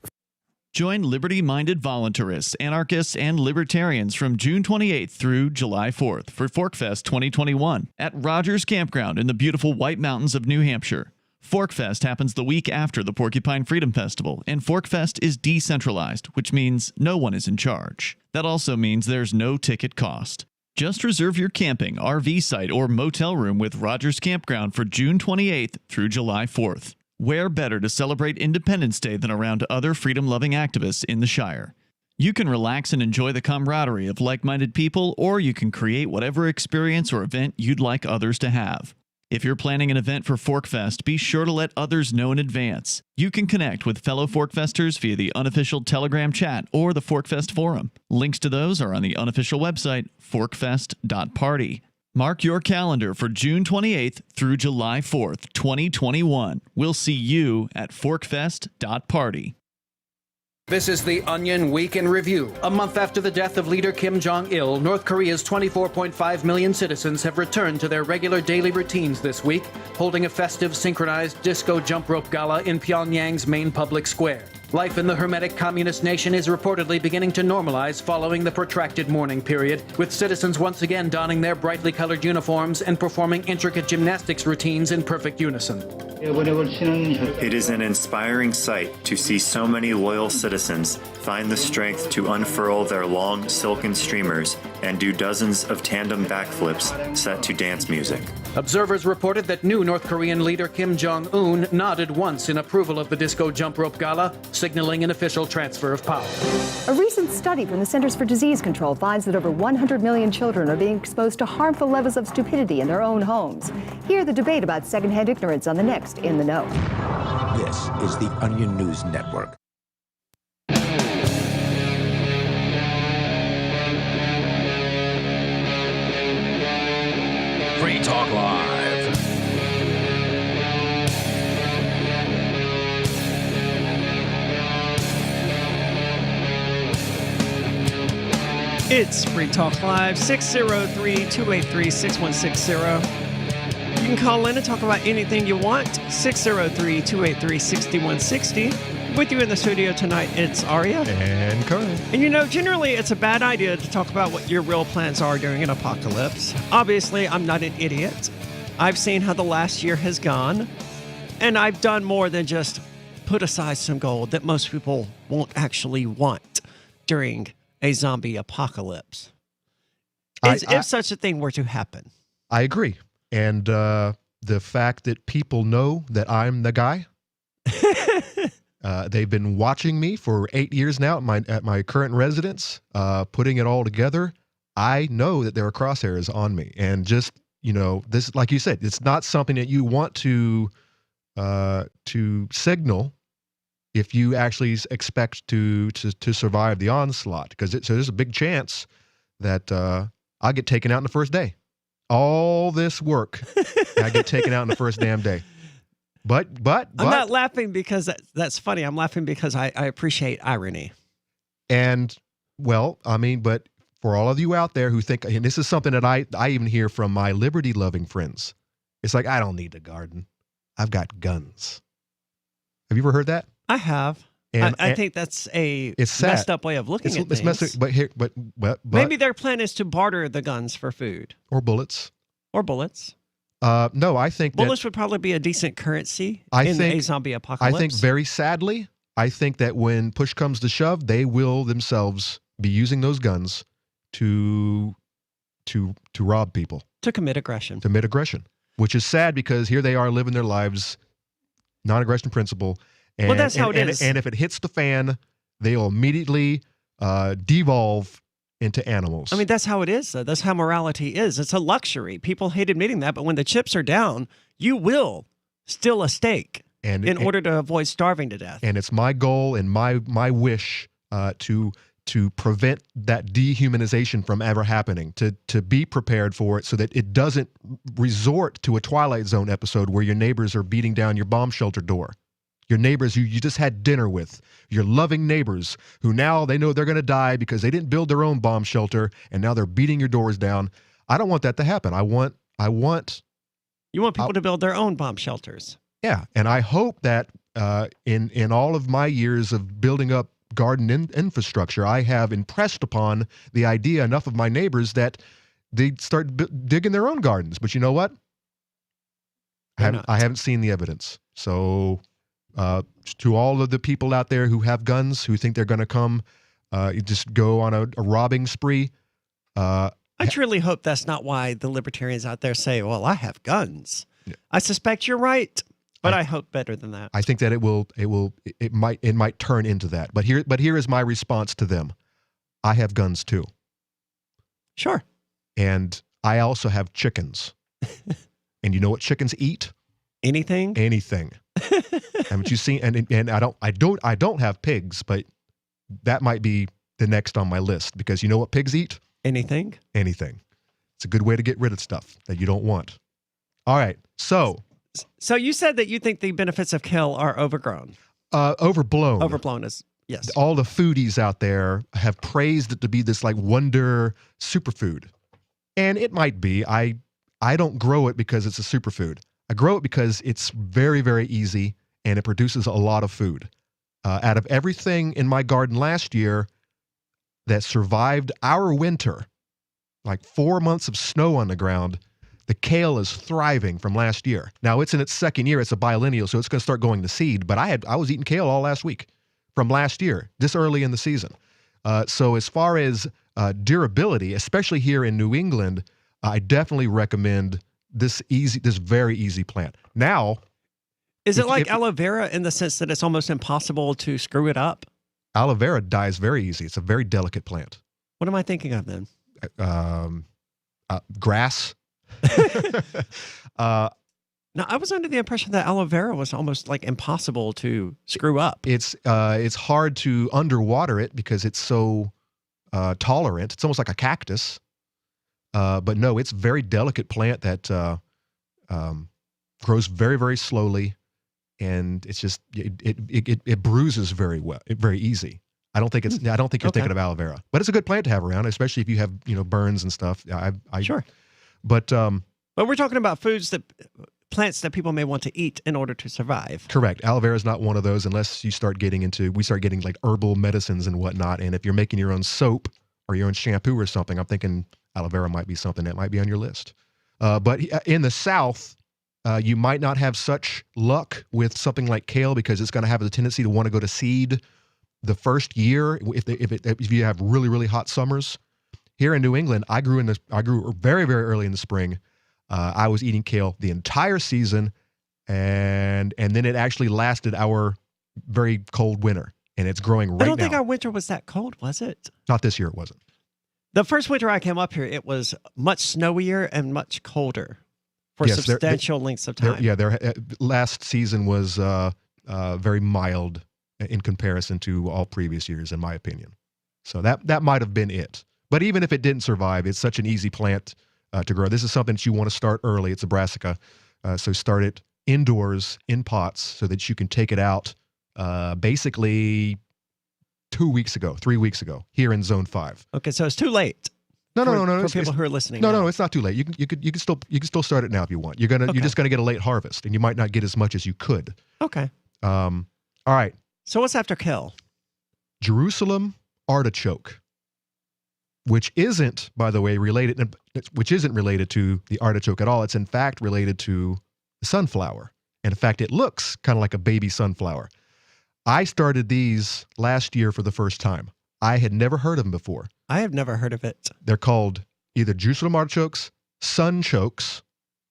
Join liberty-minded voluntarists, anarchists, and libertarians from June 28th through July 4th for ForkFest 2021 at Rogers Campground in the beautiful White Mountains of New Hampshire. ForkFest happens the week after the Porcupine Freedom Festival, and ForkFest is decentralized, which means no one is in charge. That also means there's no ticket cost. Just reserve your camping, RV site, or motel room with Rogers Campground for June 28th through July 4th. Where better to celebrate Independence Day than around other freedom-loving activists in the Shire? You can relax and enjoy the camaraderie of like-minded people, or you can create whatever experience or event you'd like others to have. If you're planning an event for ForkFest, be sure to let others know in advance. You can connect with fellow ForkFesters via the unofficial Telegram chat or the ForkFest forum. Links to those are on the unofficial website, forkfest.party. Mark your calendar for June 28th through July 4th, 2021. We'll see you at forkfest.party. This is the Onion Week in Review. A month after the death of leader Kim Jong-il, North Korea's 24.5 million citizens have returned to their regular daily routines this week, holding a festive synchronized disco jump rope gala in Pyongyang's main public square. Life in the hermetic communist nation is reportedly beginning to normalize following the protracted mourning period, with citizens once again donning their brightly colored uniforms and performing intricate gymnastics routines in perfect unison. It is an inspiring sight to see so many loyal citizens find the strength to unfurl their long silken streamers and do dozens of tandem backflips set to dance music. Observers reported that new North Korean leader Kim Jong-un nodded once in approval of the disco jump rope gala, signaling an official transfer of power. A recent study from the Centers for Disease Control finds that over 100 million children are being exposed to harmful levels of stupidity in their own homes. Hear the debate about secondhand ignorance on the next In the Know. This is the Onion News Network. Free Talk Live. It's Free Talk Live, 603-283-6160. You can call in and talk about anything you want, 603-283-6160. With you in the studio tonight, it's Aria. And Conan. And you know, generally it's a bad idea to talk about what your real plans are during an apocalypse. Obviously, I'm not an idiot. I've seen how the last year has gone, and I've done more than just put aside some gold that most people won't actually want during a zombie apocalypse. If such a thing were to happen. I agree. And the fact that people know that I'm the guy, they've been watching me for 8 years now at my current residence, putting it all together. I know that there are crosshairs on me, and just this, like you said, it's not something that you want to signal if you actually expect to survive the onslaught, because so there's a big chance that I'll get taken out in the first day. All this work, I get taken out in the first damn day. But I'm not laughing because that's funny. I'm laughing because I appreciate irony. And well, I mean, but for all of you out there who think, and this is something that I even hear from my liberty-loving friends, it's like, I don't need a garden. I've got guns. Have you ever heard that? I have. And I think that's it's messed up way of looking at things. It's messed up, but maybe their plan is to barter the guns for food. Or bullets. No, I think bullets would probably be a decent currency in a zombie apocalypse. I think very sadly, I think that when push comes to shove, they will themselves be using those guns to rob people. To commit aggression. Which is sad because here they are living their lives, non-aggression principle. And, well, that's how it is. And if it hits the fan, they'll immediately devolve into animals. I mean, that's how it is. That's how morality is. It's a luxury. People hate admitting that, but when the chips are down, you will steal a steak in order to avoid starving to death. And it's my goal and my wish to prevent that dehumanization from ever happening, to be prepared for it so that it doesn't resort to a Twilight Zone episode where your neighbors are beating down your bomb shelter door. Your neighbors who you just had dinner with, your loving neighbors who now they know they're going to die because they didn't build their own bomb shelter and now they're beating your doors down. I don't want that to happen. You want people to build their own bomb shelters. Yeah, and I hope that in all of my years of building up garden infrastructure, I have impressed upon the idea enough of my neighbors that they start digging their own gardens. But you know what? I haven't seen the evidence. So to all of the people out there who have guns, who think they're going to come just go on a robbing spree. I truly hope that's not why the libertarians out there say, well, I have guns. Yeah. I suspect you're right, but I hope better than that. I think that it might turn into that. But here is my response to them. I have guns too. Sure. And I also have chickens. And you know what chickens eat? Anything? Haven't you seen? And I don't have pigs, but that might be the next on my list, because you know what pigs eat? Anything. It's a good way to get rid of stuff that you don't want. All right. So you said that you think the benefits of kale are overgrown. Overblown. Overblown is Yes. All the foodies out there have praised it to be this like wonder superfood. And it might be. I don't grow it because it's a superfood. I grow it because it's very, very easy and it produces a lot of food. Out of everything in my garden last year that survived our winter, like 4 months of snow on the ground, the kale is thriving from last year. Now it's in its second year. It's a biennial, so it's going to start going to seed. But I was eating kale all last week from last year, this early in the season. So as far as durability, especially here in New England, I definitely recommend this very easy plant. Now, is it like aloe vera in the sense that it's almost impossible to screw it up? Aloe vera dies very easy. It's a very delicate plant. What am I thinking of then? Grass. Now, I was under the impression that aloe vera was almost like impossible to screw up. It's hard to underwater it because it's so tolerant. It's almost like a cactus. But no, it's a very delicate plant that grows very, very slowly, and it's just it bruises very easy. I don't think you're thinking of aloe vera, but it's a good plant to have around, especially if you have burns and stuff. Sure. But we're talking about plants that people may want to eat in order to survive. Correct. Aloe vera is not one of those unless we start getting like herbal medicines and whatnot. And if you're making your own soap or your own shampoo or something, I'm thinking aloe vera might be something that might be on your list. But in the South, you might not have such luck with something like kale because it's going to have a tendency to want to go to seed the first year if you have really, really hot summers. Here in New England, I grew very, very early in the spring. I was eating kale the entire season, and then it actually lasted our very cold winter, and it's growing right now. I don't think our winter was that cold, was it? Not this year, it wasn't. The first winter I came up here, it was much snowier and much colder for substantial lengths of time. Last season was very mild in comparison to all previous years, in my opinion. So that might have been it. But even if it didn't survive, it's such an easy plant to grow. This is something that you want to start early. It's a brassica. So start it indoors in pots so that you can take it out basically 3 weeks ago here in Zone 5. Okay, so it's too late. No. For people who are listening. No, it's not too late. You can still start it now if you want. You're just gonna get a late harvest, and you might not get as much as you could. Okay. All right. So what's after kale? Jerusalem artichoke, which isn't, by the way, related to the artichoke at all. It's in fact related to the sunflower. And in fact, it looks kind of like a baby sunflower. I started these last year for the first time. I had never heard of them before. I have never heard of it. They're called either Jerusalem artichokes, sunchokes,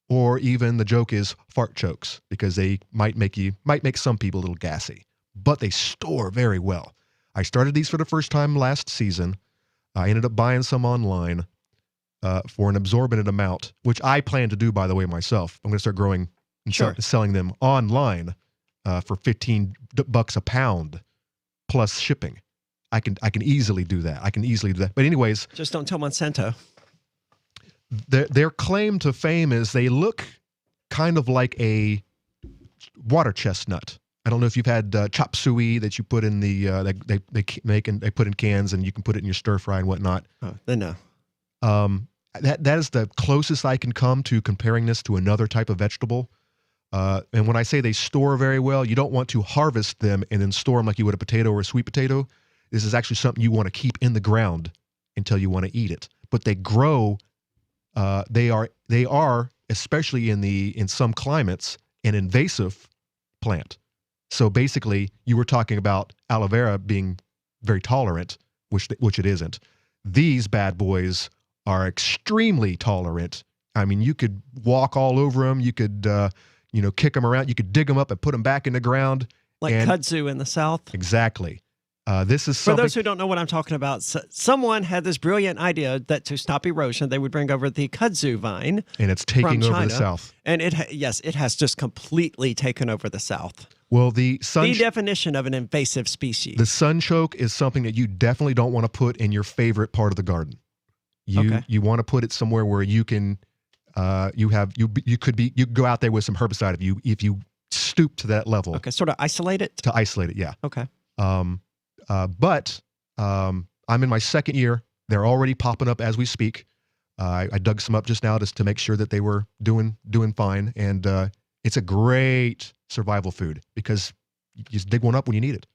or even the joke is fart chokes, because they might make some people a little gassy, but they store very well. I started these for the first time last season. I ended up buying some online for an absorbent amount, which I plan to do, by the way, myself. I'm going to start growing and selling them online for $15 a pound plus shipping. I can easily do that. But anyways, just don't tell Monsanto. Their claim to fame is they look kind of like a water chestnut. I don't know if you've had chop suey that you put in the they make and they put in cans, and you can put it in your stir fry and whatnot. Oh, then no. That is the closest I can come to comparing this to another type of vegetable. And when I say they store very well, you don't want to harvest them and then store them like you would a potato or a sweet potato. This is actually something you want to keep in the ground until you want to eat it. But they grow. They are especially in some climates an invasive plant. So basically, you were talking about aloe vera being very tolerant, which it isn't. These bad boys are extremely tolerant. I mean, you could walk all over them. You could, kick them around. You could dig them up and put them back in the ground. Like kudzu in the South. Exactly. This is something. For those who don't know what I'm talking about, someone had this brilliant idea that to stop erosion, they would bring over the kudzu vine. And it's taking over the South. And it has just completely taken over the South. Well, the definition of an invasive species. The sunchoke is something that you definitely don't want to put in your favorite part of the garden. You want to put it somewhere where you can, you could go out there with some herbicide if you stoop to that level. Okay, sort of isolate it. To isolate it, yeah. Okay. But I'm in my second year. They're already popping up as we speak. I dug some up just now just to make sure that they were doing fine. And it's a great survival food because you just dig one up when you need it.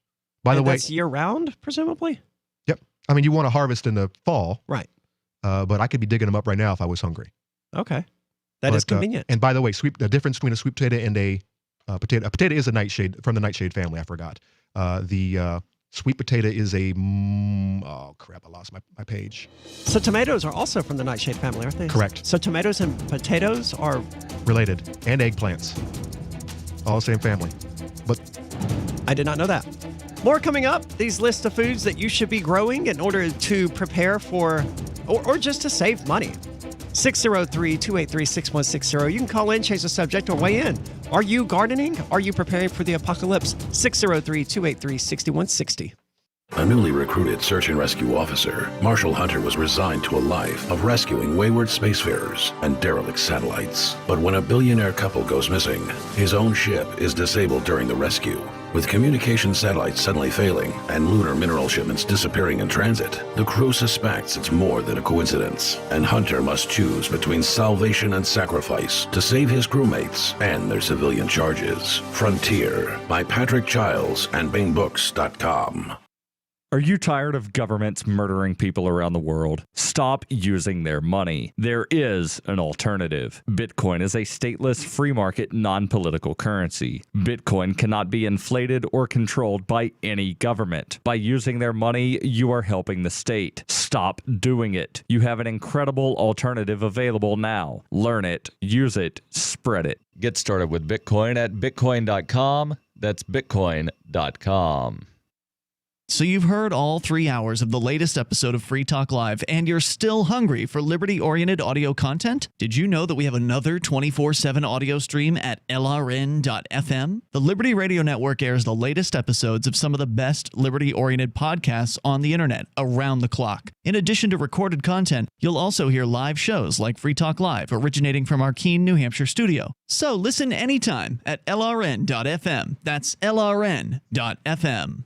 By the way, that's year round, presumably? Yep. I mean, you want to harvest in the fall. Right. But I could be digging them up right now if I was hungry. Okay. That is convenient. And by the way, the difference between a sweet potato and a potato. A potato is a nightshade from the nightshade family. I forgot. The sweet potato is a oh crap! I lost my page. So tomatoes are also from the nightshade family, aren't they? Correct. So tomatoes and potatoes are related, and eggplants, all the same family. But I did not know that. More coming up. These lists of foods that you should be growing in order to prepare for, or just to save money. 603-283-6160. You can call in, change the subject, or weigh in. Are you gardening? Are you preparing for the apocalypse? 603-283-6160. A newly recruited search and rescue officer, Marshall Hunter was resigned to a life of rescuing wayward spacefarers and derelict satellites. But when a billionaire couple goes missing, his own ship is disabled during the rescue. With communication satellites suddenly failing and lunar mineral shipments disappearing in transit, the crew suspects it's more than a coincidence, and Hunter must choose between salvation and sacrifice to save his crewmates and their civilian charges. Frontier by Patrick Childs and BingBooks.com. Are you tired of governments murdering people around the world? Stop using their money. There is an alternative. Bitcoin is a stateless, free market, non-political currency. Bitcoin cannot be inflated or controlled by any government. By using their money, you are helping the state. Stop doing it. You have an incredible alternative available now. Learn it, use it, spread it. Get started with Bitcoin at bitcoin.com. That's bitcoin.com. So you've heard all 3 hours of the latest episode of Free Talk Live, and you're still hungry for liberty-oriented audio content? Did you know that we have another 24/7 audio stream at LRN.FM? The Liberty Radio Network airs the latest episodes of some of the best liberty-oriented podcasts on the internet around the clock. In addition to recorded content, you'll also hear live shows like Free Talk Live, originating from our Keene, New Hampshire studio. So listen anytime at LRN.FM. That's LRN.FM.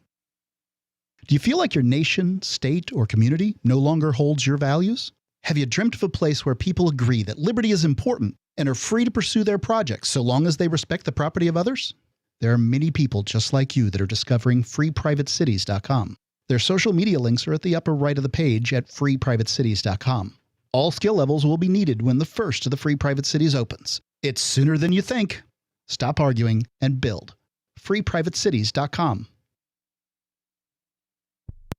Do you feel like your nation, state, or community no longer holds your values? Have you dreamt of a place where people agree that liberty is important and are free to pursue their projects so long as they respect the property of others? There are many people just like you that are discovering freeprivatecities.com. Their social media links are at the upper right of the page at freeprivatecities.com. All skill levels will be needed when the first of the Free Private Cities opens. It's sooner than you think. Stop arguing and build. freeprivatecities.com.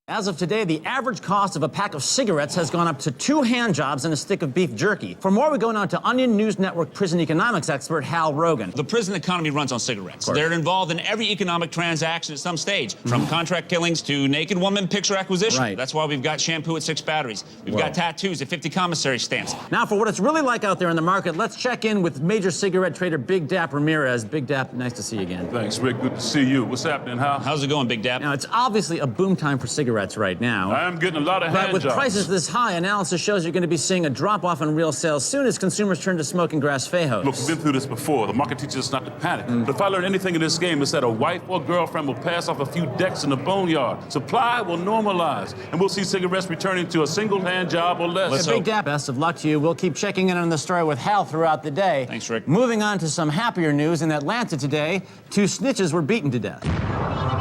As of today, the average cost of a pack of cigarettes has gone up to 2 hand jobs and a stick of beef jerky. For more, we go now to Onion News Network prison economics expert Hal Rogan. The prison economy runs on cigarettes. They're involved in every economic transaction at some stage, from contract killings to naked woman picture acquisition. Right. That's why we've got shampoo at 6 batteries. We've got tattoos at 50 commissary stamps. Now, for what it's really like out there in the market, let's check in with major cigarette trader Big Dap Ramirez. Big Dap, nice to see you again. Thanks, Rick. Good to see you. What's happening, Hal? How's it going, Big Dap? Now, it's obviously a boom time for cigarettes right now. I'm getting a lot of hand But with jobs. prices this high, analysis shows you're going to be seeing a drop-off in real sales soon as consumers turn to smoking grass fejos. Look, we've been through this before. The market teaches us not to panic. But if I learn anything in this game, it's that a wife or girlfriend will pass off a few decks in the boneyard. Supply will normalize, and we'll see cigarettes returning to a single hand job or less. Big Dap, best of luck to you. We'll keep checking in on the story with Hal throughout the day. Thanks, Rick. Moving on to some happier news. In Atlanta today, 2 snitches were beaten to death.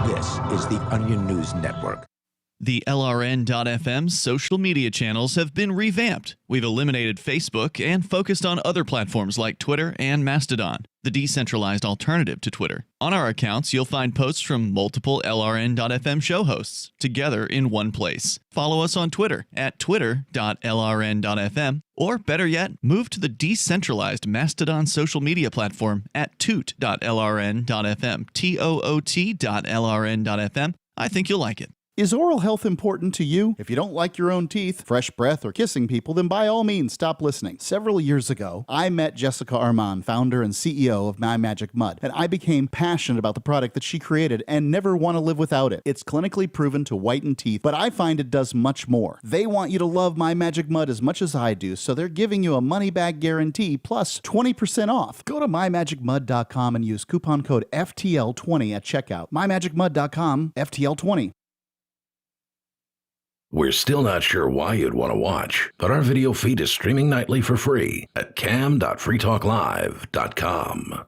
This is the Onion News Network. The LRN.FM social media channels have been revamped. We've eliminated Facebook and focused on other platforms like Twitter and Mastodon, the decentralized alternative to Twitter. On our accounts, you'll find posts from multiple LRN.FM show hosts together in one place. Follow us on Twitter at twitter.lrn.fm, or better yet, move to the decentralized Mastodon social media platform at toot.lrn.fm, toot.lrn.fm. I think you'll like it. Is oral health important to you? If you don't like your own teeth, fresh breath, or kissing people, then by all means stop listening. Several years ago, I met Jessica Armand, founder and CEO of My Magic Mud, and I became passionate about the product that she created and never want to live without it. It's clinically proven to whiten teeth, but I find it does much more. They want you to love My Magic Mud as much as I do, so they're giving you a money-back guarantee plus 20% off. Go to mymagicmud.com and use coupon code FTL20 at checkout. mymagicmud.com, FTL20. We're still not sure why you'd want to watch, but our video feed is streaming nightly for free at cam.freetalklive.com.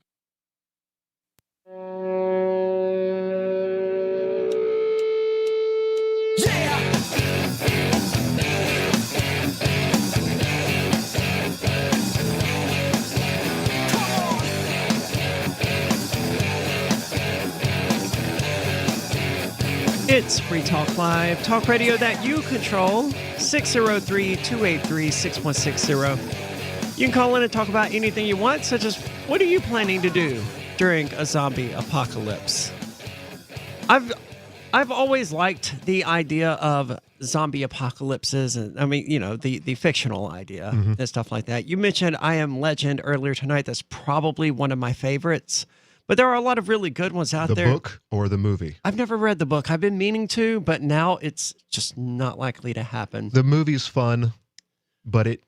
It's Free Talk Live, talk radio that you control, 603-283-6160. You can call in and talk about anything you want, such as what are you planning to do during a zombie apocalypse? I've always liked the idea of zombie apocalypses, and I mean, you know, the fictional idea and stuff like that. You mentioned I Am Legend earlier tonight. That's probably one of my favorites. But there are a lot of really good ones out there. The book or the movie? I've never read the book. I've been meaning to, but now it's just not likely to happen. The movie's fun, but it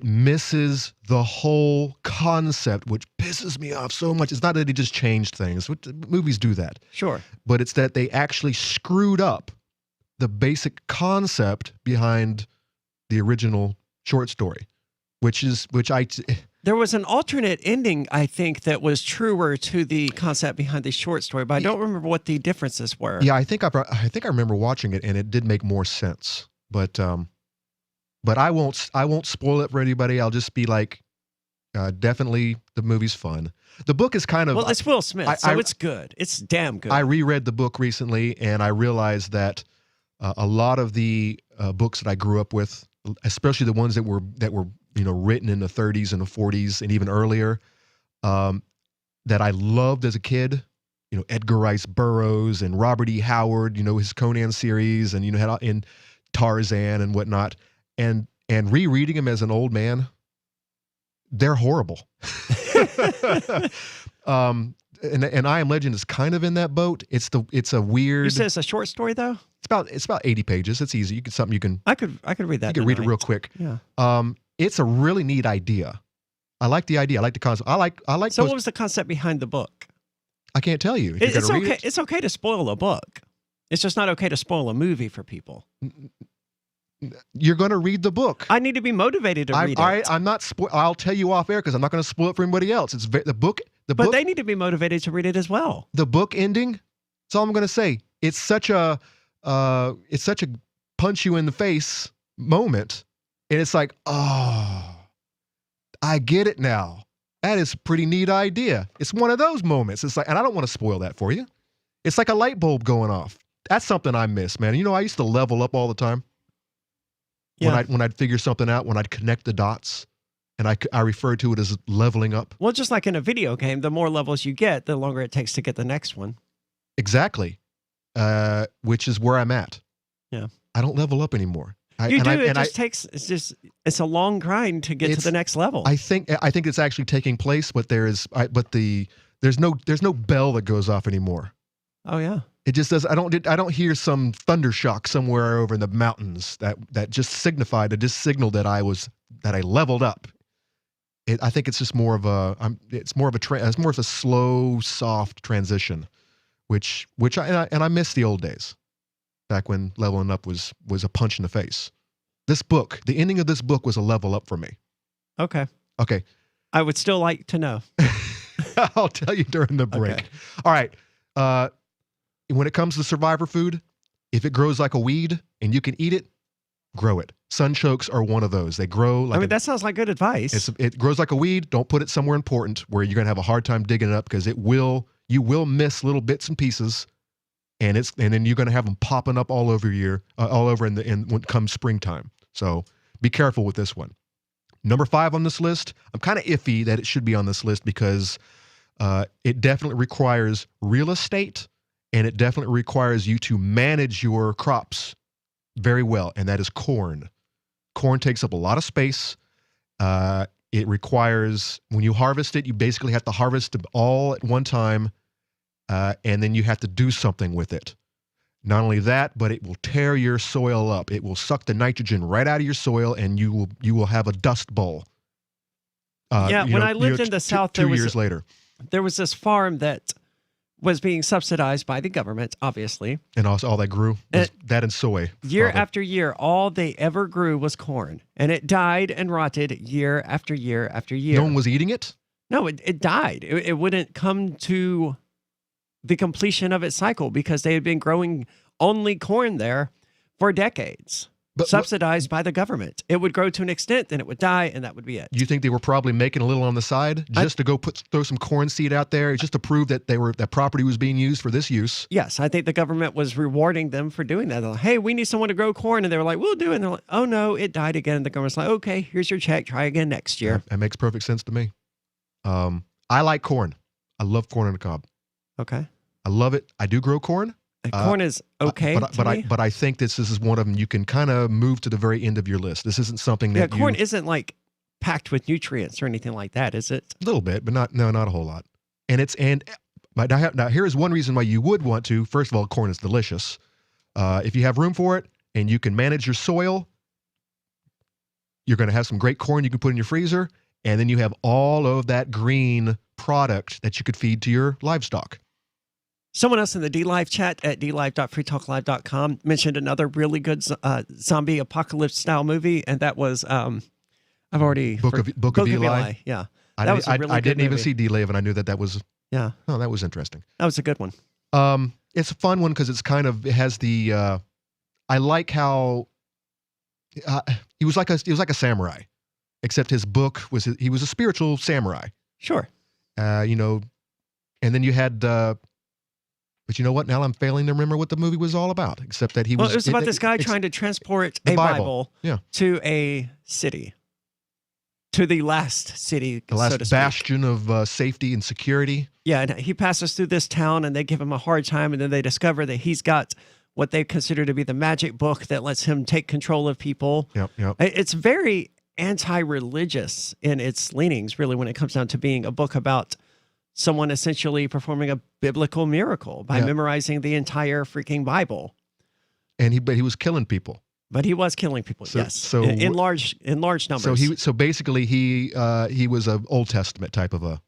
misses the whole concept, which pisses me off so much. It's not that he just changed things. Movies do that. Sure. But it's that they actually screwed up the basic concept behind the original short story, There was an alternate ending, I think, that was truer to the concept behind the short story, but I don't remember what the differences were. Yeah, I think I remember watching it, and it did make more sense. But I won't spoil it for anybody. I'll just be like, definitely the movie's fun. The book is kind of it's Will Smith, so it's good. It's damn good. I reread the book recently, and I realized that a lot of the books that I grew up with, especially the ones that were written in the 30s and the 40s and even earlier, that I loved as a kid, Edgar Rice Burroughs and Robert E. Howard, his Conan series, and in Tarzan and whatnot, and rereading them as an old man, they're horrible. And I Am Legend is kind of in that boat. It's a weird. You said it's a short story though? It's about 80 pages. It's easy. I could read that. You can read it real quick. Yeah. It's a really neat idea. I like the idea. I like the concept. I like. So what was the concept behind the book? I can't tell you. It's okay. It's okay to spoil a book. It's just not okay to spoil a movie for people. You're going to read the book. I need to be motivated to read it. I'm not. I'll tell you off air because I'm not going to spoil it for anybody else. It's the book. But they need to be motivated to read it as well. The book ending. That's all I'm going to say. It's such a punch you in the face moment, and it's like, oh, I get it now. That is a pretty neat idea. It's one of those moments. It's like, and I don't want to spoil that for you. It's like a light bulb going off. That's something I miss, man. I used to level up all the time. Yeah. When I'd figure something out, when I'd connect the dots, and I refer to it as leveling up. Well, just like in a video game, the more levels you get, the longer it takes to get the next one. Exactly. Which is where I'm at. Yeah. I don't level up anymore. It's a long grind to get to the next level. I think it's actually taking place, but there's no bell that goes off anymore. Oh yeah. It just does. I don't hear some thunder shock somewhere over in the mountains that just signaled that I leveled up. I think it's just more of a slow, soft transition, which I miss the old days, back when leveling up was a punch in the face. The ending of this book was a level up for me. Okay. I would still like to know. I'll tell you during the break. Okay. All right. When it comes to survivor food, if it grows like a weed and you can eat it, grow it. Sunchokes are one of those. They grow like that sounds like good advice. It grows like a weed. Don't put it somewhere important where you're going to have a hard time digging it up, because you will miss little bits and pieces, and then you're going to have them popping up all over when it comes springtime. So be careful with this one. Number 5 on this list, I'm kind of iffy that it should be on this list because it definitely requires real estate, and it definitely requires you to manage your crops very well, and that is corn. Corn takes up a lot of space. It requires, when you harvest it, you basically have to harvest it all at one time, and then you have to do something with it. Not only that, but it will tear your soil up. It will suck the nitrogen right out of your soil, and you will have a dust bowl. When I lived in the South, two years later, there was this farm that was being subsidized by the government, obviously. And also all that grew, was that and soy. Year after year, all they ever grew was corn. And it died and rotted year after year after year. No one was eating it? No, it died. It wouldn't come to the completion of its cycle because they had been growing only corn there for decades. Subsidized by the government. It would grow to an extent, then it would die, and that would be it. You think they were probably making a little on the side just to go throw some corn seed out there, just to prove that that property was being used for this use? Yes, I think the government was rewarding them for doing that. They're like, hey, we need someone to grow corn, and they were like, we'll do it. And they're like, oh no, it died again. And the government's like, okay, here's your check. Try again next year. That makes perfect sense to me. I like corn. I love corn on the cob. Okay. I love it. I do grow corn. Corn is okay, but I think this is one of them you can kind of move to the very end of your list. This isn't something that corn isn't like packed with nutrients or anything like that, is it? A little bit, but not a whole lot. But now here is one reason why you would want to. First of all, corn is delicious. If you have room for it and you can manage your soil, you're going to have some great corn you can put in your freezer, and then you have all of that green product that you could feed to your livestock. Someone else in the DLive chat at dlive.freetalklive.com mentioned another really good zombie apocalypse style movie, and that was I've already Book of Eli. Yeah, I didn't even see DLive, and I knew that was that was interesting. That was a good one. It's a fun one because it has the I like how he was like a samurai, except his book he was a spiritual samurai. Sure. And then you had. But you know what? Now I'm failing to remember what the movie was all about, except that he was... Well, it was about this guy trying to transport a Bible to a city. To the last city, the last bastion of safety and security. Yeah, and he passes through this town, and they give him a hard time, and then they discover that he's got what they consider to be the magic book that lets him take control of people. Yep. It's very anti-religious in its leanings, really, when it comes down to being a book about someone essentially performing a biblical miracle by memorizing the entire freaking Bible. But he was killing people. But he was killing people, yes. So in large numbers. So basically he was an Old Testament type of a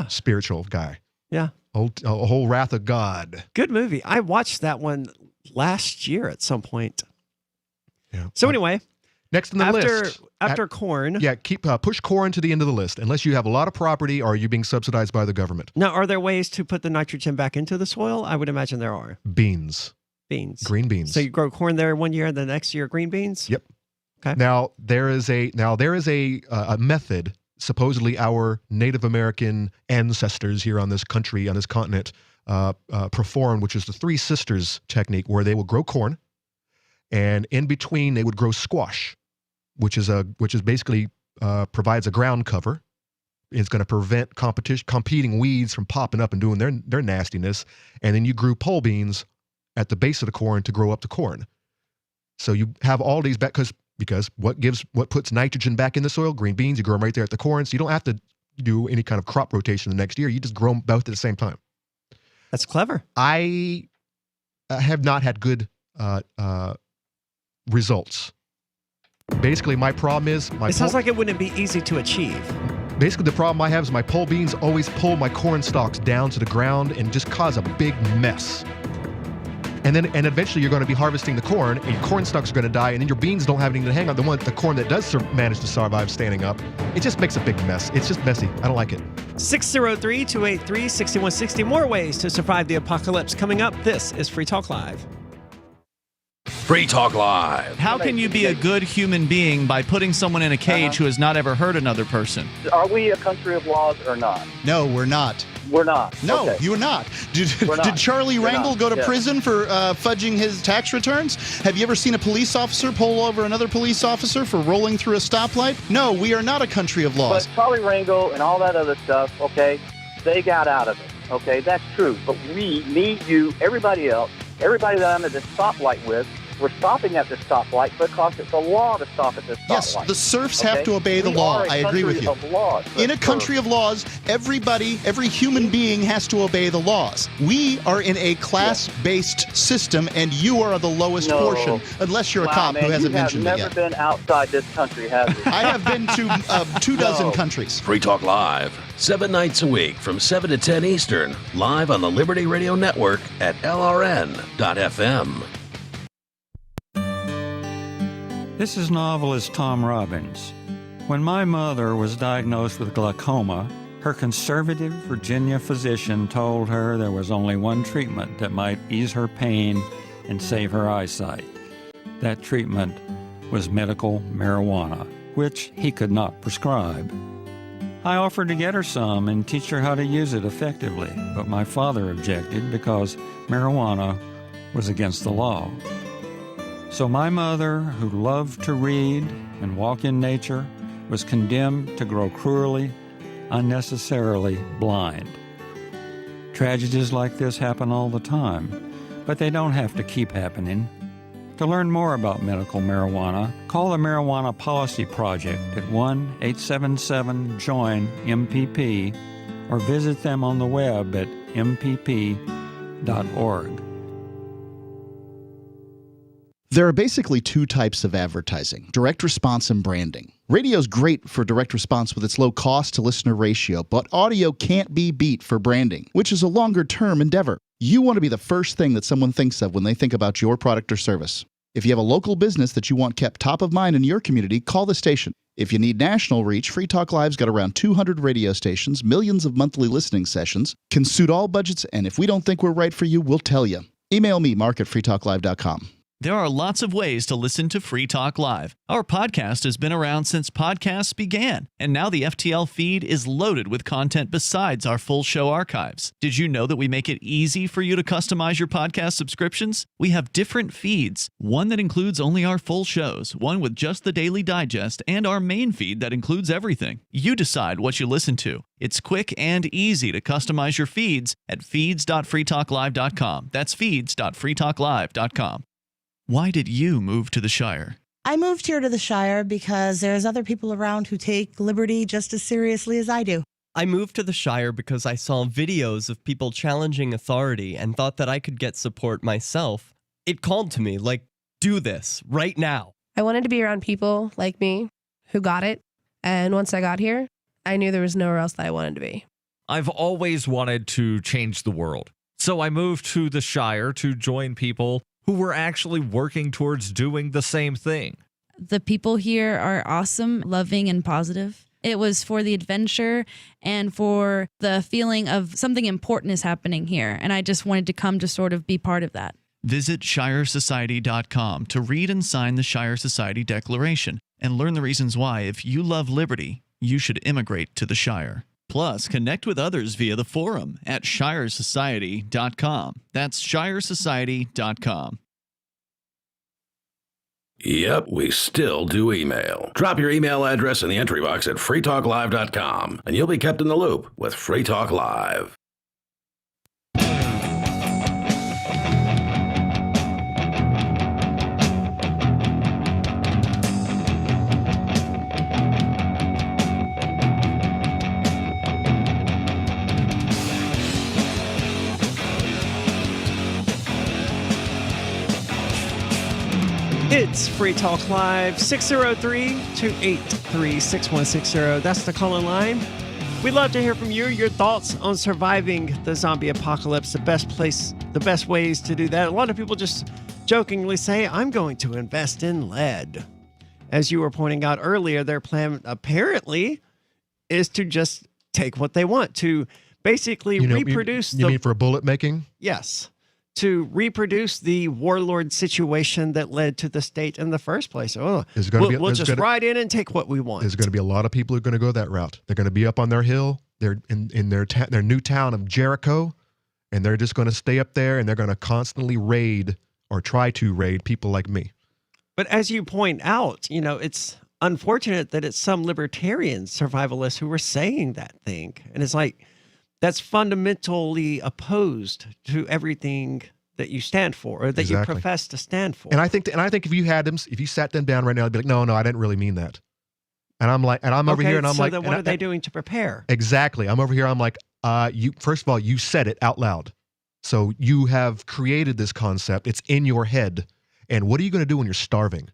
spiritual guy. Yeah. A whole wrath of God. Good movie. I watched that one last year at some point. Yeah. So anyway, next on the list. After corn. Yeah, push corn to the end of the list, unless you have a lot of property or you're being subsidized by the government. Now, are there ways to put the nitrogen back into the soil? I would imagine there are. Beans. Green beans. So you grow corn there one year, and the next year green beans? Yep. Okay. Now there is a method supposedly our Native American ancestors here on this country, on this continent, performed, which is the Three Sisters technique, where they will grow corn, and in between they would grow squash, which is basically provides a ground cover. It's going to prevent competing weeds from popping up and doing their nastiness. And then you grew pole beans at the base of the corn to grow up the corn. So you have all these because what puts nitrogen back in the soil? Green beans. You grow them right there at the corn. So you don't have to do any kind of crop rotation the next year. You just grow them both at the same time. That's clever. I have not had good results. Basically, my problem is it sounds like it wouldn't be easy to achieve. Basically, the problem I have is my pole beans always pull my corn stalks down to the ground and just cause a big mess. And eventually you're going to be harvesting the corn, and your corn stalks are going to die, and then your beans don't have anything to hang on. The corn that does manage to survive standing up, it just makes a big mess. It's just messy. I don't like it. 603-283-6160. More ways to survive the apocalypse coming up. This is Free Talk Live. Free Talk Live. How can you be a good human being by putting someone in a cage who has not ever hurt another person? Are we a country of laws or not? No, we're not. We're not. No, okay. you are not. Did Charlie Rangel go to prison for fudging his tax returns? Have you ever seen a police officer pull over another police officer for rolling through a stoplight? No, we are not a country of laws. But Charlie Rangel and all that other stuff, okay, they got out of it. Okay, that's true. But we, me, you, everybody else, everybody that I'm at the stoplight with, We're stopping at this stoplight because it's a law to stop at this stoplight. Yes, the serfs have to obey the law. I agree with you. In a country of laws, every human being has to obey the laws. We are in a class-based system, and you are the lowest portion, unless you're a cop who hasn't mentioned it yet. You have never been outside this country, have you? I have been to 24 countries. Free Talk Live, 7 nights a week from 7 to 10 Eastern, live on the Liberty Radio Network at LRN.FM. This is novelist Tom Robbins. When my mother was diagnosed with glaucoma, her conservative Virginia physician told her there was only one treatment that might ease her pain and save her eyesight. That treatment was medical marijuana, which he could not prescribe. I offered to get her some and teach her how to use it effectively, but my father objected because marijuana was against the law. So my mother, who loved to read and walk in nature, was condemned to grow cruelly, unnecessarily blind. Tragedies like this happen all the time, but they don't have to keep happening. To learn more about medical marijuana, call the Marijuana Policy Project at 1-877-JOIN-MPP or visit them on the web at mpp.org. There are basically two types of advertising, direct response and branding. Radio's great for direct response with its low cost to listener ratio, but audio can't be beat for branding, which is a longer term endeavor. You want to be the first thing that someone thinks of when they think about your product or service. If you have a local business that you want kept top of mind in your community, call the station. If you need national reach, Free Talk Live's got around 200 radio stations, millions of monthly listening sessions, can suit all budgets, and if we don't think we're right for you, we'll tell you. Email me, mark@freetalklive.com. There are lots of ways to listen to Free Talk Live. Our podcast has been around since podcasts began, and now the FTL feed is loaded with content besides our full show archives. Did you know that we make it easy for you to customize your podcast subscriptions? We have different feeds, one that includes only our full shows, one with just the Daily Digest, and our main feed that includes everything. You decide what you listen to. It's quick and easy to customize your feeds at feeds.freetalklive.com. That's feeds.freetalklive.com. Why did you move to the Shire? I moved here to the Shire because there's other people around who take liberty just as seriously as I do. I moved to the Shire because I saw videos of people challenging authority and thought that I could get support myself. It called to me, like, do this right now. I wanted to be around people like me who got it. And once I got here, I knew there was nowhere else that I wanted to be. I've always wanted to change the world. So I moved to the Shire to join people who were actually working towards doing the same thing. The people here are awesome, loving, and positive. It was for the adventure and for the feeling of something important is happening here. And I just wanted to come to sort of be part of that. Visit shiresociety.com to read and sign the Shire Society Declaration and learn the reasons why, if you love liberty, you should immigrate to the Shire. Plus, connect with others via the forum at shiresociety.com. That's shiresociety.com. Yep, we still do email. Drop your email address in the entry box at freetalklive.com, and you'll be kept in the loop with Free Talk Live. It's Free Talk Live, 603-283-6160. That's the call-in line. We'd love to hear from you, your thoughts on surviving the zombie apocalypse, the best ways to do that. A lot of people just jokingly say, I'm going to invest in lead. As you were pointing out earlier, their plan apparently is to just take what they want, to basically reproduce You mean for bullet making? Yes. To reproduce the warlord situation that led to the state in the first place. Oh, we'll just ride in and take what we want. There's going to be a lot of people who are going to go that route. They're going to be up on their hill. They're in their new town of Jericho, and they're just going to stay up there, and they're going to constantly raid or try to raid people like me. But as you point out, it's unfortunate that it's some libertarian survivalists who were saying that thing. And it's like, that's fundamentally opposed to everything that you stand for, or that Exactly. you profess to stand for. And I think if you had them, if you sat them down right now, I'd be like, no, I didn't really mean that. And I'm like, and I'm over here, and I'm so like, then what are they doing to prepare? Exactly. I'm over here. I'm like, you. First of all, you said it out loud, so you have created this concept. It's in your head. And what are you going to do when you're starving?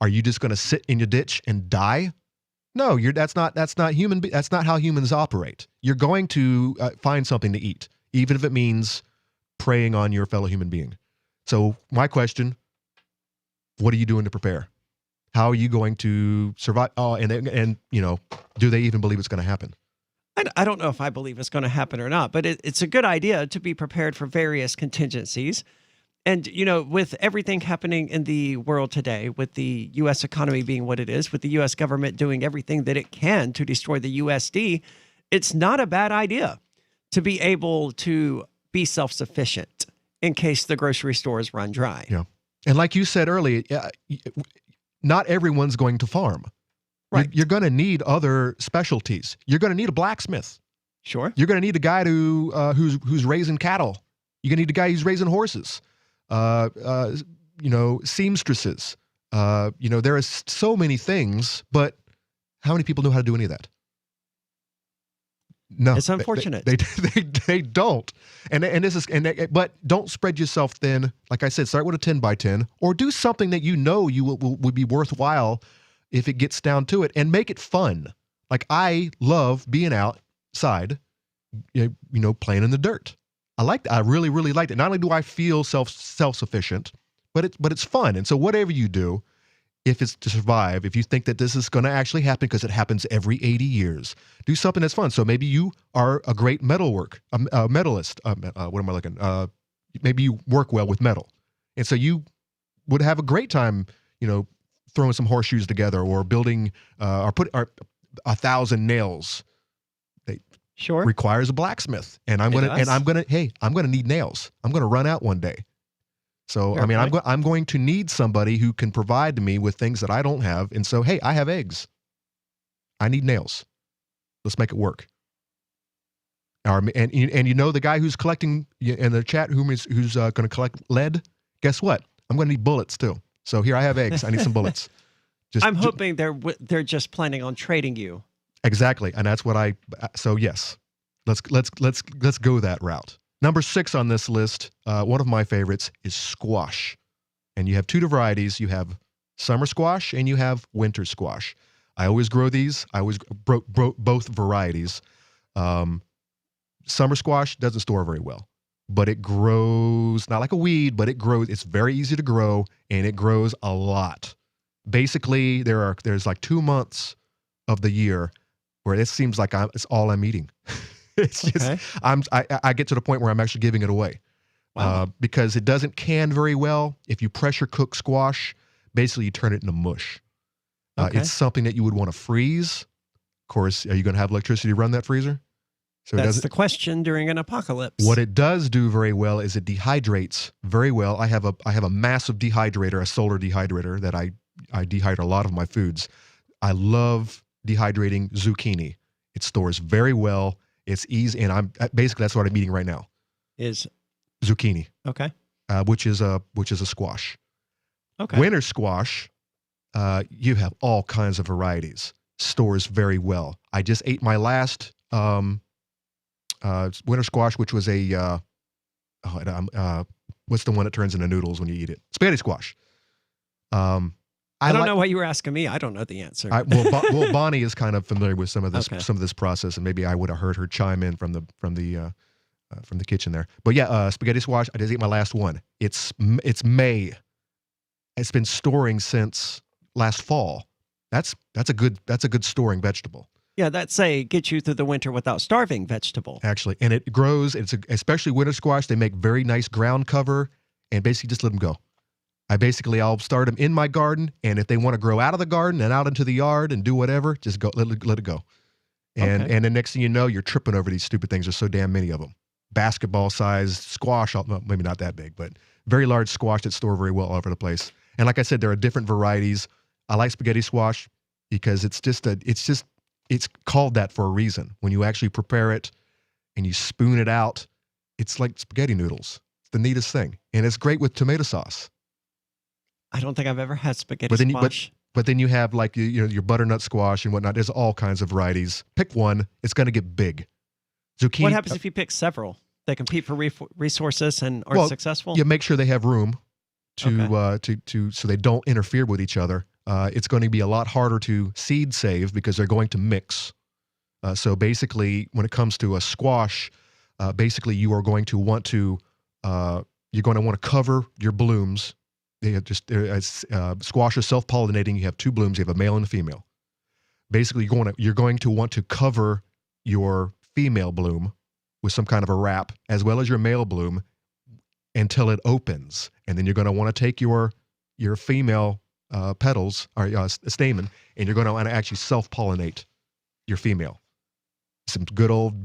Are you just going to sit in your ditch and die? No, that's not human. That's not how humans operate. You're going to find something to eat, even if it means preying on your fellow human being. So my question: what are you doing to prepare? How are you going to survive? Oh, and do they even believe it's going to happen? I don't know if I believe it's going to happen or not, but it's a good idea to be prepared for various contingencies. And, with everything happening in the world today, with the U.S. economy being what it is, with the U.S. government doing everything that it can to destroy the USD, it's not a bad idea to be able to be self-sufficient in case the grocery stores run dry. Yeah. And like you said earlier, not everyone's going to farm. Right. You're going to need other specialties. You're going to need a blacksmith. Sure. You're going to need a guy who's raising cattle. You're going to need a guy who's raising horses. Seamstresses. There are so many things, but how many people know how to do any of that? No, it's unfortunate. They don't. But don't spread yourself thin. Like I said, start with a 10 by 10, or do something that would be worthwhile if it gets down to it, and make it fun. Like, I love being outside, playing in the dirt. I like that. I really, really like it. Not only do I feel self-sufficient, but it's fun. And so whatever you do, if it's to survive, if you think that this is going to actually happen, because it happens every 80 years, do something that's fun. So maybe you are a great metalist. What am I looking? Maybe you work well with metal. And so you would have a great time, throwing some horseshoes together, or building, or 1,000 nails. Sure. Requires a blacksmith, and I'm gonna need nails. I'm gonna run out one day. So Fair point. I'm going to need somebody who can provide to me with things that I don't have. And so, hey, I have eggs. I need nails. Let's make it work. And the guy who's collecting in the chat who's going to collect lead. Guess what? I'm going to need bullets too. So here I have eggs. I need some bullets. I'm hoping they're just planning on trading you. Exactly, and that's what so yes, let's go that route. Number 6 on this list, one of my favorites, is squash, and you have two varieties. You have summer squash and you have winter squash. I always grow these. I always grow both varieties. Summer squash doesn't store very well, but it grows not like a weed, but it grows. It's very easy to grow, and it grows a lot. Basically, there's like 2 months of the year where it seems like it's all I'm eating. It's just, I get to the point where I'm actually giving it away. Wow. Because it doesn't can very well. If you pressure cook squash, basically you turn it into mush. It's something that you would want to freeze. Of course, are you going to have electricity to run that freezer? So that's the question during an apocalypse. What it does do very well is it dehydrates very well. I have a massive dehydrator, a solar dehydrator that I dehydrate a lot of my foods. I love dehydrating zucchini. It stores very well. It's easy, and that's what I'm eating right now. Is zucchini. Okay. Which is a squash. Okay. Winter squash, you have all kinds of varieties. Stores very well. I just ate my last winter squash, which was what's the one that turns into noodles when you eat it? Spaghetti squash. I don't know why you were asking me. I don't know the answer. Well, Bonnie is kind of familiar with some of this process, and maybe I would have heard her chime in from the kitchen there. But yeah, spaghetti squash. I just ate my last one. It's May. It's been storing since last fall. That's a good storing vegetable. Yeah, that's get you through the winter without starving vegetable. Actually, and it grows. Especially winter squash. They make very nice ground cover, and basically just let them go. I'll start them in my garden, and if they want to grow out of the garden and out into the yard and do whatever, just go let it go. And the next thing you know, you're tripping over these stupid things. There's so damn many of them. Basketball-sized squash, maybe not that big, but very large squash that store very well all over the place. And like I said, there are different varieties. I like spaghetti squash because it's called that for a reason. When you actually prepare it and you spoon it out, it's like spaghetti noodles. the neatest thing. And it's great with tomato sauce. I don't think I've ever had spaghetti squash. But then you have like your butternut squash and whatnot. There's all kinds of varieties. Pick one. It's going to get big. Zucchini. What happens if you pick several? They compete for resources and aren't successful? You make sure they have room to so they don't interfere with each other. It's going to be a lot harder to seed save because they're going to mix. So basically, when it comes to a squash, basically you are going to want to cover your blooms. Squash is self-pollinating. You have two blooms. You have a male and a female. Basically, you're going to want to cover your female bloom with some kind of a wrap, as well as your male bloom, until it opens. And then you're going to want to take your female petals or stamen, and you're going to want to actually self-pollinate your female. Some good old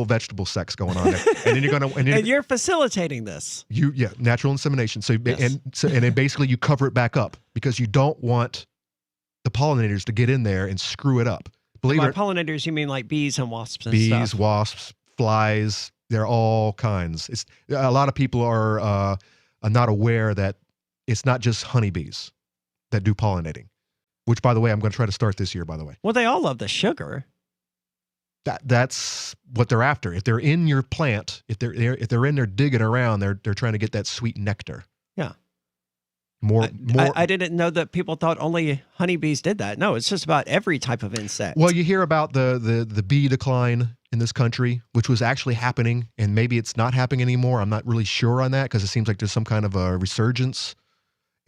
vegetable sex going on there, and then you're going to and you're facilitating this. Natural insemination. So and then basically you cover it back up because you don't want the pollinators to get in there and screw it up. By pollinators, you mean like bees and wasps and stuff? stuff? Wasps, flies. They're all kinds. It's a lot of people are not aware that it's not just honeybees that do pollinating. Which, by the way, I'm going to try to start this year. By the way, well, they all love the sugar. That's what they're after. If they're in your plant, if they're in there digging around, they're trying to get that sweet nectar. Yeah. More. I didn't know that people thought only honeybees did that. No, it's just about every type of insect. Well, you hear about the bee decline in this country, which was actually happening, and maybe it's not happening anymore. I'm not really sure on that because it seems like there's some kind of a resurgence,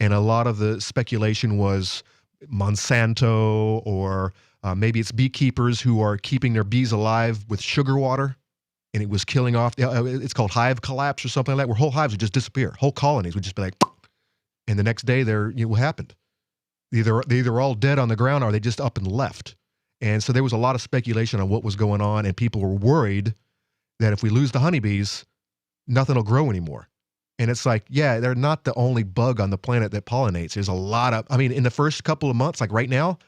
and a lot of the speculation was Monsanto or maybe it's beekeepers who are keeping their bees alive with sugar water, and it was killing off. It's called hive collapse or something like that, where whole hives would just disappear. Whole colonies would just be like, and the next day what happened? Either all dead on the ground or they just up and left. And so there was a lot of speculation on what was going on, and people were worried that if we lose the honeybees, nothing will grow anymore. And it's like, yeah, they're not the only bug on the planet that pollinates. There's a lot of, in the first couple of months, like right now,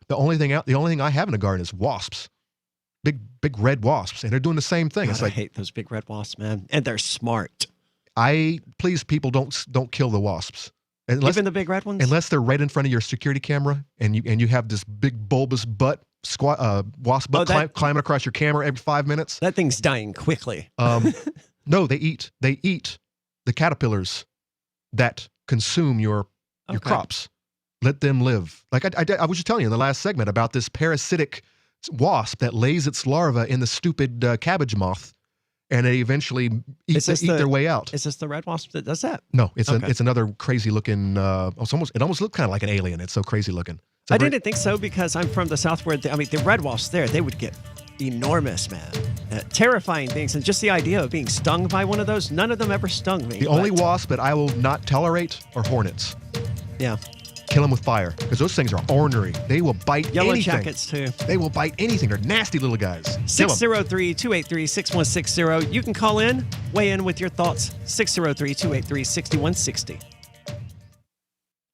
the only thing I have in the garden is wasps, big red wasps, and they're doing the same thing. God, it's like, I hate those big red wasps, man, and they're smart. Please, people, don't kill the wasps. Even the big red ones, unless they're right in front of your security camera, and you have this big bulbous wasp butt climbing across your camera every 5 minutes. That thing's dying quickly. No, they eat the caterpillars that consume your crops. Let them live. Like I was just telling you in the last segment about this parasitic wasp that lays its larva in the stupid cabbage moth, and they eventually eat their way out. Is this the red wasp that does that? No, it's another crazy looking. It almost looked kind of like an alien. It's so crazy looking. I didn't think so because I'm from the south where the red wasps they would get enormous, man. Terrifying things, and just the idea of being stung by one of those, none of them ever stung me. The only wasp that I will not tolerate are hornets. Yeah. Kill them with fire, because those things are ornery. They will bite Yellow anything. jackets, too. They will bite anything. They're nasty little guys. 603-283-6160. You can call in, weigh in with your thoughts. 603-283-6160.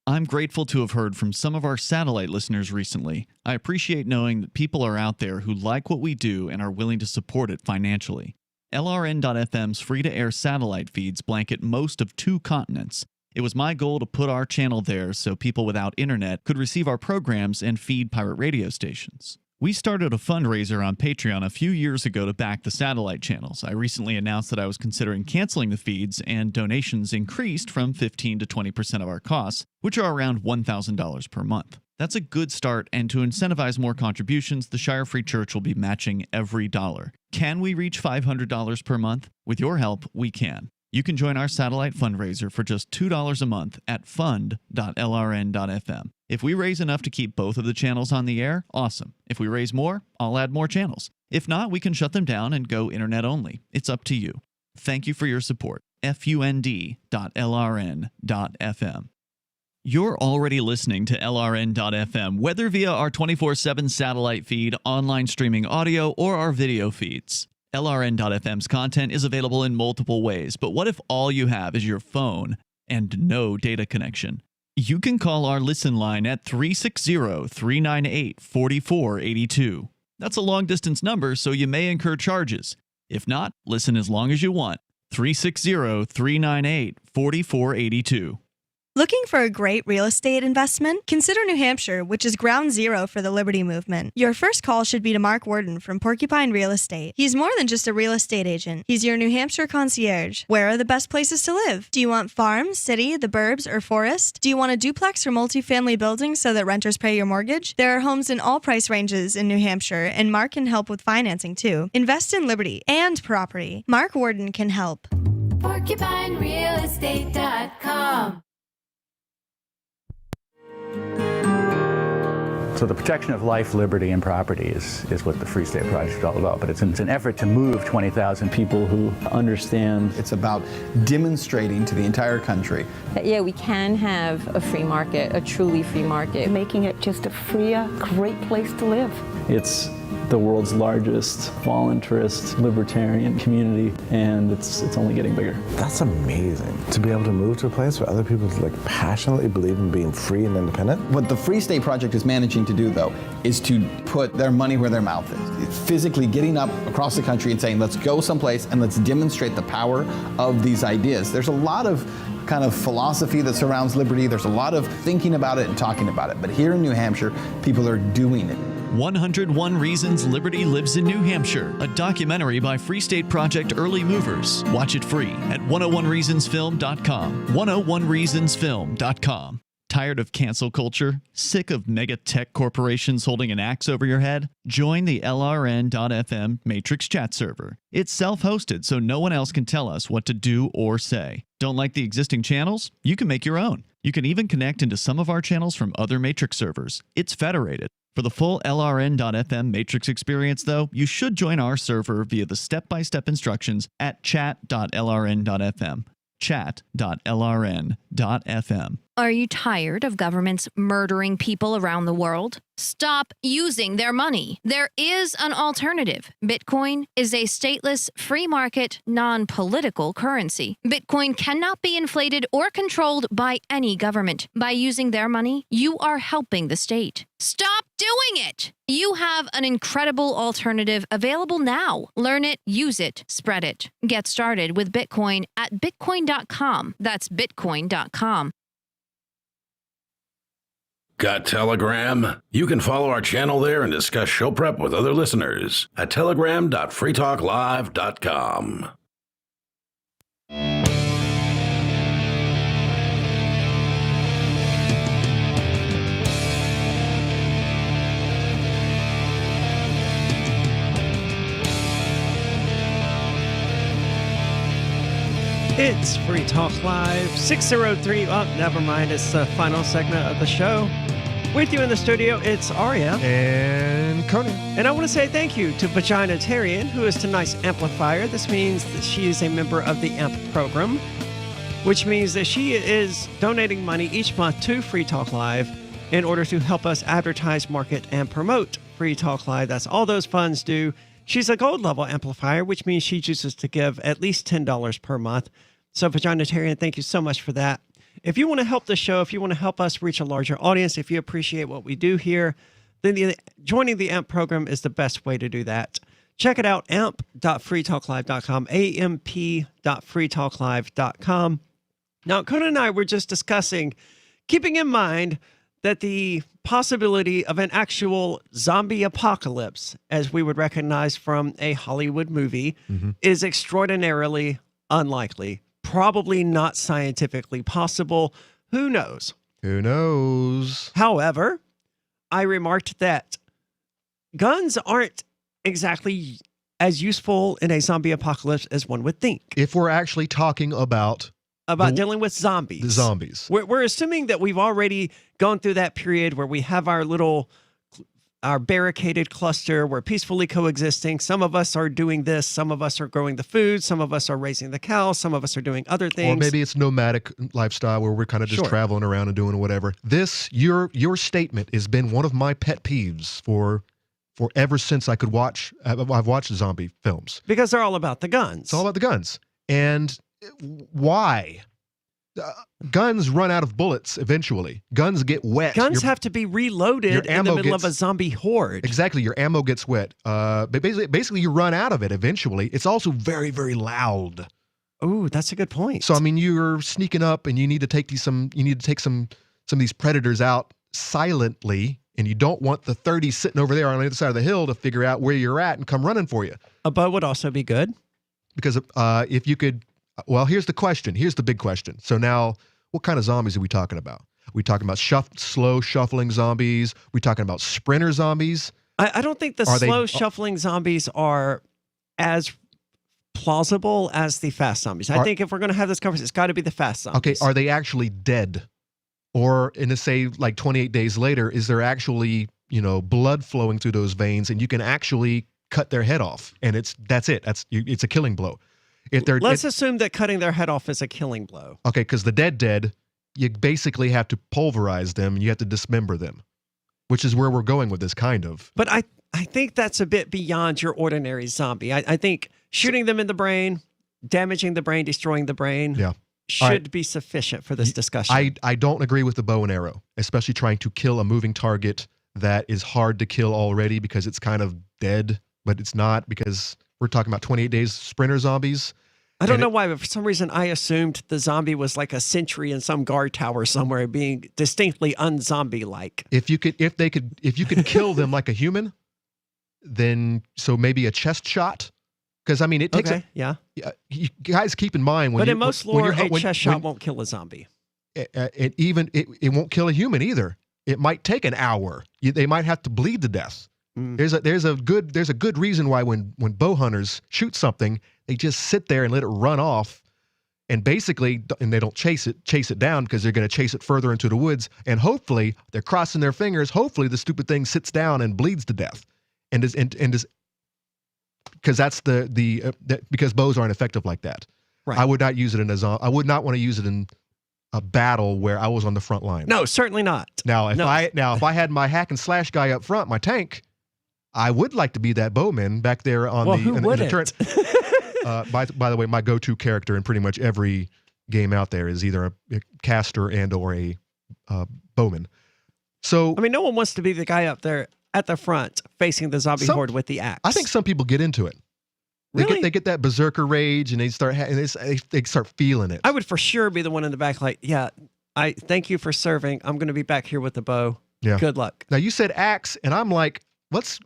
I'm grateful to have heard from some of our satellite listeners recently. I appreciate knowing that people are out there who like what we do and are willing to support it financially. LRN.FM's free-to-air satellite feeds blanket most of 2 continents. It was my goal to put our channel there so people without internet could receive our programs and feed pirate radio stations. We started a fundraiser on Patreon a few years ago to back the satellite channels. I recently announced that I was considering canceling the feeds, and donations increased from 15 to 20% of our costs, which are around $1,000 per month. That's a good start, and to incentivize more contributions, the Shire Free Church will be matching every dollar. Can we reach $500 per month? With your help, we can. You can join our satellite fundraiser for just $2 a month at fund.lrn.fm. If we raise enough to keep both of the channels on the air, awesome. If we raise more, I'll add more channels. If not, we can shut them down and go internet only. It's up to you. Thank you for your support. fund.lrn.fm. You're already listening to LRN.FM, whether via our 24/7 satellite feed, online streaming audio, or our video feeds. LRN.FM's content is available in multiple ways, but what if all you have is your phone and no data connection? You can call our listen line at 360-398-4482. That's a long-distance number, so you may incur charges. If not, listen as long as you want. 360-398-4482. Looking for a great real estate investment? Consider New Hampshire, which is ground zero for the Liberty Movement. Your first call should be to Mark Worden from Porcupine Real Estate. He's more than just a real estate agent. He's your New Hampshire concierge. Where are the best places to live? Do you want farm, city, the burbs, or forest? Do you want a duplex or multifamily building so that renters pay your mortgage? There are homes in all price ranges in New Hampshire, and Mark can help with financing too. Invest in liberty and property. Mark Worden can help. PorcupineRealEstate.com. So the protection of life, liberty, and property is what the Free State Project is all about. But it's an effort to move 20,000 people who understand. It's about demonstrating to the entire country that, yeah, we can have a free market, a truly free market. Making it just a freer, great place to live. It's the world's largest voluntarist libertarian community, and it's only getting bigger. That's amazing, to be able to move to a place where other people passionately believe in being free and independent. What the Free State Project is managing to do, though, is to put their money where their mouth is. It's physically getting up across the country and saying, let's go someplace and let's demonstrate the power of these ideas. There's a lot of kind of philosophy that surrounds liberty. There's a lot of thinking about it and talking about it. But here in New Hampshire, people are doing it. 101 Reasons Liberty Lives in New Hampshire, a documentary by Free State Project Early Movers. Watch it free at 101reasonsfilm.com. 101reasonsfilm.com. Tired of cancel culture? Sick of mega tech corporations holding an axe over your head? Join the LRN.FM Matrix chat server. It's self-hosted, so no one else can tell us what to do or say. Don't like the existing channels? You can make your own. You can even connect into some of our channels from other Matrix servers. It's federated. For the full LRN.FM Matrix experience, though, you should join our server via the step-by-step instructions at chat.lrn.fm. Chat.lrn.fm. Are you tired of governments murdering people around the world? Stop using their money. There is an alternative. Bitcoin is a stateless, free market, non-political currency. Bitcoin cannot be inflated or controlled by any government. By using their money, you are helping the state. Stop doing it! You have an incredible alternative available now. Learn it, use it, spread it. Get started with Bitcoin at bitcoin.com. That's bitcoin.com. Got Telegram? You can follow our channel there and discuss show prep with other listeners at telegram.freetalklive.com. It's Free Talk Live, 603. Oh, never mind. It's the final segment of the show. With you in the studio, it's Arya. And Conan. And I want to say thank you to Vaginitarian, who is tonight's amplifier. This means that she is a member of the AMP program, which means that she is donating money each month to Free Talk Live in order to help us advertise, market, and promote Free Talk Live. That's all those funds do. She's a gold level amplifier, which means she chooses to give at least $10 per month. So Vaginitarian, thank you so much for that. If you want to help the show, if you want to help us reach a larger audience, if you appreciate what we do here, then joining the AMP program is the best way to do that. Check it out, amp.freetalklive.com, amp.freetalklive.com. Now, Conan and I were just discussing, keeping in mind that the possibility of an actual zombie apocalypse, as we would recognize from a Hollywood movie, is extraordinarily unlikely. Probably not scientifically possible. Who knows? Who knows? However, I remarked that guns aren't exactly as useful in a zombie apocalypse as one would think. If we're actually talking about dealing with zombies. The zombies. We're assuming that we've already gone through that period where we have our barricaded cluster. We're peacefully coexisting. Some of us are doing this. Some of us are growing the food. Some of us are raising the cows. Some of us are doing other things. Or maybe it's nomadic lifestyle where we're kind of just traveling around and doing whatever. Your statement has been one of my pet peeves for ever since I've watched zombie films. Because they're all about the guns. It's all about the guns. And why? Guns run out of bullets eventually. Guns get wet. Guns have to be reloaded in the middle of a zombie horde. Exactly. Your ammo gets wet. But basically, you run out of it eventually. It's also very, very loud. Oh, that's a good point. So I mean, you're sneaking up, and you need to take some of these predators out silently, and you don't want the 30 sitting over there on the other side of the hill to figure out where you're at and come running for you. A bow would also be good. Because if you could, well, here's the question. Here's the big question. So now, what kind of zombies are we talking about? Are we talking about slow shuffling zombies? Are we talking about sprinter zombies? I don't think the slow shuffling zombies are as plausible as the fast zombies. I think if we're going to have this conversation, it's got to be the fast zombies. Okay, are they actually dead? Or in a, say, like 28 days later, is there actually, blood flowing through those veins, and you can actually cut their head off, and that's it. It's a killing blow. Let's assume that cutting their head off is a killing blow. Okay, because the dead, you basically have to pulverize them, and you have to dismember them, which is where we're going with this kind of. But I think that's a bit beyond your ordinary zombie. I think shooting them in the brain, damaging the brain, destroying the brain. Yeah. Should be sufficient for this discussion. I don't agree with the bow and arrow, especially trying to kill a moving target that is hard to kill already because it's kind of dead, but it's not, because we're talking about 28 days sprinter zombies. I don't know why, but for some reason I assumed the zombie was like a sentry in some guard tower somewhere, being distinctly unzombie-like. If you could kill them like a human, then so maybe a chest shot. Because I mean, it takes you guys keep in mind in most lore, a chest shot won't kill a zombie. It won't kill a human either. It might take an hour. They might have to bleed to death. There's a good reason why when bow hunters shoot something, they just sit there and let it run off, and basically, and they don't chase it down, because they're going to chase it further into the woods, and hopefully they're crossing their fingers. Hopefully the stupid thing sits down and bleeds to death, and is. Because that's because bows aren't effective like that. Right. I would not use it I would not want to use it in a battle where I was on the front line. No, certainly not. Now, if I had my hack and slash guy up front, my tank, I would like to be that bowman back there on who in wouldn't? the turret. By the way, my go-to character in pretty much every game out there is either a caster and or a bowman. So I mean, no one wants to be the guy up there at the front facing the zombie horde with the axe. I think some people get into it. They get that berserker rage, and they start feeling it. I would for sure be the one in the back, like, yeah, I thank you for serving. I'm going to be back here with the bow. Yeah. Good luck. Now you said axe, and I'm like, let's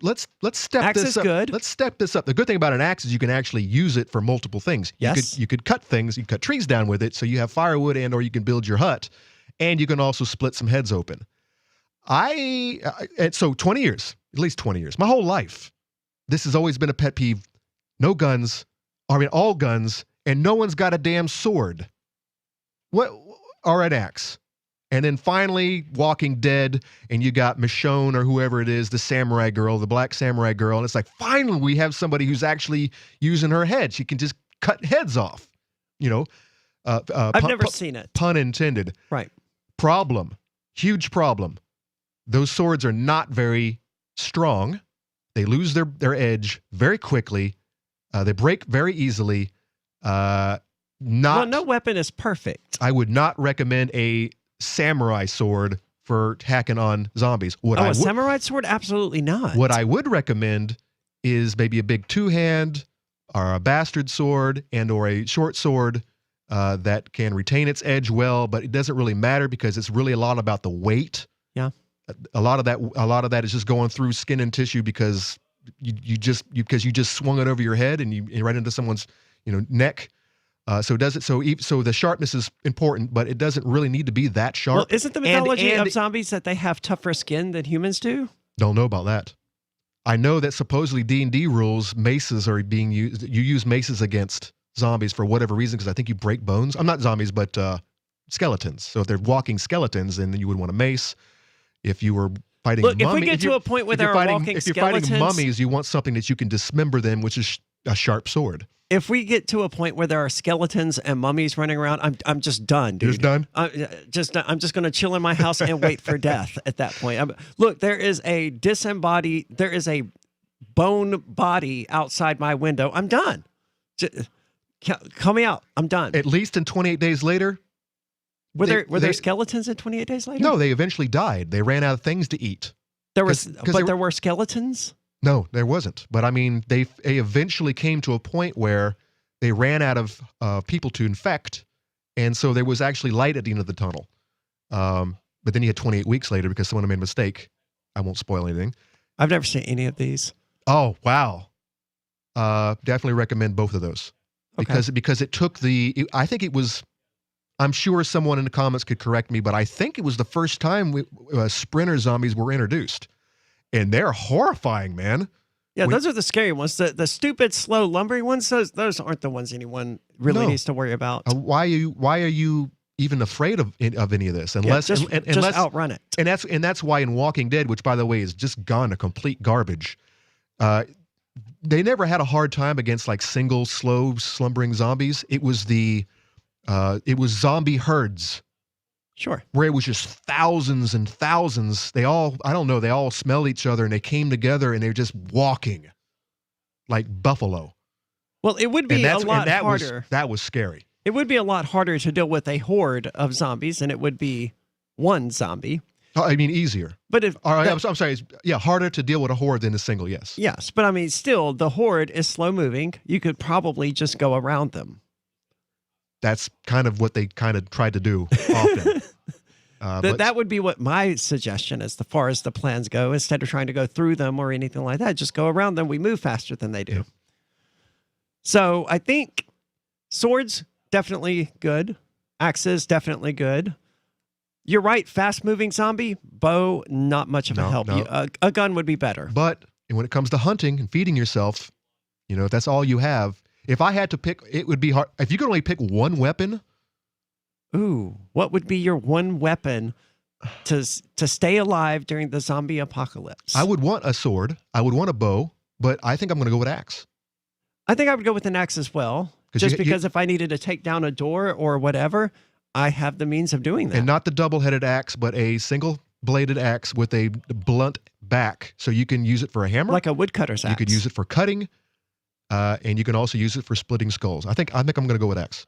step axe this is up. Good. Let's step this up. The good thing about an axe is you can actually use it for multiple things. Yes. You could cut things. You could cut trees down with it, so you have firewood, and or you can build your hut, and you can also split some heads open. So 20 years, at least 20 years, my whole life, this has always been a pet peeve. No guns, all guns, and no one's got a damn sword. Or an axe. And then finally, Walking Dead, and you got Michonne or whoever it is, the samurai girl, the black samurai girl, and it's like, finally we have somebody who's actually using her head. She can just cut heads off. I've never seen it. Pun intended. Right. Huge problem. Those swords are not very strong. They lose their edge very quickly. They break very easily. No weapon is perfect. I would not recommend a samurai sword for hacking on zombies. A samurai sword? Absolutely not. What I would recommend is maybe a big two-hand or a bastard sword and or a short sword that can retain its edge well, but it doesn't really matter because it's really a lot about the weight. Yeah. A lot of that is just going through skin and tissue because you just swung it over your head and you right into someone's neck. So the sharpness is important, but it doesn't really need to be that sharp. Well, isn't the mythology of zombies that they have tougher skin than humans do? Don't know about that. I know that supposedly D&D rules, maces are being used. You use maces against zombies for whatever reason because I think you break bones. I'm not zombies, but skeletons. So if they're walking skeletons, then you would want a mace. If you were fighting if we get to a point where there are walking skeletons... If you're fighting mummies, you want something that you can dismember them, which is a sharp sword. If we get to a point where there are skeletons and mummies running around, I'm just done, dude. You're just done? I'm just going to chill in my house and wait for death at that point. Look, there is a bone body outside my window. I'm done. Call me out. I'm done. At least in 28 days later... Were there skeletons in 28 days later? No, they eventually died. They ran out of things to eat. There were skeletons? No, there wasn't. But I mean, they eventually came to a point where they ran out of people to infect, and so there was actually light at the end of the tunnel. But then you had 28 weeks later because someone made a mistake. I won't spoil anything. I've never seen any of these. Oh, wow. Definitely recommend both of those. Because it took I think it was, I'm sure someone in the comments could correct me, but I think it was the first time sprinter zombies were introduced. And they're horrifying, man. Yeah, those are the scary ones. The stupid, slow, lumbering ones, those aren't the ones anyone really needs to worry about. Why are you even afraid of any of this? Unless just outrun it. And that's why in Walking Dead, which by the way is just gone to complete garbage, they never had a hard time against like single, slow, slumbering zombies. It was zombie herds. Sure. Where it was just thousands and thousands. They all smelled each other and they came together and they're just walking like buffalo. Well, it would be a lot harder. That was scary. It would be a lot harder to deal with a horde of zombies than it would be one zombie. I mean, easier. But I'm sorry. Yeah, harder to deal with a horde than a single, yes. Yes, but I mean, still, the horde is slow moving. You could probably just go around them. That's kind of what they kind of tried to do often. That would be what my suggestion as far as the plans go. Instead of trying to go through them or anything like that, just go around them. We move faster than they do. Yeah. So I think swords, definitely good. Axes, definitely good. You're right, fast-moving zombie, bow, not much of a help. No. A gun would be better. But when it comes to hunting and feeding yourself, if that's all you have, if I had to pick, it would be hard. If you could only pick one weapon. Ooh, what would be your one weapon to stay alive during the zombie apocalypse? I would want a sword. I would want a bow, but I think I'm going to go with axe. I think I would go with an axe as well. Just because if I needed to take down a door or whatever, I have the means of doing that. And not the double-headed axe, but a single-bladed axe with a blunt back. So you can use it for a hammer. Like a woodcutter's axe. You could use it for cutting, and you can also use it for splitting skulls. I think I'm going to go with axe.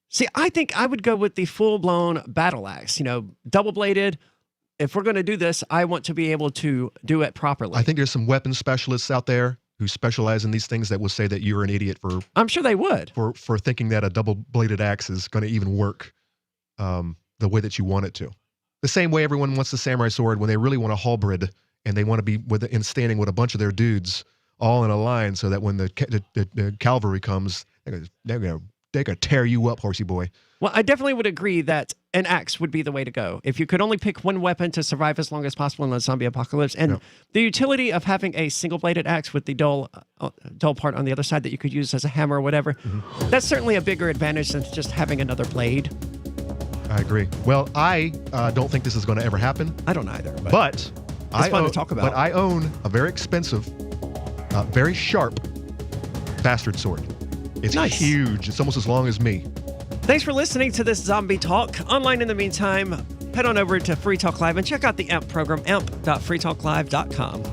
See, I think I would go with the full-blown battle axe. Double-bladed. If we're going to do this, I want to be able to do it properly. I think there's some weapons specialists out there who specialize in these things that will say that you're an idiot for... I'm sure they would. For thinking that a double-bladed axe is going to even work the way that you want it to. The same way everyone wants the samurai sword when they really want a halberd and they want to be standing with a bunch of their dudes all in a line so that when the cavalry comes, they're going to tear you up, horsey boy. Well, I definitely would agree that an axe would be the way to go. If you could only pick one weapon to survive as long as possible in the zombie apocalypse, and the utility of having a single-bladed axe with the dull part on the other side that you could use as a hammer or whatever, that's certainly a bigger advantage than just having another blade. I agree. Well, I don't think this is going to ever happen. I don't either. But it's fun to talk about. But I own a very expensive, very sharp bastard sword. It's huge. It's almost as long as me. Thanks for listening to this zombie talk. Online in the meantime, head on over to Free Talk Live and check out the AMP program, amp.freetalklive.com.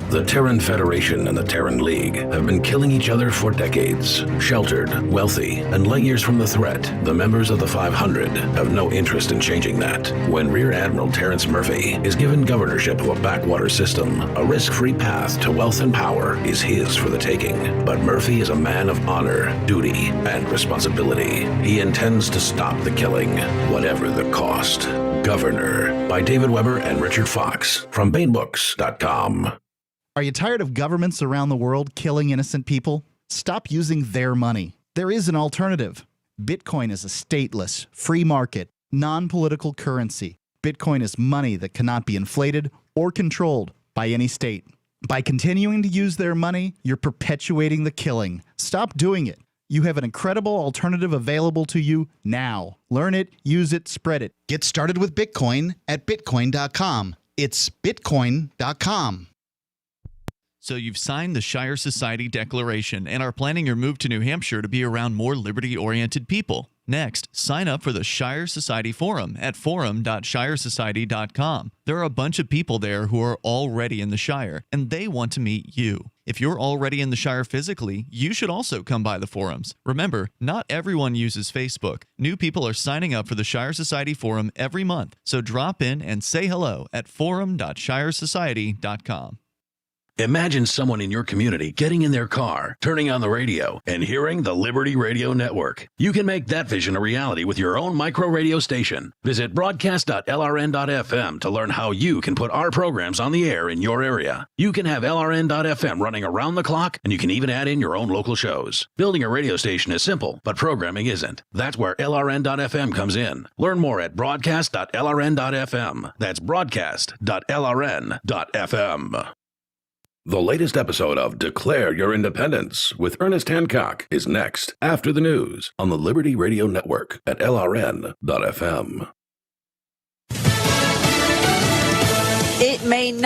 The Terran Federation and the Terran League have been killing each other for decades. Sheltered, wealthy, and light years from the threat, the members of the 500 have no interest in changing that. When Rear Admiral Terrence Murphy is given governorship of a backwater system, a risk-free path to wealth and power is his for the taking. But Murphy is a man of honor, duty, and responsibility. He intends to stop the killing, whatever the cost. Governor, by David Weber and Richard Fox, from BaneBooks.com. Are you tired of governments around the world killing innocent people? Stop using their money. There is an alternative. Bitcoin is a stateless, free market, non-political currency. Bitcoin is money that cannot be inflated or controlled by any state. By continuing to use their money, you're perpetuating the killing. Stop doing it. You have an incredible alternative available to you now. Learn it, use it, spread it. Get started with Bitcoin at Bitcoin.com. It's Bitcoin.com. So you've signed the Shire Society Declaration and are planning your move to New Hampshire to be around more liberty-oriented people. Next, sign up for the Shire Society Forum at forum.shiresociety.com. There are a bunch of people there who are already in the Shire, and they want to meet you. If you're already in the Shire physically, you should also come by the forums. Remember, not everyone uses Facebook. New people are signing up for the Shire Society Forum every month, so drop in and say hello at forum.shiresociety.com. Imagine someone in your community getting in their car, turning on the radio, and hearing the Liberty Radio Network. You can make that vision a reality with your own micro radio station. Visit broadcast.lrn.fm to learn how you can put our programs on the air in your area. You can have LRN.FM running around the clock, and you can even add in your own local shows. Building a radio station is simple, but programming isn't. That's where LRN.FM comes in. Learn more at broadcast.lrn.fm. That's broadcast.lrn.fm. The latest episode of Declare Your Independence with Ernest Hancock is next after the news on the Liberty Radio Network at LRN.FM. It may not